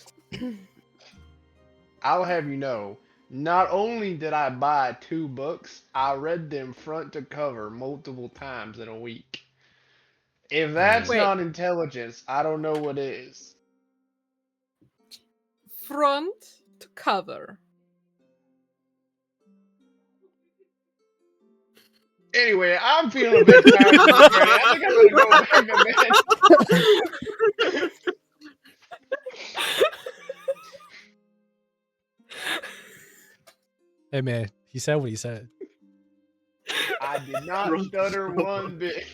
I'll have you know, not only did I buy 2 books, I read them front to cover multiple times in a week. If that's Wait. not intelligence, I don't know what is. Front to cover. Anyway, I'm feeling a bit tired from this journey. I think I'm gonna go back to bed. Hey man, he said what he said. I did not stutter one bit.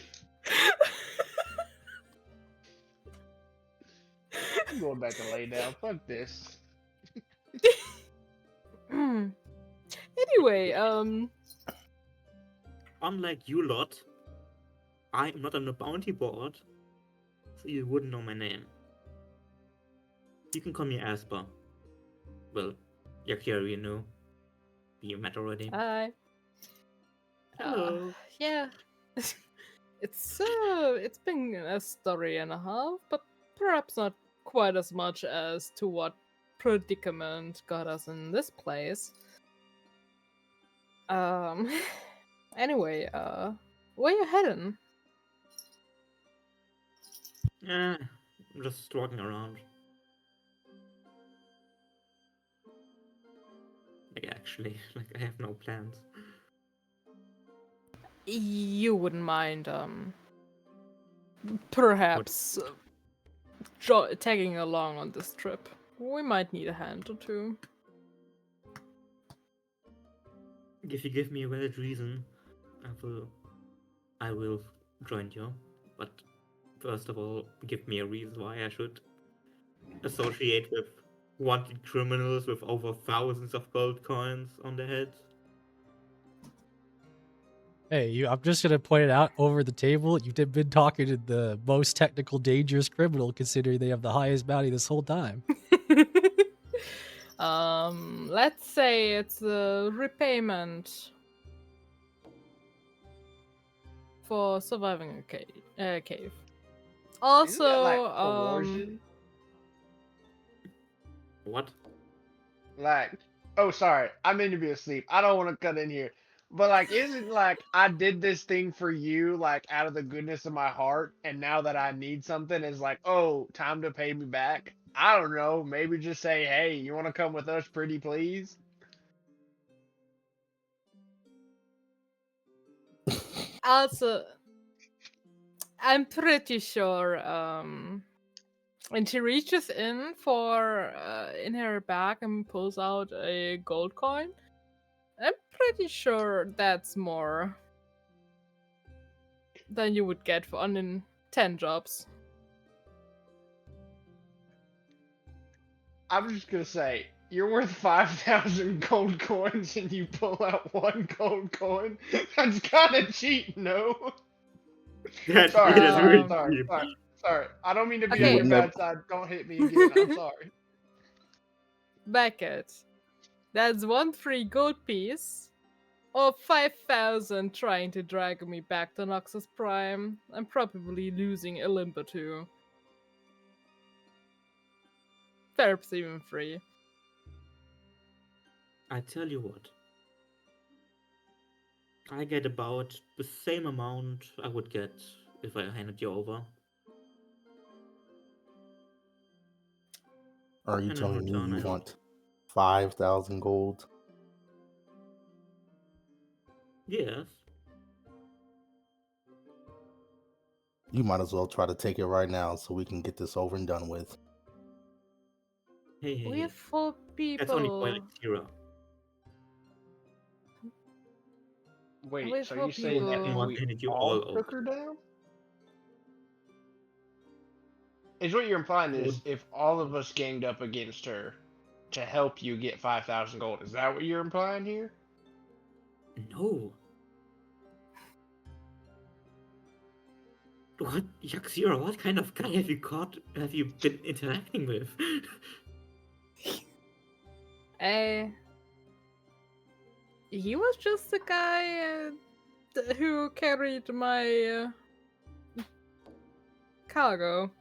I'm going back to lay down. Fuck this. Anyway, Unlike you lot, I am not on the bounty board, so you wouldn't know my name. You can call me Asper. Well, Yakira, you know. You met already. hi. Hello. Yeah. It's been a story and a half, but perhaps not quite as much as to what predicament got us in this place. Anyway, where you heading? Yeah, I'm just walking around. Like, actually, like, I have no plans. you wouldn't mind, perhaps tagging along on this trip. We might need a hand or two. If you give me a valid reason, I will join you. But first of all, give me a reason why I should associate with wanted criminals with over thousands of gold coins on their heads. Hey, I'm just gonna point it out over the table. You've been talking to the most technical, dangerous criminal, considering they have the highest bounty this whole time. Let's say it's a repayment for surviving a cave. Also, Isn't that like coercion? What? Like, oh, sorry, I meant to be asleep. I don't want to cut in here. But like, isn't like I did this thing for you, like out of the goodness of my heart, and now that I need something, it's like, oh, time to pay me back. I don't know. Maybe just say, hey, you want to come with us, pretty please? also, I'm pretty sure, when she reaches in in her bag and pulls out a gold coin, I'm pretty sure that's more than you would get for in 10 jobs. I'm just gonna say, you're worth 5,000 gold coins, and you pull out one gold coin. That's kind of cheap, no? That Sorry, is sorry, really sorry, cheap. sorry, sorry. I don't mean to be Okay. on your You bad wouldn't side. Don't hit me again. I'm sorry. Beckett, that's 1 free gold piece, or 5,000 trying to drag me back to Noxus Prime. I'm probably losing a limb or two. Perhaps even free. I tell you what. I get about the same amount I would get if I handed you over. Are you And in telling me return, you I want 5,000 gold? Yes. You might as well try to take it right now so we can get this over and done with. Hey, We're 4 that's only people. point zero. Wait, Wait so for you saying that people. if One we handed you all all took over. her down? Is what you're implying is if all of us ganged up against her to help you get 5,000 gold. Is that what you're implying here? No. What, Yaxira, what kind of guy have you been interacting with? He was just the guy who carried my cargo.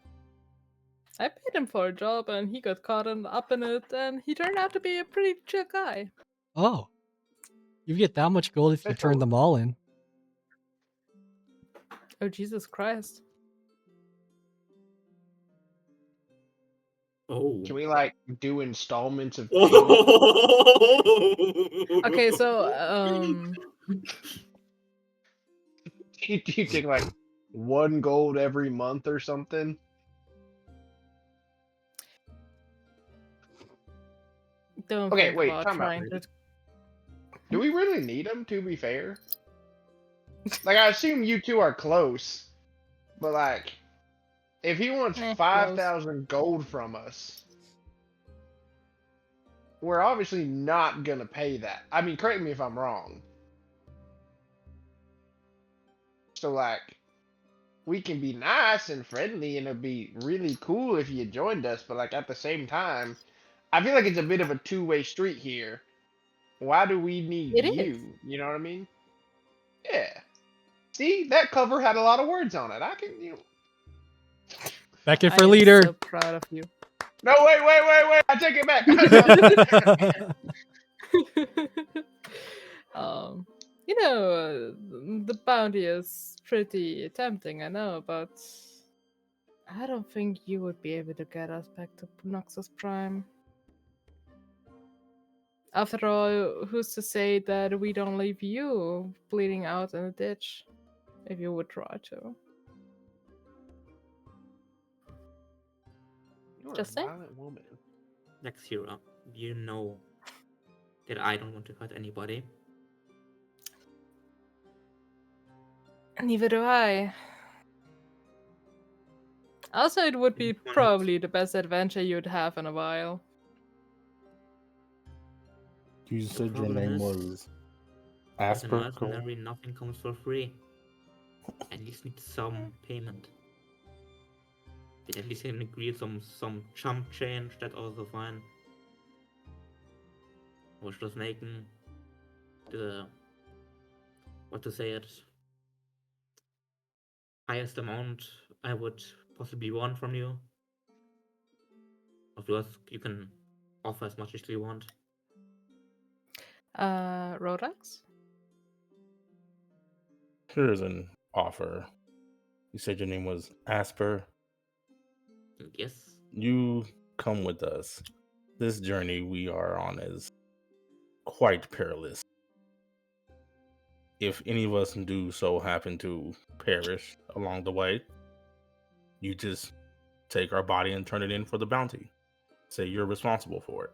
I paid him for a job and he got caught up in it, and he turned out to be a pretty chill guy. Oh, you get that much gold if you That's turn a- them all in. Oh, Jesus Christ. Oh. Can we like do installments of payment? Okay, so, Do you think like 1 gold every month or something? don't Okay, think wait, about time out. trying to... Do we really need them, to be fair? Like, I assume you two are close, but like, if he wants Close. 5,000 gold from us, we're obviously not gonna pay that. I mean, correct me if I'm wrong. So like, we can be nice and friendly, and it'd be really cool if you joined us, but like at the same time, I feel like it's a bit of a two-way street here. Why do we need It is. you? You know what I mean? Yeah. See, that cover had a lot of words on it. I can, Beckett I for am leader. so proud of you. No, wait. I take it back. The bounty is pretty tempting, I know, but I don't think you would be able to get us back to Noxus Prime. After all, who's to say that we don't leave you bleeding out in a ditch if you would try to? You're Just a saying. violent woman. Next hero, you know that I don't want to hurt anybody. Neither do I. Also, it would be One- probably the best adventure you'd have in a while. You The said your problem name is, was as a Asper. mercenary, nothing comes for free. At least need some payment. But at least can agree some chump change, that's also fine. I was just making the, what to say it, highest amount I would possibly want from you. Of course, you can offer as much as you want. Rodax? Here's an offer. You said your name was Asper. Yes. You come with us. This journey we are on is quite perilous. If any of us do so happen to perish along the way, you just take our body and turn it in for the bounty. Say you're responsible for it.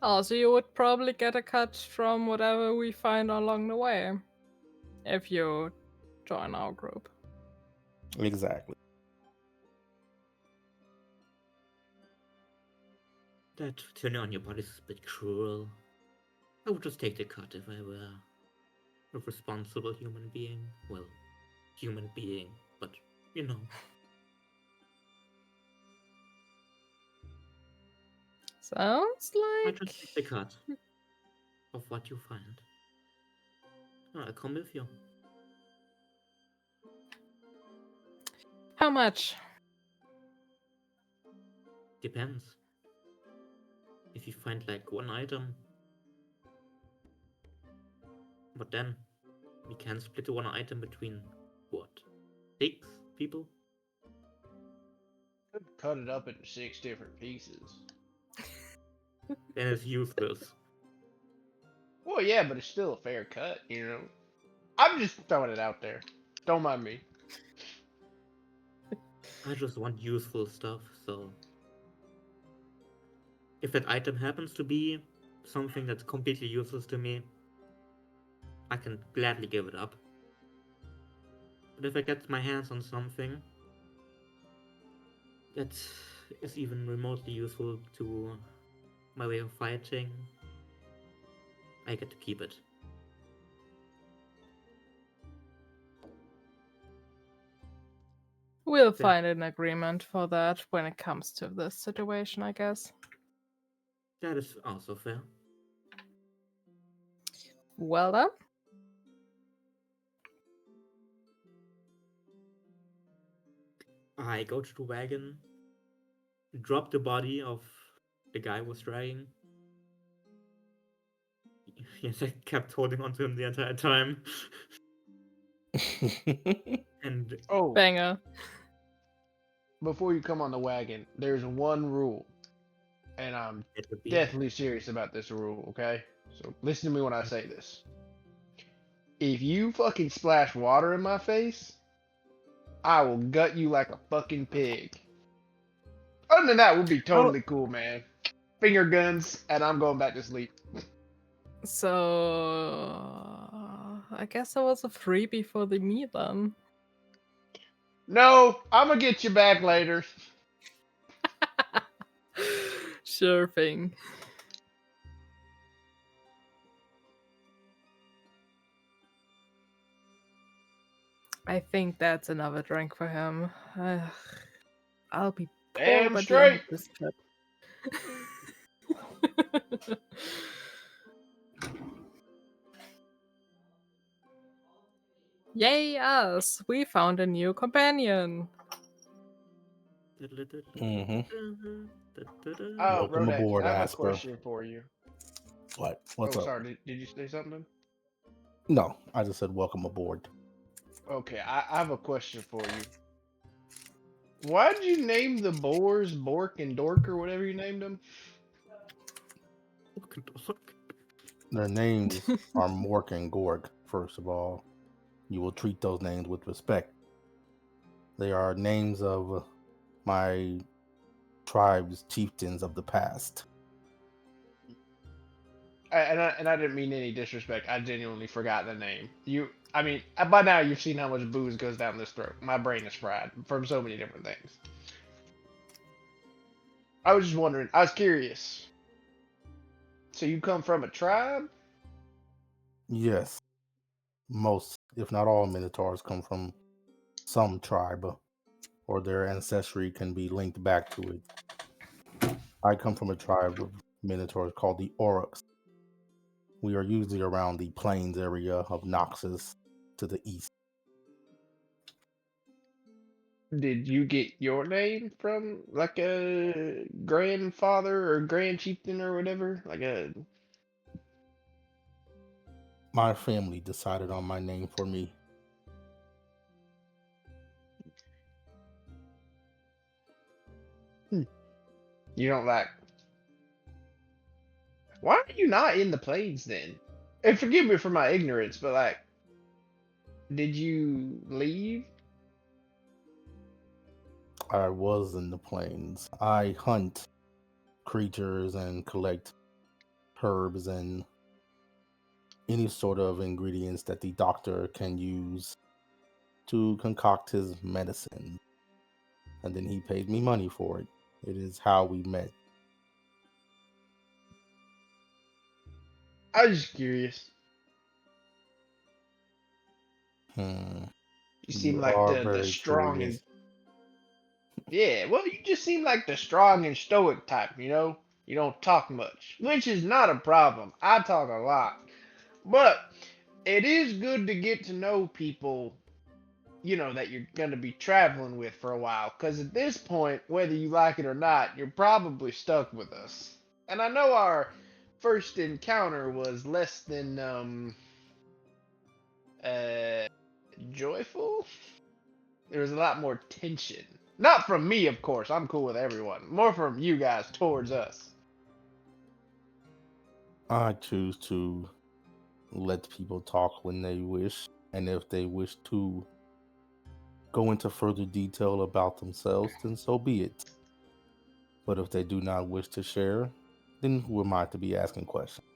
Also, you would probably get a cut from whatever we find along the way if you join our group. Exactly. That turning on your body is a bit cruel. I would just take the cut if I were a responsible human being. Well, human being, but you know. Sounds I like... just take the cut of what you find. I'll come with you. How much? Depends. If you find like one item, but then we can split the one item between what? 6 people? Could cut it up into 6 different pieces. Then it's useless. Well, yeah, but it's still a fair cut, you know? I'm just throwing it out there. Don't mind me. I just want useful stuff, so if that item happens to be something that's completely useless to me, I can gladly give it up. But if I get my hands on something that is even remotely useful to my way of fighting, I get to keep it. We'll Yeah. find an agreement for that when it comes to this situation, I guess. That is also fair. Well done. I go to the wagon, drop the body of the guy who was dragging. Yes, I kept holding onto him the entire time. And Oh, Banger. before you come on the wagon, there's one rule. And I'm it would be deathly serious about this rule, okay? So listen to me when I say this. If you fucking splash water in my face, I will gut you like a fucking pig. Other than that, we'll be totally cool, man. Finger guns, and I'm going back to sleep. So... I guess that was a freebie for the me then. No, I'm gonna get you back later. Sure thing. I think that's another drink for him. I'll be poor Damn by the end straight. of this trip. Yay us! We found a new companion. Mm-hmm. Oh, Welcome Rodax, aboard, I have Asper. a question for you. What? What's up? Sorry, did you say something? No, I just said welcome aboard. Okay, I have a question for you. Why'd you name the boars Bork and Dork or whatever you named them? Their names are Mork and Gorg, first of all. You will treat those names with respect. They are names of my tribe's chieftains of the past. And I didn't mean any disrespect. I genuinely forgot the name. I mean, by now you've seen how much booze goes down this throat. My brain is fried from so many different things. I was just wondering. I was curious. So you come from a tribe? Yes, most, if not all, Minotaurs come from some tribe, or their ancestry can be linked back to it. I come from a tribe of Minotaurs called the Aurochs. We are usually around the plains area of Noxus to the east. Did you get your name from like a grandfather or grand chieftain or whatever? My family decided on my name for me. You don't like. Why are you not in the plains then? And forgive me for my ignorance, but like, did you leave? I was in the plains. I hunt creatures and collect herbs and any sort of ingredients that the doctor can use to concoct his medicine. And then he paid me money for it. It is how we met. I was just curious. Hmm. You seem You like are the very strong and curious. yeah, well, you just seem like the strong and stoic type, you know? You don't talk much, which is not a problem. I talk a lot. But it is good to get to know people, that you're going to be traveling with for a while. Because at this point, whether you like it or not, you're probably stuck with us. And I know our first encounter was less than, uh, joyful. There was a lot more tension. Not from me, of course. I'm cool with everyone. More from you guys towards us. I choose to let people talk when they wish, and if they wish to go into further detail about themselves, then so be it. But if they do not wish to share, then who am I to be asking questions?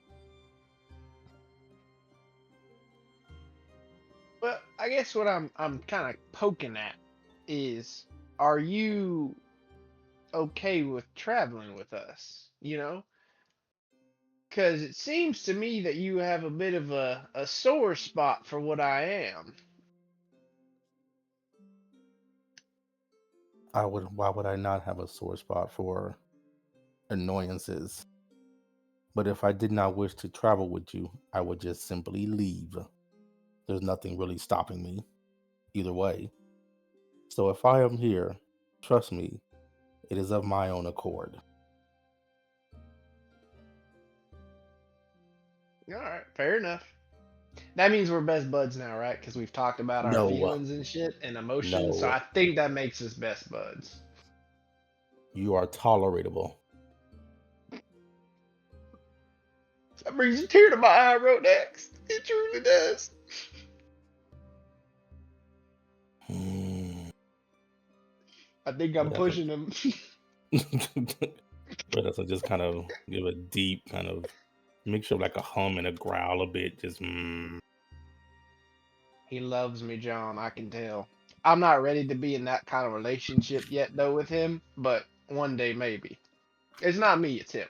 Well, I guess what I'm kind of poking at is, are you okay with traveling with us? Because it seems to me that you have a bit of a sore spot for what I am. Why would I not have a sore spot for annoyances? But if I did not wish to travel with you, I would just simply leave. There's nothing really stopping me, either way. So if I am here, trust me, it is of my own accord. All right, fair enough. That means we're best buds now, right? Because we've talked about our No, feelings and shit and emotions. So no, I think that makes us best buds. you are tolerable. That brings a tear to my eye, Rodex. It truly does. I think I'm But pushing him. that's just kind of give a deep kind of mixture of like a hum and a growl a bit. Just He loves me, John. I can tell. I'm not ready to be in that kind of relationship yet, though, with him. But one day, maybe. It's not me. It's him.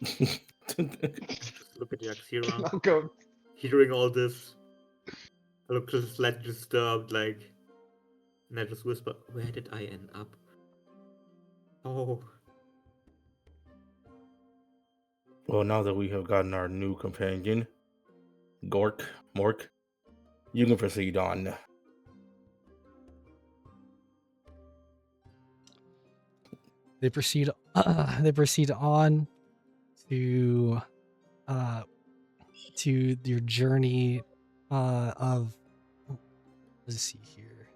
Just look at Yaxira. I'll go. Hearing all this, I look just slightly disturbed, like, and I just whisper, "Where did I end up?" Oh, Well, now that we have gotten our new companion, Mork, you can proceed on. They proceed. They proceed on to to your journey of. Let's see here.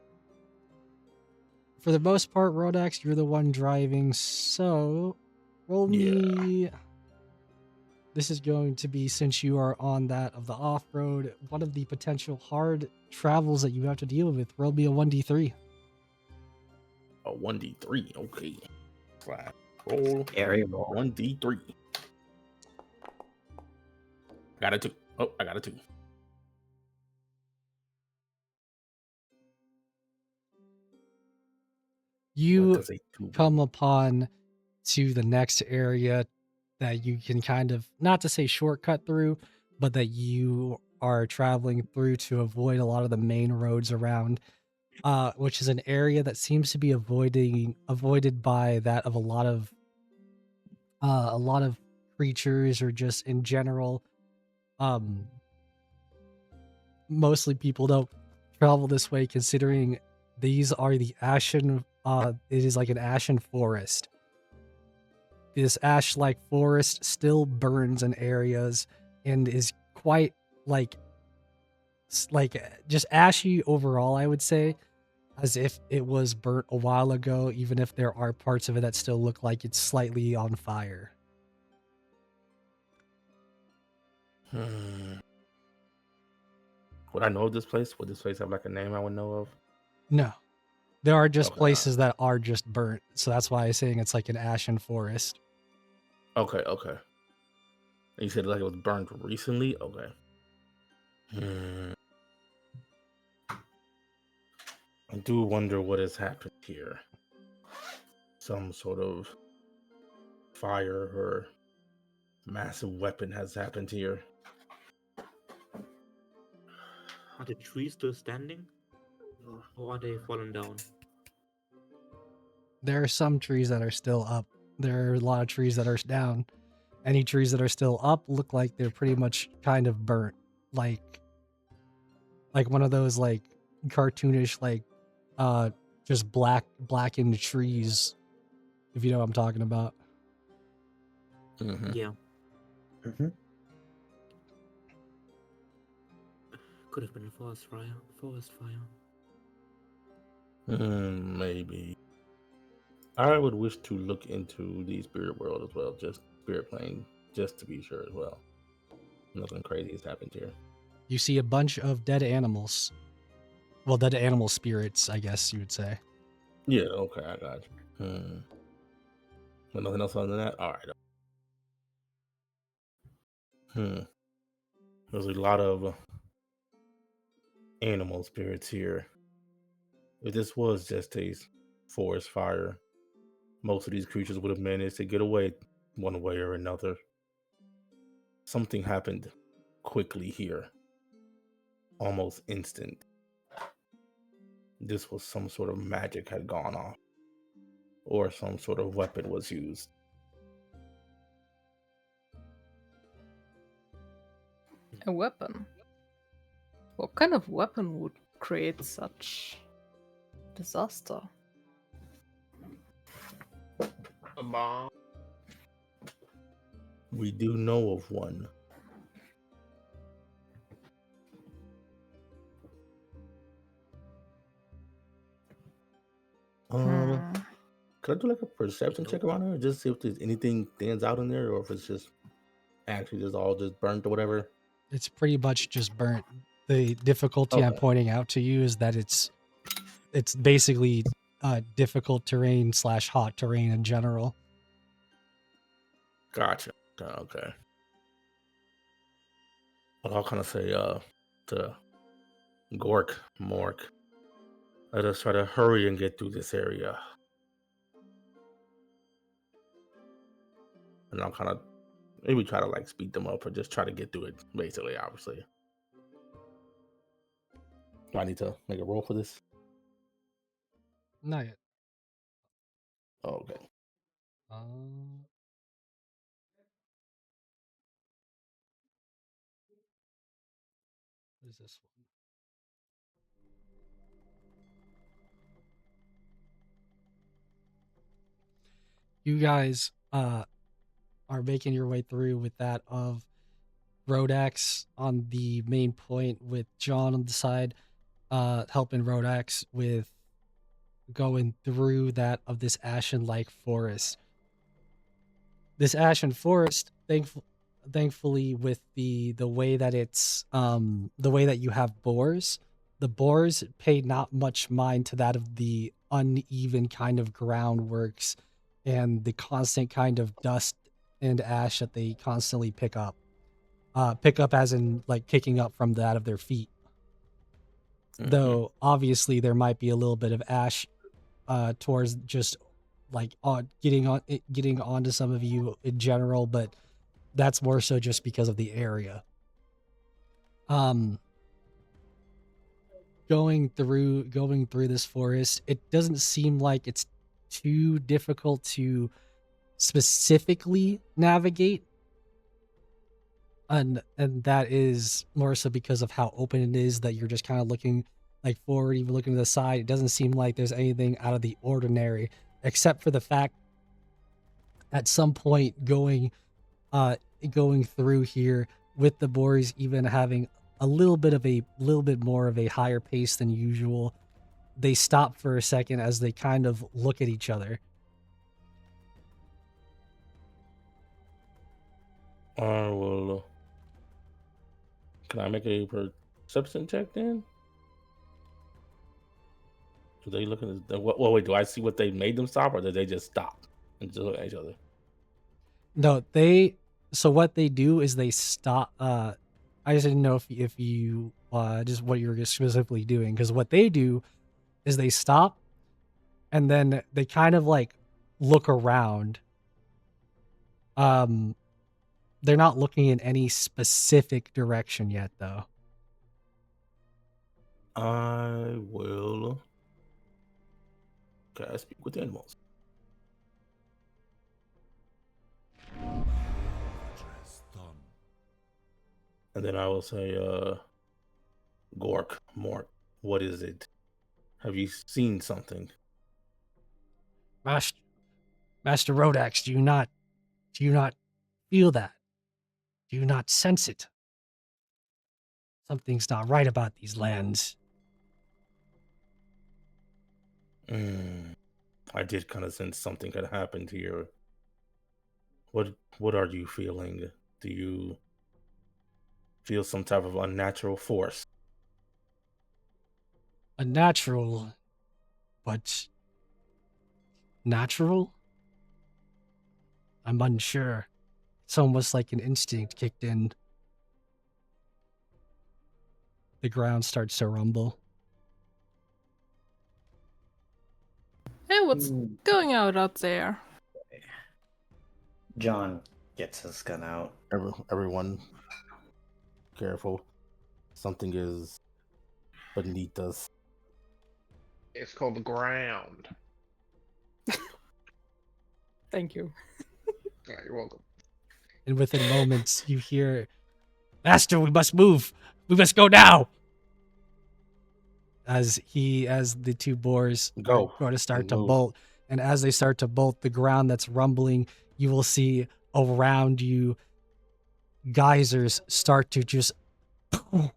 for the most part, Rodax, you're the one driving, so roll me. This is going to be, since you are on that of the off-road, one of the potential hard travels that you have to deal with. Roll me a 1d3. A 1d3. Okay. Fine. Roll Scary roll. 1d3. Got a 2. Oh, I got a 2. What You does a 2 come upon to the next area that you can kind of, not to say shortcut through, but that you are traveling through to avoid a lot of the main roads around, which is an area that seems to be avoided by that of a lot of creatures, or just in general. Mostly people don't travel this way, considering these are the ashen. It is like an ashen forest. This ash-like forest still burns in areas and is quite like just ashy overall, I would say, as if it was burnt a while ago, even if there are parts of it that still look like it's slightly on fire. Would I know of this place? Would this place have like a name I would know of? No. There are just Okay. places that are just burnt, so that's why I'm saying it's like an ashen forest. Okay. You said like it was burned recently? Okay. I do wonder what has happened here. Some sort of fire or massive weapon has happened here. Are the trees still standing? Or are they fallen down? There are some trees that are still up. There are a lot of trees that are down. Any trees that are still up look like they're pretty much kind of burnt. Like one of those like cartoonish just blackened trees, if you know what I'm talking about. Mm-hmm. Yeah. Mm-hmm. Could have been a forest fire. Maybe. I would wish to look into the spirit world as well, just spirit plane, just to be sure as well. Nothing crazy has happened here. You see a bunch of dead animals. Well, dead animal spirits, I guess you would say. Yeah, okay, I got you. But nothing else other than that? All right. There's a lot of animal spirits here. If this was just a forest fire, most of these creatures would have managed to get away one way or another. Something happened quickly here, almost instant. This was some sort of magic had gone off, or some sort of weapon was used. A weapon? What kind of weapon would create such disaster? A bomb. We do know of one. Could I do like a perception check around here, just see if there's anything stands out in there, or if it's just actually just all just burnt or whatever? It's pretty much just burnt. The difficulty I'm Okay. pointing out to you is that it's basically difficult terrain / hot terrain in general. Gotcha. Okay. Well, I'll kind of say to Mork, let us try to hurry and get through this area. And I'll kind of maybe try to like speed them up or just try to get through it, basically, obviously. Do I need to make a roll for this? Not yet. Oh, okay. What is this one? You guys are making your way through with that of Rodax on the main point, with John on the side helping Rodax with going through that of this ashen-like forest. This ashen forest, thankfully, with the way that it's the way that you have boars, the boars pay not much mind to that of the uneven kind of groundworks and the constant kind of dust and ash that they constantly pick up. Pick up as in like kicking up from that of their feet. Though obviously there might be a little bit of ash towards just like getting onto some of you in general, but that's more so just because of the area. Going through this forest, it doesn't seem like it's too difficult to specifically navigate, and that is more so because of how open it is, that you're just kind of looking like forward, even looking to the side. It doesn't seem like there's anything out of the ordinary, except for the fact at some point going through here with the boars even having a little bit more of a higher pace than usual, they stop for a second as they kind of look at each other. Well, can I make a perception check then? Do they look at the, well, wait, do I see what they made them stop, or did they just stop and just look at each other? No, so what they do is they stop. I just didn't know if you just what you were specifically doing, because what they do is they stop and then they kind of like look around. They're not looking in any specific direction yet, though. I will. Okay, I speak with animals. And then I will say, Gork, Mort, what is it? Have you seen something? Master Rodax, do you not feel that? Do you not sense it? Something's not right about these lands. I did kind of sense something had happened here. What are you feeling? Do you feel some type of unnatural force? Unnatural, but natural? I'm unsure. It's almost like an instinct kicked in. The ground starts to rumble. Hey, what's going out there? John gets his gun out. Everyone, careful. Something is beneath us. It's called the ground. Thank you. Yeah, you're welcome. And within moments, you hear, "Master, we must move. We must go now." As the two boars are going to start to bolt, and as they start to bolt, the ground that's rumbling, you will see around you geysers start to just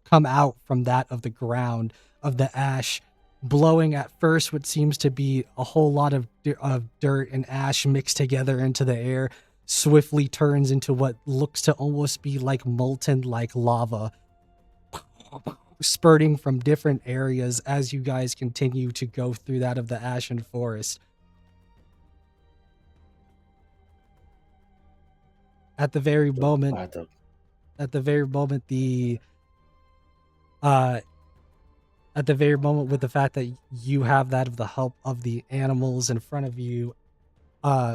come out from that of the ground, of the ash, blowing at first what seems to be a whole lot of dirt and ash mixed together into the air, swiftly turns into what looks to almost be like molten like lava, spurting from different areas as you guys continue to go through that of the ashen forest. At the very moment, with the fact that you have that of the help of the animals in front of you,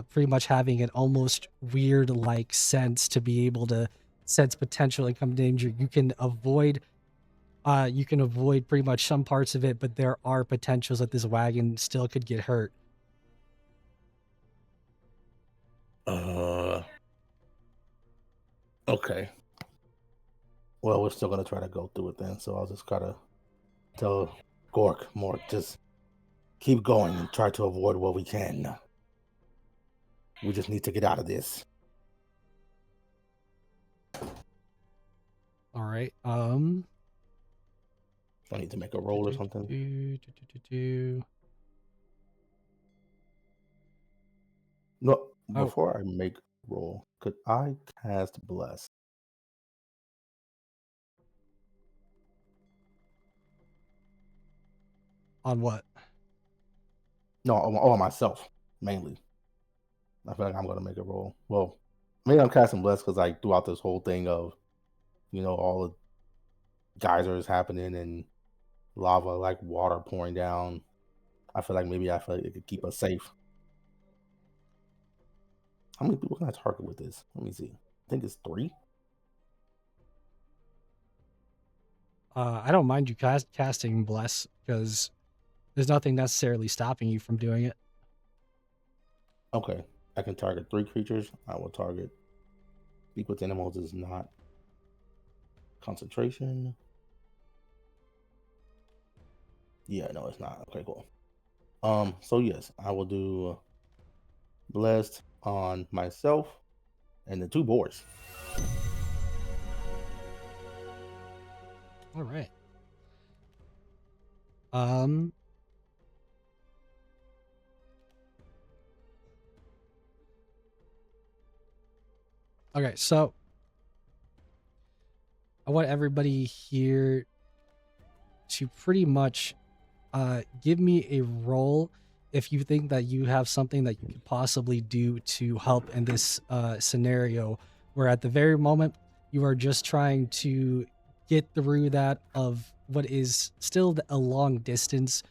pretty much having an almost weird like sense to be able to sense potential income danger, you can avoid pretty much some parts of it, but there are potentials that this wagon still could get hurt. Okay. Well, we're still gonna try to go through it then, so I'll just gotta tell Gork, Mort, just keep going and try to avoid what we can. We just need to get out of this. All right. I need to make a roll or something. No, Oh. before I make roll, could I cast bless? On what? No, on myself mainly. I feel like I'm gonna make a roll. Well, maybe I'm casting bless because like throughout this whole thing of, all the geysers happening and lava like water pouring down. I feel like it could keep us safe. How many people can I target with this? Let me see. I think it's 3. I don't mind you casting bless because there's nothing necessarily stopping you from doing it. Okay. I can target 3 creatures. I will target speak with animals is not concentration. Yeah, no, it's not. Okay, cool. So yes, I will do blessed on myself and the 2 boars. All right. Okay, so I want everybody here to pretty much give me a roll if you think that you have something that you could possibly do to help in this scenario, where at the very moment you are just trying to get through that of what is still a long distance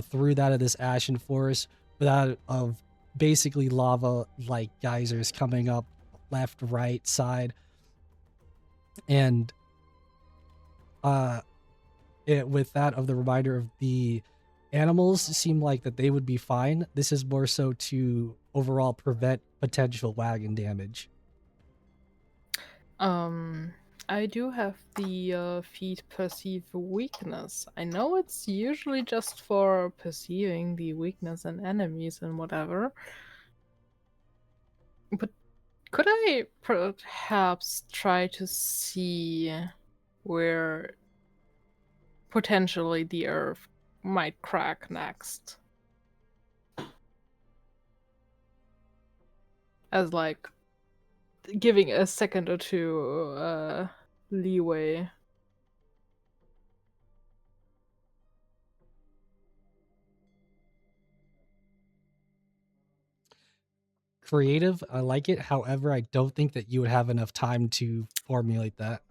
through that of this ashen forest without of basically lava like geysers coming up left, right, side, and with that of the reminder of the animals seem like that they would be fine. This is more so to overall prevent potential wagon damage. I do have the feat perceive weakness. I know it's usually just for perceiving the weakness in enemies and whatever. But could I perhaps try to see where potentially the earth might crack next? As like giving a second or two leeway. Creative, I like it. However, I don't think that you would have enough time to formulate that.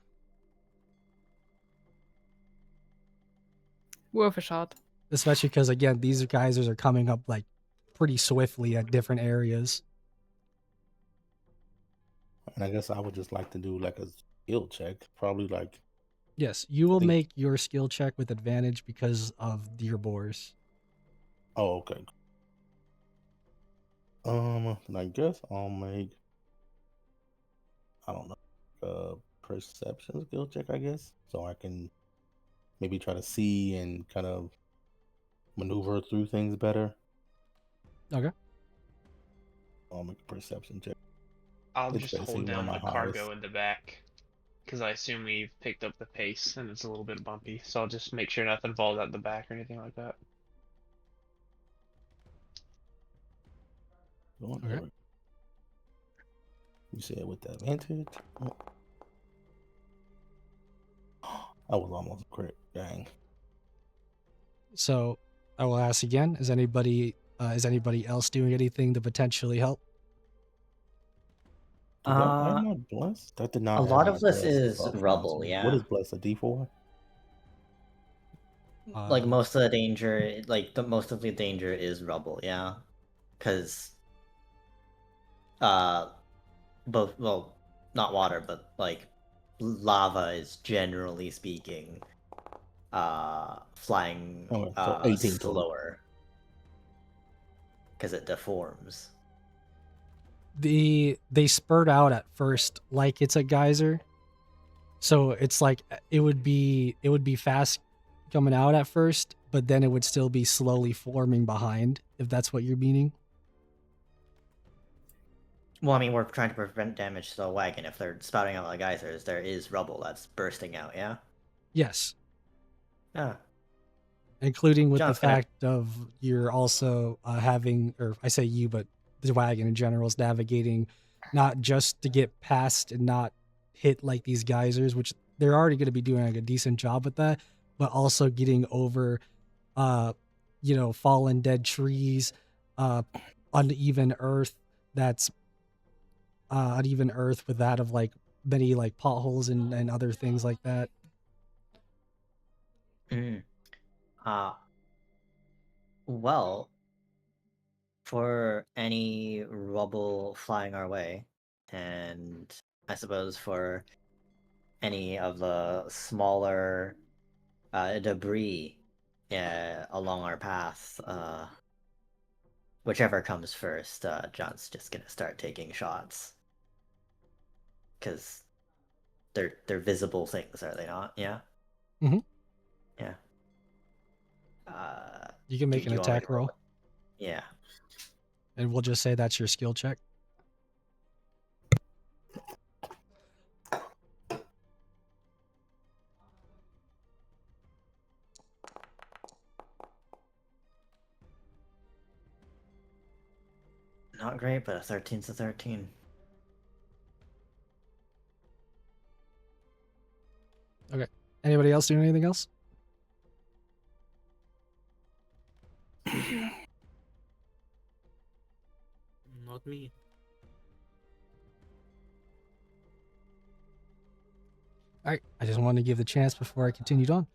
Worth a shot. Especially because, again, these geysers are coming up like pretty swiftly at different areas. And I guess I would just like to do like a skill check. Probably like. Yes, you will think- make your skill check with advantage because of your boars. Oh, okay. Then I guess I'll make. I don't know. Perception skill check, I guess, so I can maybe try to see and kind of maneuver through things better. Okay. I'll make a perception check. I'll It's just hold basically one down of the my cargo highest. in the back, because I assume we've picked up the pace and it's a little bit bumpy. So I'll just make sure nothing falls out the back or anything like that. Okay. You said with the advantage. Oh. I was almost a crit. Dang. So I will ask again: is anybody else doing anything to potentially help? Did that add my bless? That did not. A add lot my of this bless is buff rubble, onto me. yeah. What is bless? A D4? Like most of the danger, most of the danger is rubble, yeah. Because, both, well, not water, but like lava is generally speaking, flying Okay, so 18 total. slower because it deforms. They spurt out at first like it's a geyser, so it's like it would be fast coming out at first, but then it would still be slowly forming behind, if that's what you're meaning. Well, I mean, we're trying to prevent damage to the wagon. If they're spouting out like geysers, there is rubble that's bursting out, yeah? Yes, Yeah. including with John's the gonna- fact of you're also having, or I say you, but the wagon in general is navigating, not just to get past and not hit like these geysers, which they're already going to be doing like a decent job with that, but also getting over, fallen dead trees, uneven earth that's uneven earth with that of like many like potholes and other things like that. Uh, well, for any rubble flying our way, and I suppose for any of the smaller debris along our path, whichever comes first, John's just gonna start taking shots. Because they're visible things, are they not? Yeah? Mhm. Yeah. You can make do an you want me attack to roll, Yeah. and we'll just say that's your skill check. Not great, but a 13's a 13. Okay. Anybody else doing anything else? Not me. All right. I just wanted to give the chance before I continued on.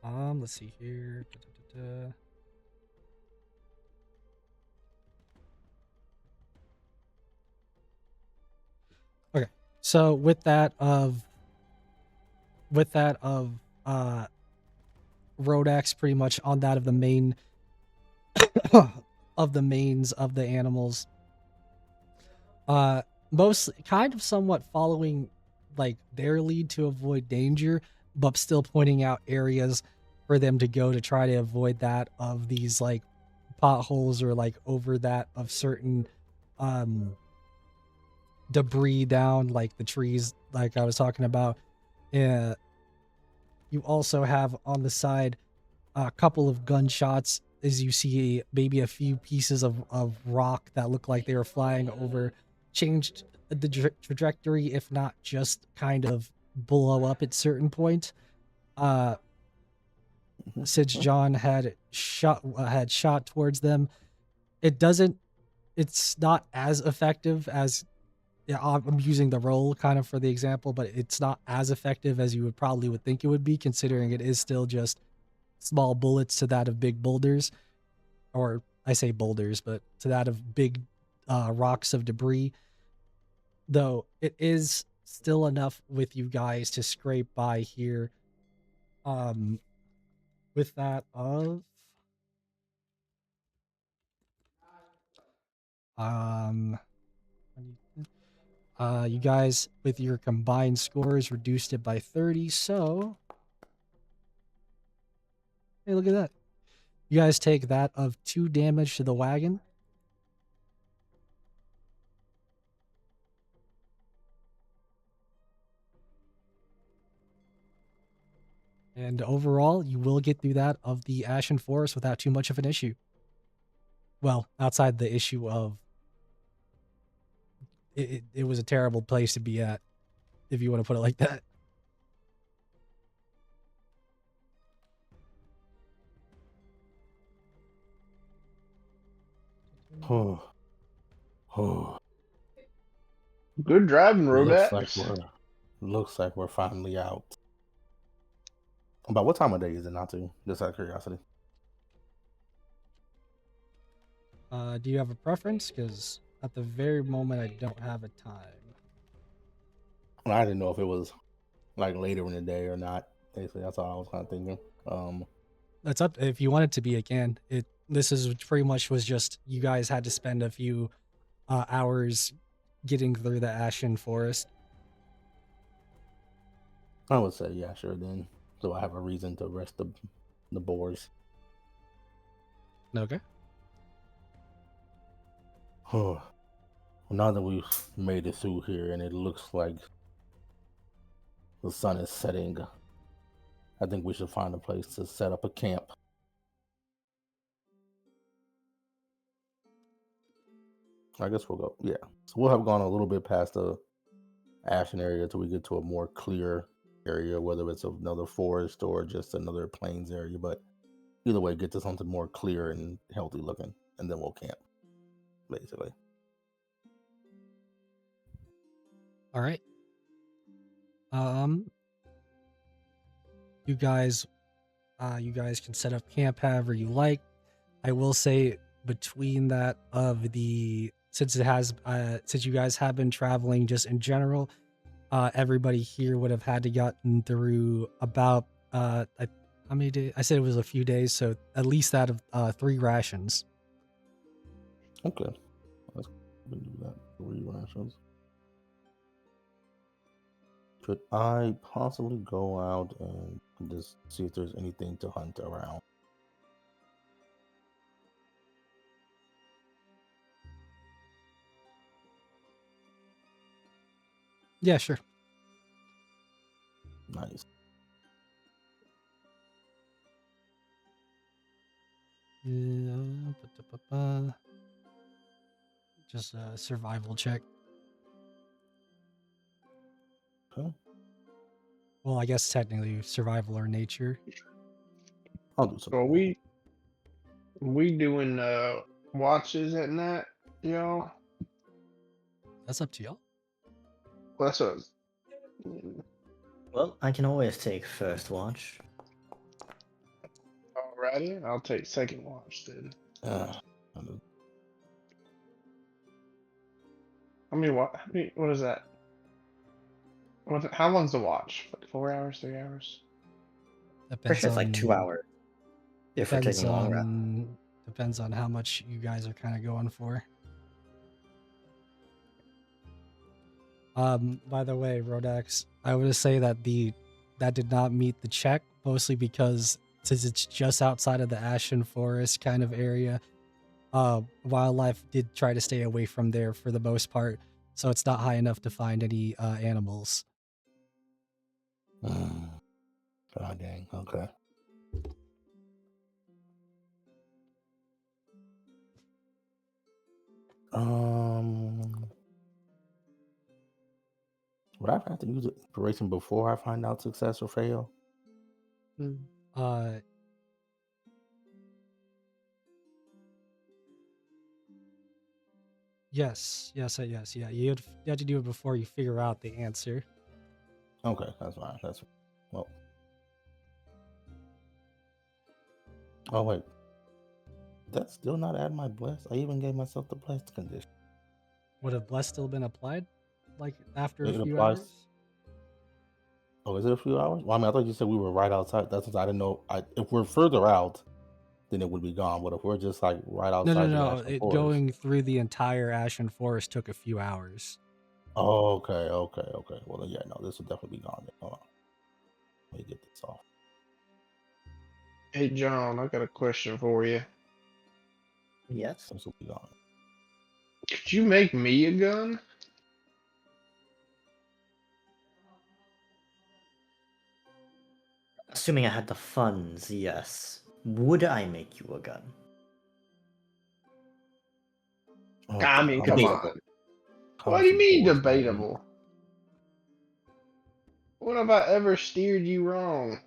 Let's see here. Okay. So with that of Rodax pretty much on that of the main of the mains of the animals. Mostly kind of somewhat following like their lead to avoid danger, but still pointing out areas for them to go to try to avoid that of these like potholes or like over that of certain debris down like the trees like I was talking about. You also have on the side a couple of gunshots as you see maybe a few pieces of rock that look like they were flying over, changed the trajectory, if not just kind of blow up at certain point. Since John had shot towards them, it's not as effective as, yeah, I'm using the roll kind of for the example, but it's not as effective as you would think it would be, considering it is still just small bullets to that of big boulders, or I say boulders, but to that of big rocks of debris. Though it is still enough with you guys to scrape by here. With that of you guys with your combined scores reduced it by 30, so hey, look at that. You guys take that of 2 damage to the wagon. And overall, you will get through that of the Ashen Forest without too much of an issue. Well, outside the issue of it was a terrible place to be at, if you want to put it like that. Oh, Good driving, looks Rodax. like we're finally out. About what time of day is it, not to? Just out of curiosity. Do you have a preference? Because at the very moment, I don't have a time. I didn't know if it was like later in the day or not. Basically, that's all I was kind of thinking. That's up if you want it to be again. This is pretty much was just you guys had to spend a few hours getting through the Ashen Forest. I would say, yeah, sure then. So I have a reason to rest the boars. Okay. Well, now that we've made it through here and it looks like the sun is setting, I think we should find a place to set up a camp. I guess we'll go. Yeah. So we'll have gone a little bit past the ashen area until we get to a more clear area, whether it's another forest or just another plains area. But either way, get to something more clear and healthy looking, and then we'll camp, basically. All right. You guys can set up camp however you like. I will say between that of the since you guys have been traveling just in general, everybody here would have had to gotten through about how many days? I said it was a few days, so at least that of 3 rations. Okay. Let's do that. 3 rations. Could I possibly go out and just see if there's anything to hunt around? Yeah, sure. Nice. Just a survival check. Okay. Well, I guess technically survival or nature. I'll do some. So we doing watches at night, y'all? That's up to y'all. Well, that's what. Well, I can always take first watch. Alrighty, I'll take second watch then. What is that? How long's the watch? Like 4 hours, 3 hours? Pretty sure it's like 2 hours. If we're Depends taking long rest. depends on how much you guys are kind of going for. By the way, Rodax, I would say that that did not meet the check, mostly because since it's just outside of the Ashen Forest kind of area, wildlife did try to stay away from there for the most part, so it's not high enough to find any animals. God dang. Okay. Would I have to use inspiration before I find out success or fail? Yes. Yeah. You have to do it before you figure out the answer. Okay, that's fine. Well. Oh wait, that's still not add my bless. I even gave myself the blessed condition. Would have bless still been applied, like after a It few applies. hours? Oh, is it a few hours? Well, I mean, I thought you said we were right outside. That's what I didn't know. If we're further out, then it would be gone. But if we're just like right outside the Ashen Forest, Going through the entire Ashen Forest took a few hours. Oh, okay. Well, then, yeah, no, this will definitely be gone. Then. Hold on. Let me get this off. Hey, John, I got a question for you. Yes. This will be gone. Could you make me a gun? Assuming I had the funds, yes. Would I make you a gun? Okay, I mean, how come much- on. how What much do you mean bullets do I need? debatable? When have I ever steered you wrong?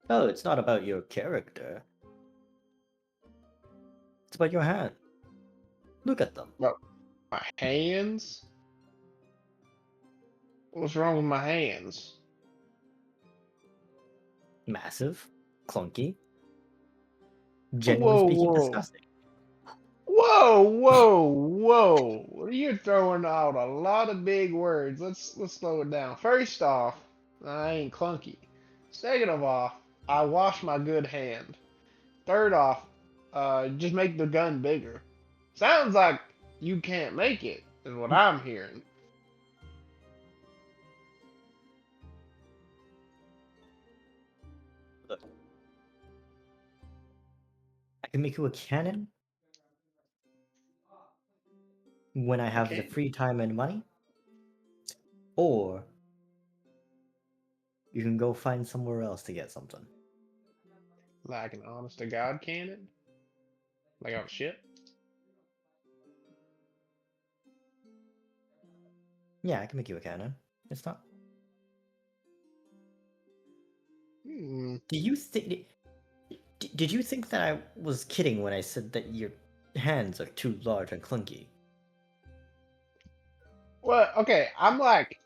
No, it's not about your character. It's about your hand. Look at them. My hands? What's wrong with my hands? Massive, clunky. Genuinely speaking, disgusting. Whoa! You're throwing out a lot of big words. Let's slow it down. First off, I ain't clunky. Second of all, I wash my good hand. Third off, just make the gun bigger. Sounds like you can't make it, is what I'm hearing. Look. I can make you a cannon when I have the Okay. free time and money. Or you can go find somewhere else to get something. Like an honest to God cannon? Like on a ship? Yeah, I can make you a cannon. It's not. Hmm. Do you think? Did you think that I was kidding when I said that your hands are too large and clunky? Well, okay, I'm like,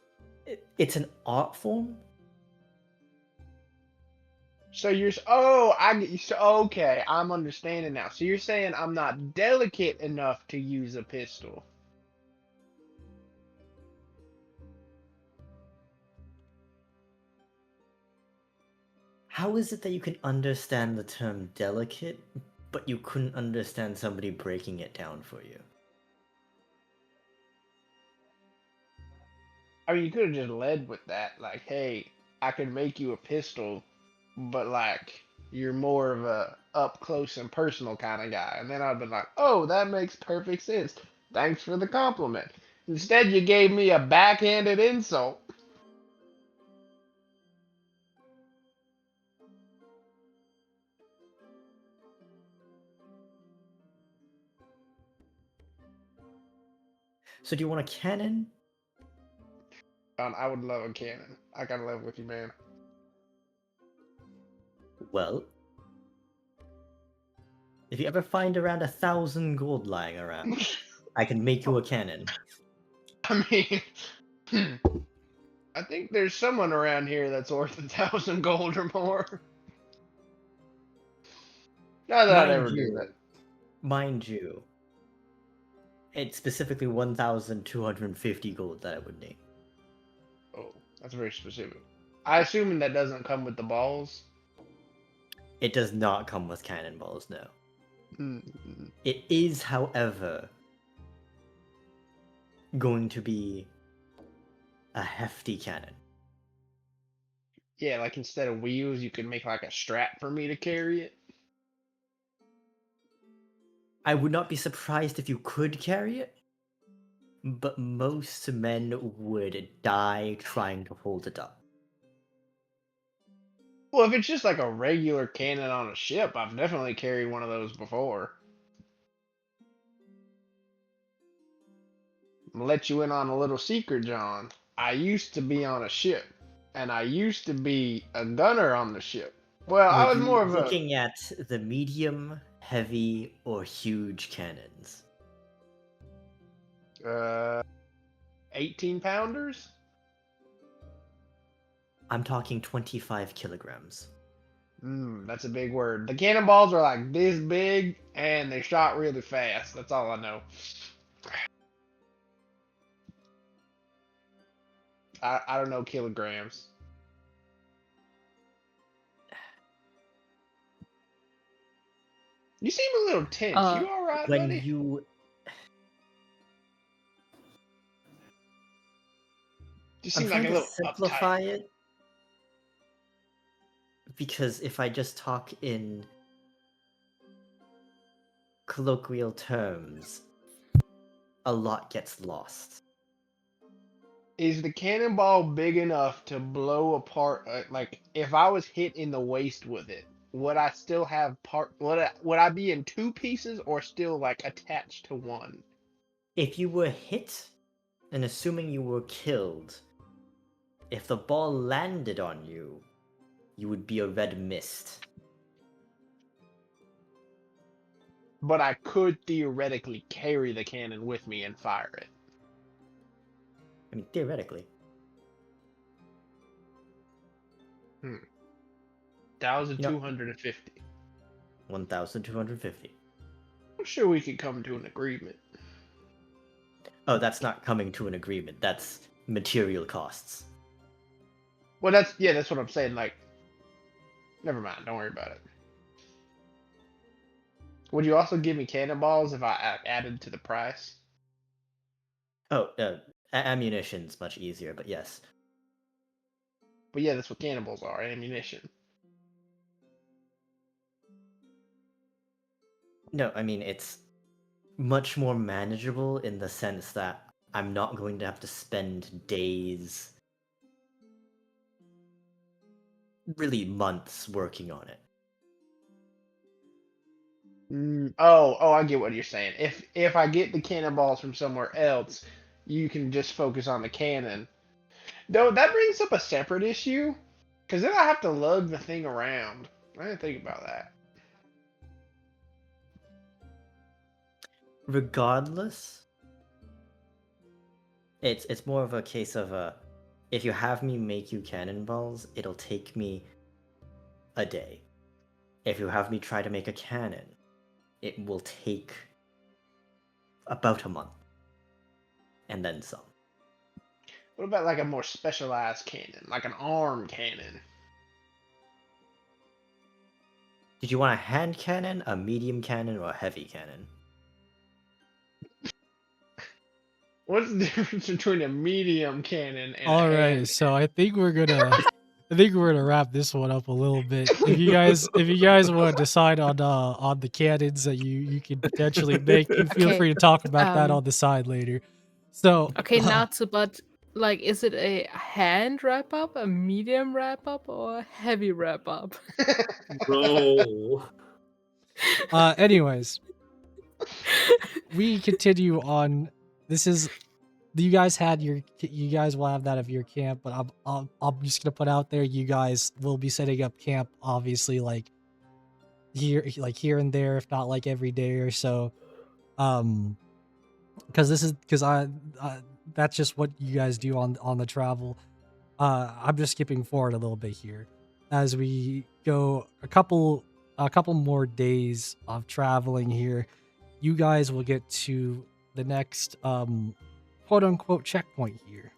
It's an art form. so you're, oh, I get you. So, okay, I'm understanding now. So you're saying I'm not delicate enough to use a pistol. How is it that you can understand the term delicate, but you couldn't understand somebody breaking it down for you? I mean, you could have just led with that, like, hey, I could make you a pistol, but like, you're more of a up close and personal kind of guy. And then I'd been like, oh, that makes perfect sense. Thanks for the compliment. Instead, you gave me a backhanded insult. So do you want a cannon? I would love a cannon. I gotta live with you, man. Well, if you ever find around 1,000 gold lying around, I can make you a cannon. I mean, I think there's someone around here that's worth 1,000 gold or more. Not that I'd ever do that. Mind you, it's specifically 1,250 gold that I would need. Oh, that's very specific. I assume that doesn't come with the balls. It does not come with cannonballs, no. Mm. It is, however, going to be a hefty cannon. Yeah, like instead of wheels, you could make like a strap for me to carry it. I would not be surprised if you could carry it, but most men would die trying to hold it up. Well, if it's just like a regular cannon on a ship, I've definitely carried one of those before. I'm gonna let you in on a little secret, John. I used to be on a ship, and I used to be a gunner on the ship. Well, I Were was you more of a looking at the medium, heavy, or huge cannons? 18 pounders. I'm talking 25 kilograms. That's a big word. The cannonballs are like this big, and they shot really fast. That's all I know. I don't know kilograms. You seem a little tense. You all right, When buddy? you You I'm seem trying like a to little simplify uptight. it because if I just talk in colloquial terms, a lot gets lost. Is the cannonball big enough to blow apart? Like, if I was hit in the waist with it, would I still have part? Would I be in two pieces or still like attached to one? If you were hit, and assuming you were killed, if the ball landed on you, you would be a red mist. But I could theoretically carry the cannon with me and fire it. I mean, theoretically. 1,250. 1,250. I'm sure we could come to an agreement. Oh, that's not coming to an agreement. That's material costs. Well, that's what I'm saying. Like, never mind. Don't worry about it. Would you also give me cannonballs if I added to the price? Oh, ammunition's much easier, but yes. But yeah, that's what cannonballs are, ammunition. No, I mean, it's much more manageable in the sense that I'm not going to have to spend days, really months working on it. Oh, I get what you're saying. If I get the cannonballs from somewhere else, you can just focus on the cannon. Though that brings up a separate issue, because then I have to lug the thing around. I didn't think about that. Regardless, it's more of a case of if you have me make you cannonballs, it'll take me a day. If you have me try to make a cannon, it will take about a month. And then some. What about like a more specialized cannon, like an arm cannon? Did you want a hand cannon, a medium cannon, or a heavy cannon? What's the difference between a medium cannon and All a right, hand so I think we're gonna wrap this one up a little bit. If you guys want to decide on the cannons that you could potentially make, you feel Okay, free to talk about that um, on the side later. So Okay, Natsu, but like, is it a hand wrap up, a medium wrap up, or a heavy wrap up? Bro. anyways, we continue on. This is you guys will have that of your camp, but I'm just gonna put out there, you guys will be setting up camp, obviously, like here and there, if not like every day or so, because I that's just what you guys do on the travel. I'm just skipping forward a little bit here as we go a couple more days of traveling here. You guys will get to the next quote unquote checkpoint here.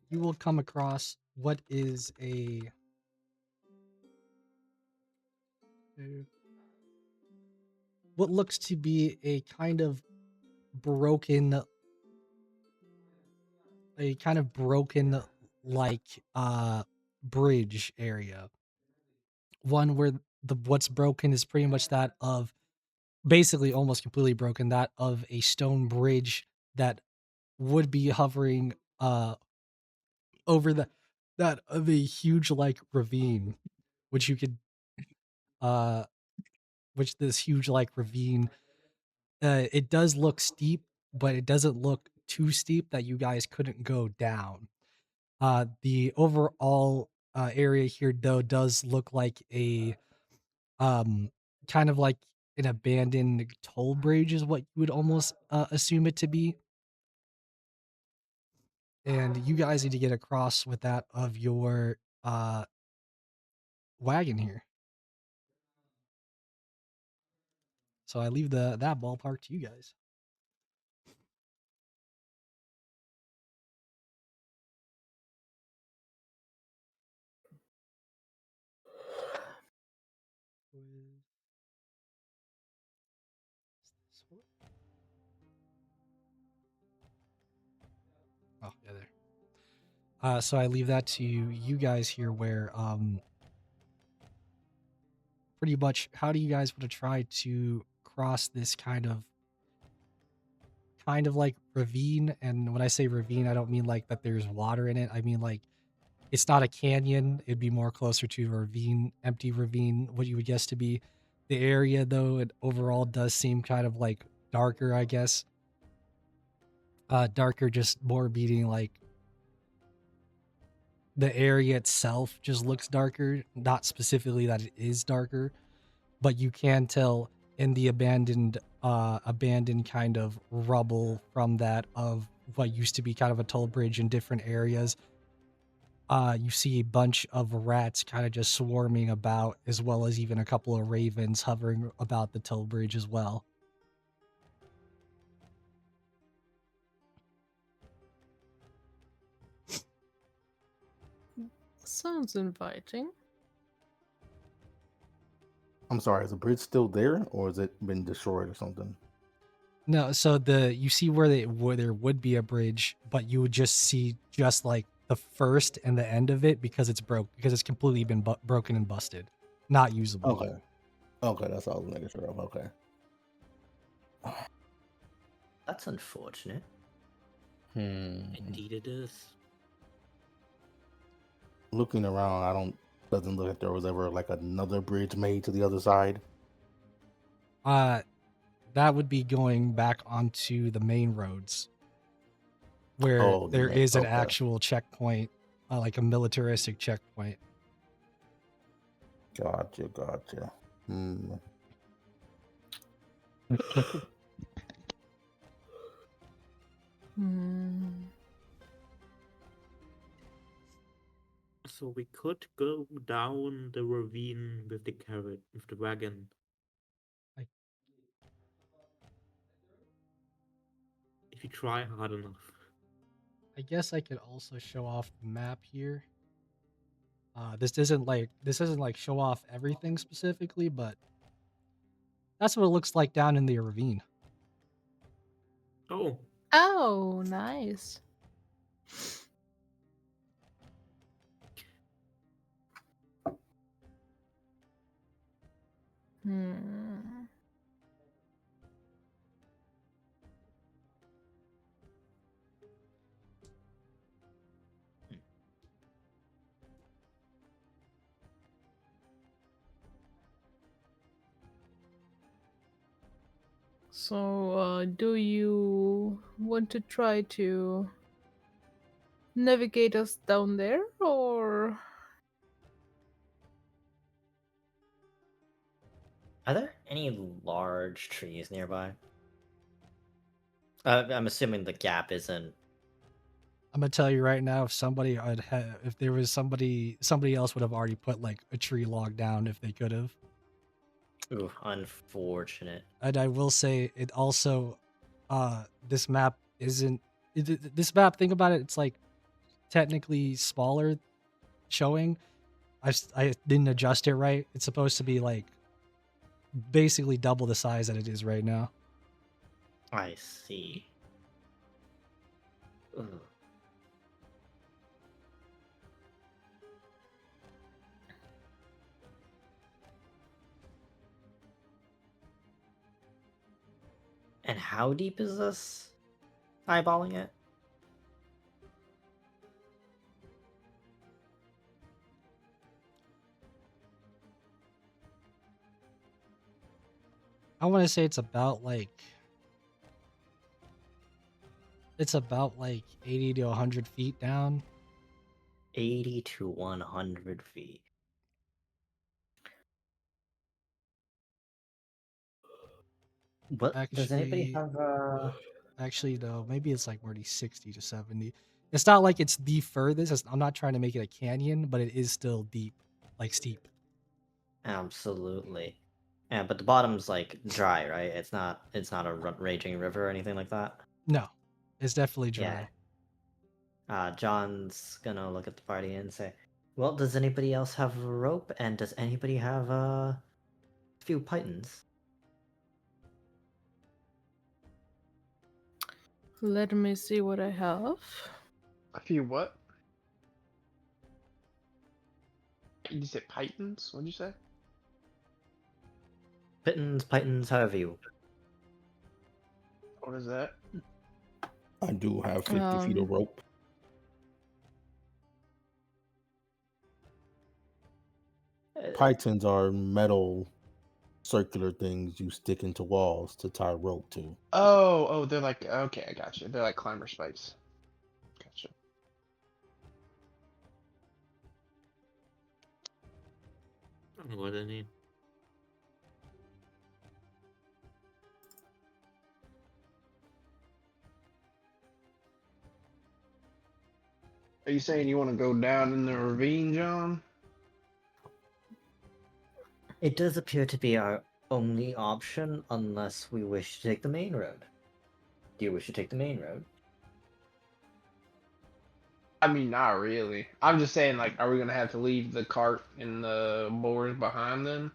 You will come across what is what looks to be a kind of broken like bridge area. One where what's broken is pretty much that of basically almost completely broken, that of a stone bridge that would be hovering over that of a huge like ravine, which you could uh which this huge like ravine, it does look steep, but it doesn't look too steep that you guys couldn't go down. The overall area here though does look like a um kind of like an abandoned toll bridge is what you would almost assume it to be. And you guys need to get across with that of your wagon here. So I leave that ballpark to you guys. Oh, yeah, there. So I leave that to you guys here, where pretty much how do you guys want to try to cross this kind of like ravine? And when I say ravine, I don't mean like that there's water in it. I mean like it's not a canyon. It'd be more closer to a ravine, empty ravine, what you would guess to be. The area though, it overall does seem kind of like darker, I guess. Darker, just more beating like the area itself just looks darker, not specifically that it is darker, but you can tell in the abandoned kind of rubble from that of what used to be kind of a toll bridge in different areas. You see a bunch of rats kind of just swarming about, as well as even a couple of ravens hovering about the toll bridge as well. Sounds inviting. I'm sorry, is the bridge still there, or has it been destroyed or something? No, so you see where there would be a bridge, but you would just see just like the first and the end of it because it's completely been broken and busted, not usable. Okay, okay, that's all I was making sure of. Okay. That's unfortunate. Indeed it is. Looking around, doesn't look like there was ever like another bridge made to the other side. That would be going back onto the main roads, where Oh, there is an okay. actual checkpoint, like a militaristic checkpoint. Gotcha. Hmm. Hmm. So we could go down the ravine with the carrot, with the wagon. I- If you try hard enough. I guess I could also show off the map here. This isn't like show off everything specifically, but that's what it looks like down in the ravine. Oh, Oh, nice. Hmm. So, do you want to try to navigate us down there, or Are there any large trees nearby? I'm assuming the gap isn't. I'm gonna tell you right now, if there was somebody else would have already put like a tree log down if they could have. Ooh, unfortunate. And I will say it also, this map isn't. This map, think about it. It's like technically smaller showing. I didn't adjust it right. It's supposed to be like basically double the size that it is right now. I see. Ooh. And how deep is this? Eyeballing it? I want to say it's about like 80 to 100 feet down. 80 to 100 feet. What does anybody Actually, no, maybe it's like already 60 to 70. It's not like it's the furthest. I'm not trying to make it a canyon, but it is still deep, like steep. Absolutely. Yeah, but the bottom's like dry, right? It's not a raging river or anything like that. No, it's definitely Yeah. dry. John's gonna look at the party and say, "Well, does anybody else have a rope? And does anybody have a few pythons?" let me see what I have. A few what? Did you say pythons? What'd you say? Pythons, however you. What is that? I do have 50 feet of rope. Pythons are metal circular things you stick into walls to tie rope to. Oh, they're like, okay, I got you. They're like climber spikes. Gotcha. I don't know what I need. Are you saying you want to go down in the ravine, John? It does appear to be our only option unless we wish to take the main road. Do you wish to take the main road? I mean, not really. I'm just saying, like, are we gonna have to leave the cart and the boars behind then?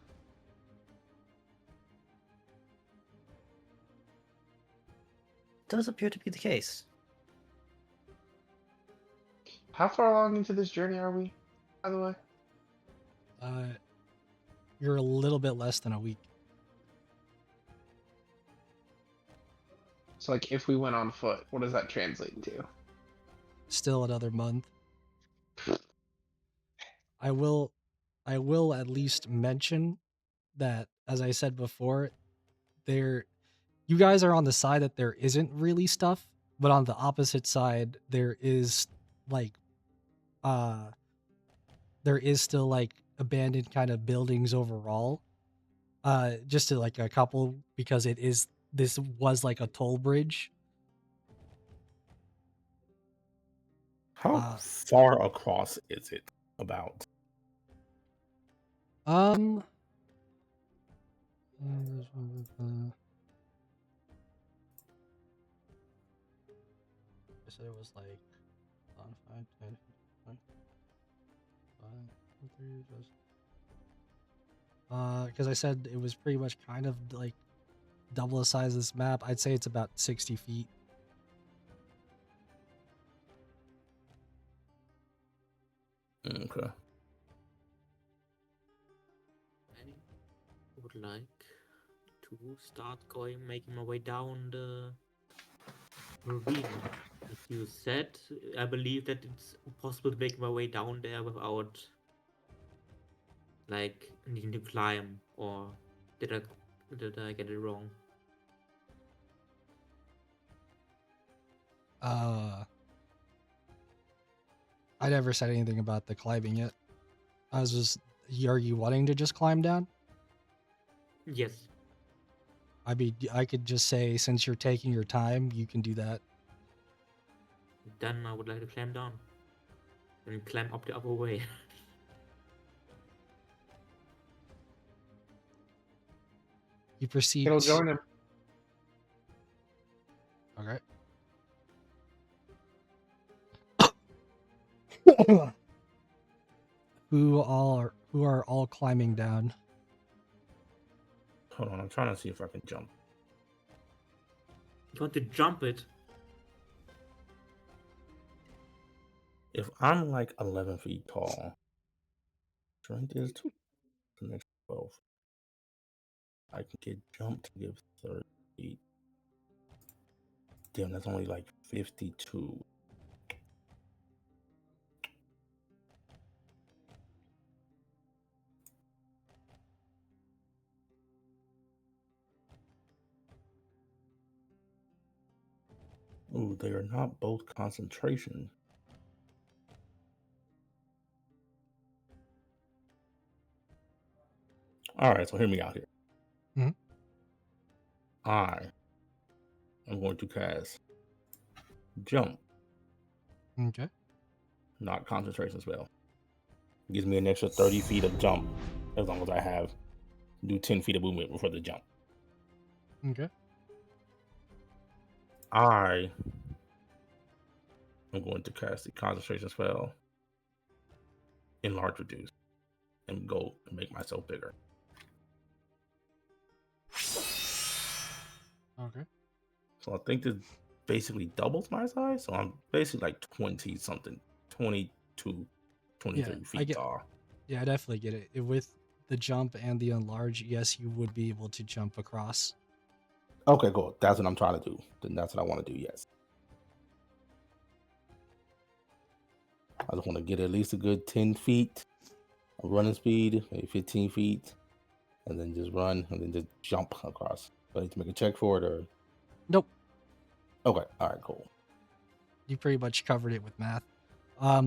Does appear to be the case. How far along into this journey are we, by the way? You're a little bit less than a week. So, like, if we went on foot, what does that translate to? Still another month. I will at least mention that, as I said before, you guys are on the side that there isn't really stuff, but on the opposite side there is like there is still like abandoned kind of buildings overall. Just to like a couple, because this was like a toll bridge. How Uh, far across is it? About. Um. I said it was like on 5, 10, 15, 5, 3, just because I said it was pretty much kind of like double the size of this map. I'd say it's about 60 feet. Okay. I would like to start making my way down the ravine. As you said, I believe that it's possible to make my way down there without like needing to climb, or did I get it wrong? I never said anything about the climbing yet. I was just, are you wanting to just climb down? Yes. I mean, I could just say, since you're taking your time, you can do that. Then I would like to climb down and climb up the other way. You proceed. It'll join him. Okay. who are all climbing down? Hold on, I'm trying to see if I can jump. You want to jump it? If I'm like 11 feet tall, strength is the next 12. I can get jumped to give 30 feet. Damn, that's only like 52. Ooh, they are not both concentration. All right, so hear me out here. Mhm. I am going to cast jump, Okay. not concentration spell. Gives me an extra 30 feet of jump as long as I do 10 feet of movement before the jump. Okay. I am going to cast the concentration spell, enlarge reduce, and go and make myself bigger. Okay. So I think this basically doubles my size. So I'm basically like 20 something, 22, 23 I feet get. tall. Yeah, I definitely get it. With the jump and the enlarge, yes, you would be able to jump across. Okay, cool. That's what I'm trying to do. Then that's what I want to do, yes. I just want to get at least a good 10 feet of running speed, maybe 15 feet, and then just run and then just jump across. Do I need to make a check for it or? Nope. Okay, all right, cool. You pretty much covered it with math. I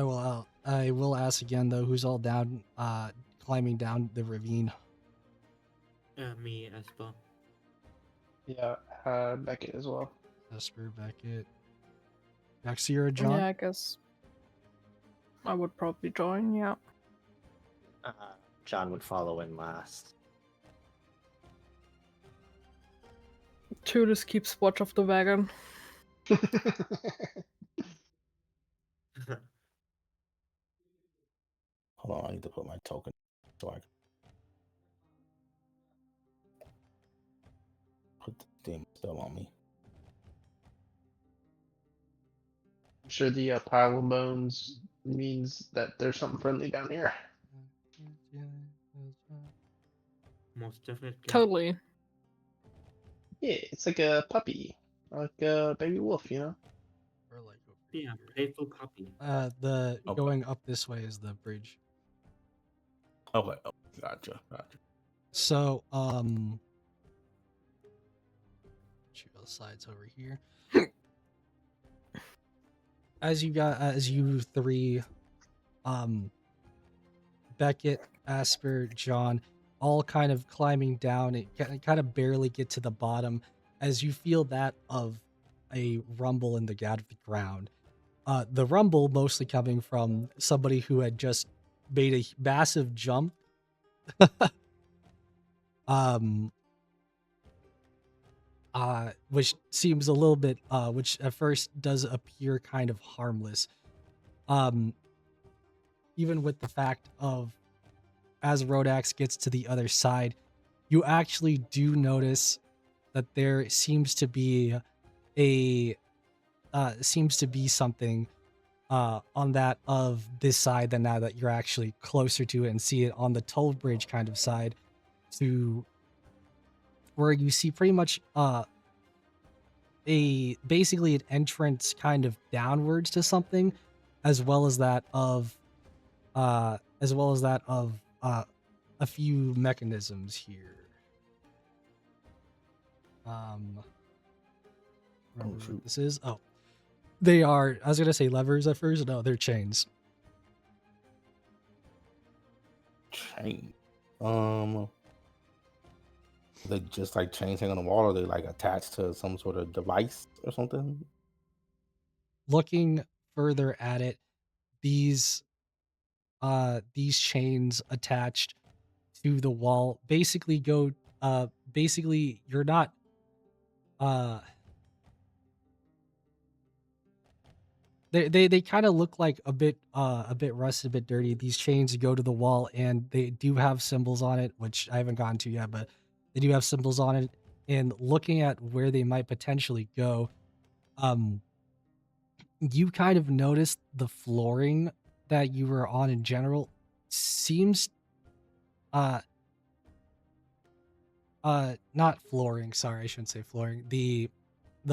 will ask again though, who's all down climbing down the ravine? Me, Esper. Yeah, Beckett as well. Esper, Beckett, Baxir, John? Yeah, I guess I would probably join, yeah. John would follow in last. Judas keeps watch of the wagon. Hold on, I need to put my token so I can put the damn spell on me. I'm sure the pile of bones means that there's something friendly down here. Most definitely. Totally. Yeah, it's like a puppy, like a baby wolf, you know. Or like Yeah, playful puppy. the Okay. going up this way is the bridge. Okay, gotcha. So, shoot, the sides over here. As you three, Beckett, Asper, John, all kind of climbing down and kind of barely get to the bottom as you feel that of a rumble in the ground. The rumble mostly coming from somebody who had just made a massive jump. um, which seems a little bit, which at first does appear kind of harmless. Um, even with the fact of as Rodax gets to the other side, you actually do notice that there seems to be something on that of this side than now that you're actually closer to it and see it on the toll bridge kind of side to where you see pretty much basically an entrance kind of downwards to something as well as that of a few mechanisms here. Remember what this is? Oh, they are, I was gonna say levers at first. No, they're chains. Chain. They just like chains hanging on the wall, or they like attached to some sort of device or something? Looking further at it, these chains attached to the wall basically go basically you're not they kind of look like a bit rusted, a bit dirty. These chains go to the wall and they do have symbols on it, which I haven't gotten to yet, but they do have symbols on it. And looking at where they might potentially go, you kind of notice the flooring that you were on in general seems not flooring, sorry, I shouldn't say flooring. The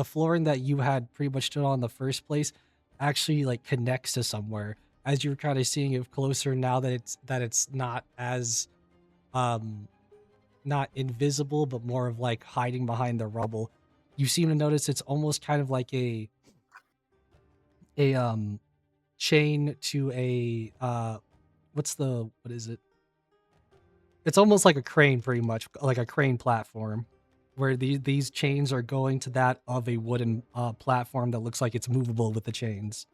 flooring that you had pretty much stood on in the first place actually like connects to somewhere as you're kind of seeing it closer now that it's not as not invisible but more of like hiding behind the rubble. You seem to notice it's almost kind of like a chain to a what is it? It's almost like a crane, pretty much like a crane platform, where these chains are going to that of a wooden platform that looks like it's movable with the chains.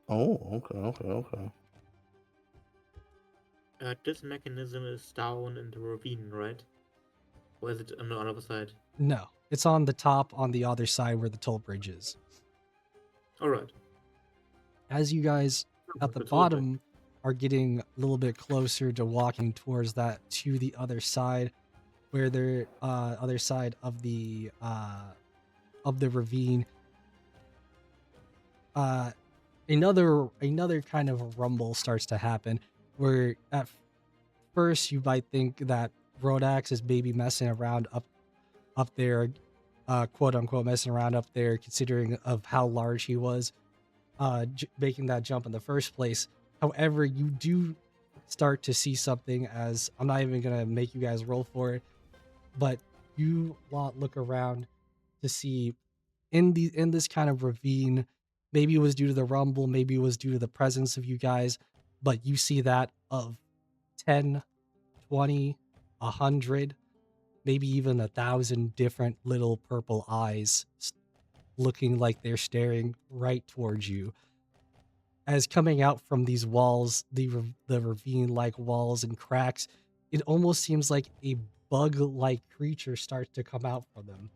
Oh, okay. This mechanism is down in the ravine, right? Or is it on the other side? No, it's on the top on the other side where the toll bridge is. Alright. As you guys at the bottom are getting a little bit closer to walking towards that to the other side, where they're other side of the ravine, another kind of rumble starts to happen, where at first you might think that Rodax is maybe messing around up there, quote unquote messing around up there, considering of how large he was, making that jump in the first place. However, you do start to see something, as I'm not even gonna make you guys roll for it, but you look around to see in this kind of ravine. Maybe it was due to the rumble, maybe it was due to the presence of you guys, but you see that of 10, 20, 100, maybe even 1,000 different little purple eyes looking like they're staring right towards you. As coming out from these walls, the ravine-like walls and cracks, it almost seems like a bug-like creature starts to come out from them.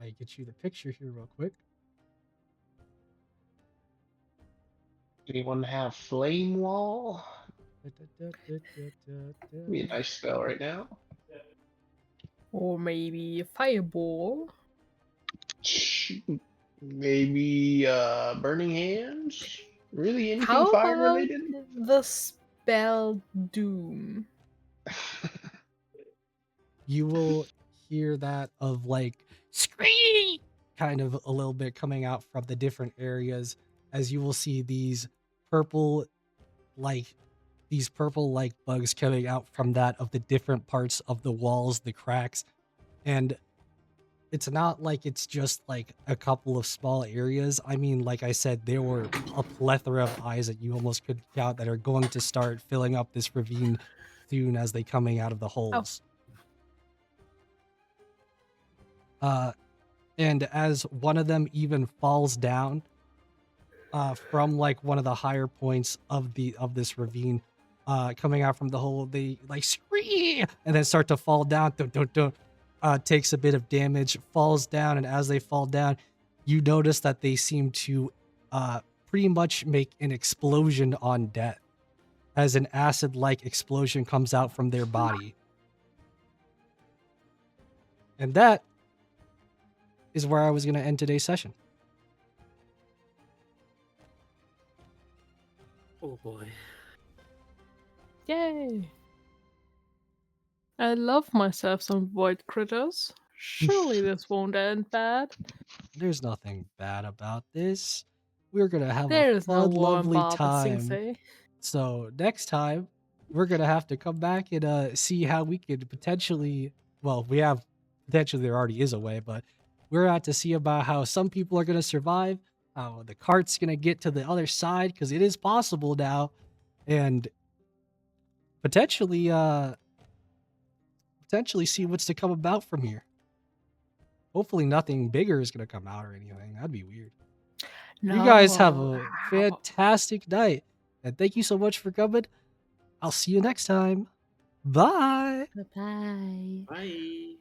I get you the picture here real quick. Anyone have flame wall? Be a nice spell right now. Or maybe fireball. Maybe burning hands? Really anything How fire about related? the spell doom? You will hear that of like scream kind of a little bit coming out from the different areas, as you will see these purple, like these purple like bugs coming out from that of the different parts of the walls, the cracks, and it's not like it's just like a couple of small areas. I mean, like I said, there were a plethora of eyes that you almost could count that are going to start filling up this ravine soon as they coming out of the holes. And as one of them even falls down from like one of the higher points of this ravine, coming out from the hole, they like scream and then start to fall down. Takes a bit of damage, falls down, and as they fall down, you notice that they seem to pretty much make an explosion on death, as an acid-like explosion comes out from their body. And that is where I was going to end today's session. Oh boy. Yay! I love myself some void critters. Surely this won't end bad. There's nothing bad about this. We're going to have There a is no fun, warm lovely Bob at Sing time. Say. So next time, we're going to have to come back and see how we could potentially, well, we have, potentially there already is a way, but we're out to see about how some people are going to survive, how the cart's going to get to the other side, because it is possible now, and potentially see what's to come about from here. Hopefully nothing bigger is going to come out or anything. That'd be weird. You guys have a fantastic night. And thank you so much for coming. I'll see you next time. Bye. Bye-bye. Bye.